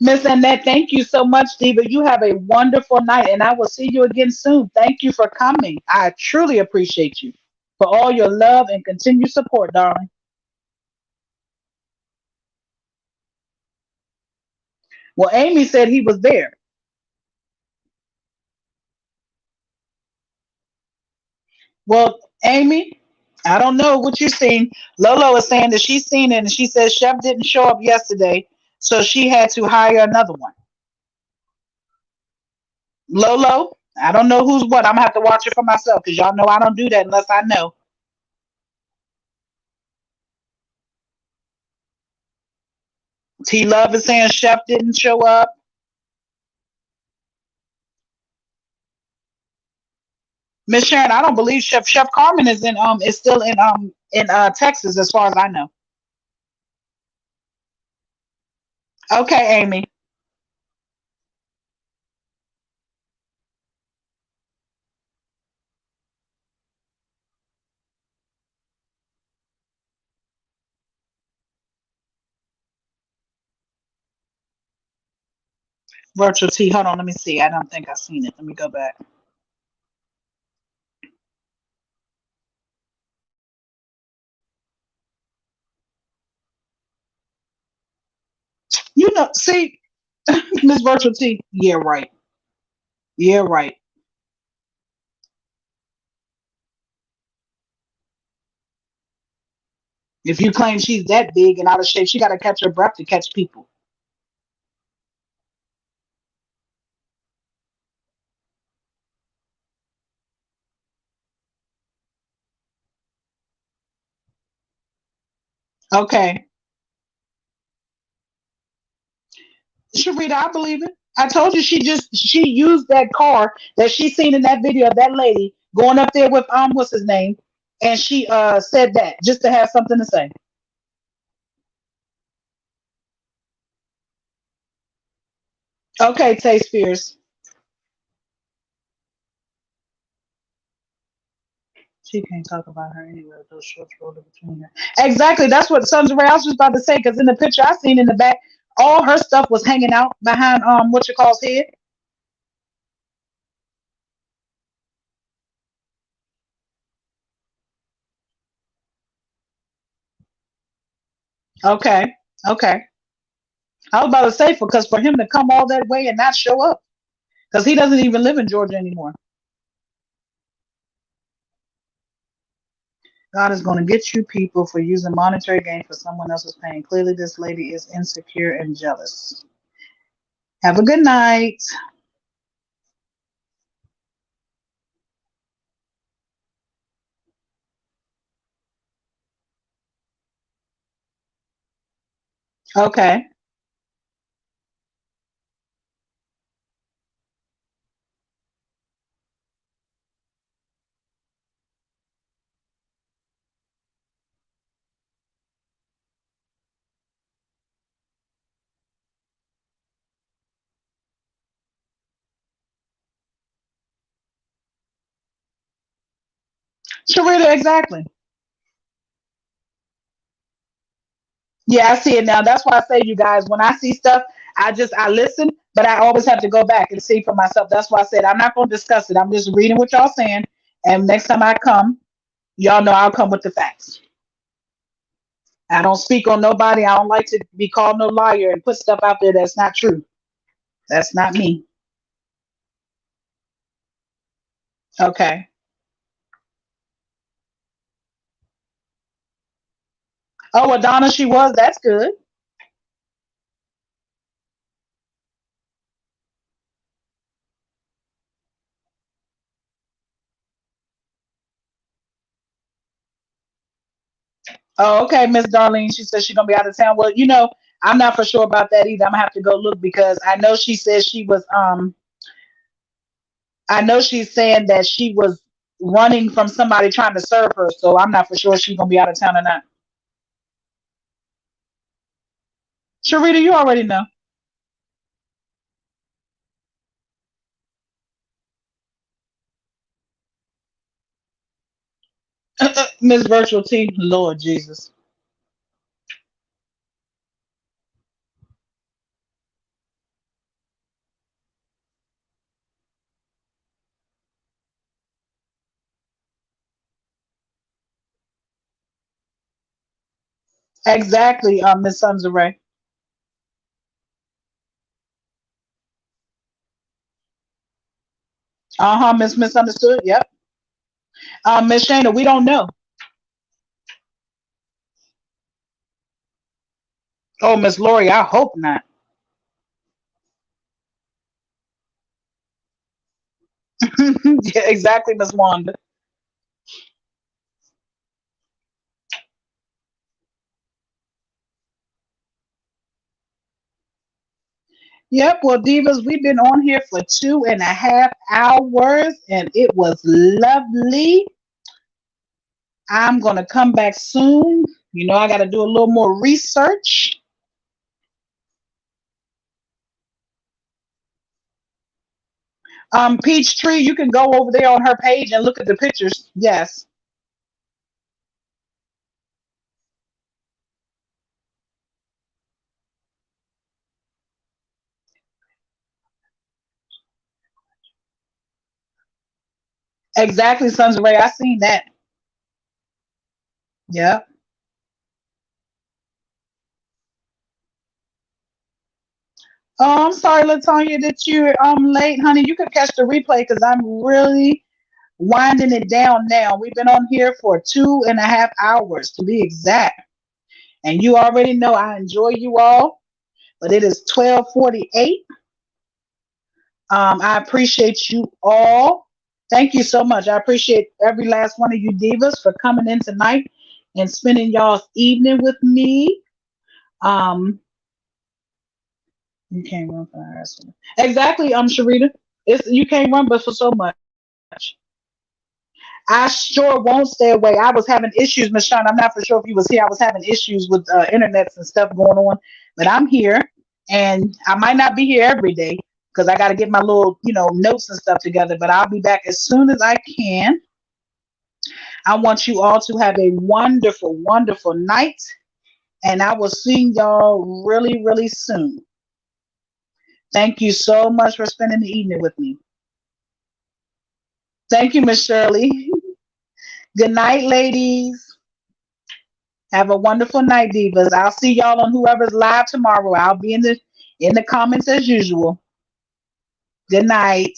Miss Annette, thank you so much, Diva. You have a wonderful night, and I will see you again soon. Thank you for coming. I truly appreciate you for all your love and continued support, darling. Well, Amy said he was there. Well, Amy, I don't know what you've seen. Lolo is saying that she's seen it, and she says Chef didn't show up yesterday, so she had to hire another one. Lolo, I don't know who's what. I'm gonna have to watch it for myself because y'all know I don't do that unless I know. T Love is saying Chef didn't show up. Miss Sharon, I don't believe Chef Carmen is still in Texas as far as I know. Okay, Amy. Virtual T. Hold on, let me see. I don't think I've seen it. Let me go back. See, Miss Virtual T. Yeah, right. Yeah, right. If you claim she's that big and out of shape, she got to catch her breath to catch people. Okay. Sharita, I believe it. I told you she used that car that she seen in that video of that lady going up there with what's his name, and she said that just to have something to say. Okay, Taste Fierce. She can't talk about her anyway. Those shorts rolling between her. Exactly. That's what Sons of Ray. I was just about to say because in the picture I seen in the back, all her stuff was hanging out behind what you call's head. Okay. Okay. I was about to say because for him to come all that way and not show up because he doesn't even live in Georgia anymore. God is going to get you people for using monetary gain for someone else's pain. Clearly, this lady is insecure and jealous. Have a good night. Okay. Sharita, exactly. Yeah, I see it now. That's why I say, you guys, when I see stuff, I listen, but I always have to go back and see for myself. That's why I said I'm not going to discuss it. I'm just reading what y'all saying, and next time I come, y'all know I'll come with the facts. I don't speak on nobody. I don't like to be called no liar and put stuff out there that's not true. That's not me. Okay. Oh, Adonna, she was. That's good. Oh, okay, Miss Darlene. She says she's gonna be out of town. Well, I'm not for sure about that either. I'm gonna have to go look because I know she says she was. I know she's saying that she was running from somebody trying to serve her. So I'm not for sure she's gonna be out of town or not. Sharita, you already know. Miss Virtual T. Lord Jesus. Exactly, Miss Sons of Ray. Uh-huh, Miss Misunderstood. Yep. Miss Shana, we don't know. Oh, Miss Lori, I hope not. Yeah, exactly, Miss Wanda. Yep, well, Divas, we've been on here for 2.5 hours and it was lovely. I'm gonna come back soon. I gotta do a little more research. Peachtree, you can go over there on her page and look at the pictures. Yes. Exactly, Sons of Ray. I seen that. Yep. Oh, I'm sorry, Latonya, that you're late, honey. You could catch the replay because I'm really winding it down now. We've been on here for 2.5 hours to be exact. And you already know I enjoy you all, but it is 12:48. I appreciate you all. Thank you so much. I appreciate every last one of you divas for coming in tonight and spending y'all's evening with me. Um, you can't run for the harassment. Exactly, Sharita. It's you can't run but for so much. I sure won't stay away. I was having issues, Miss Shawn. I'm not for sure if you was here. I was having issues with internets and stuff going on, but I'm here, and I might not be here every day because I got to get my little, notes and stuff together. But I'll be back as soon as I can. I want you all to have a wonderful, wonderful night, and I will see y'all really, really soon. Thank you so much for spending the evening with me. Thank you, Miss Shirley. Good night, ladies. Have a wonderful night, divas. I'll see y'all on whoever's live tomorrow. I'll be in the comments as usual. Good night.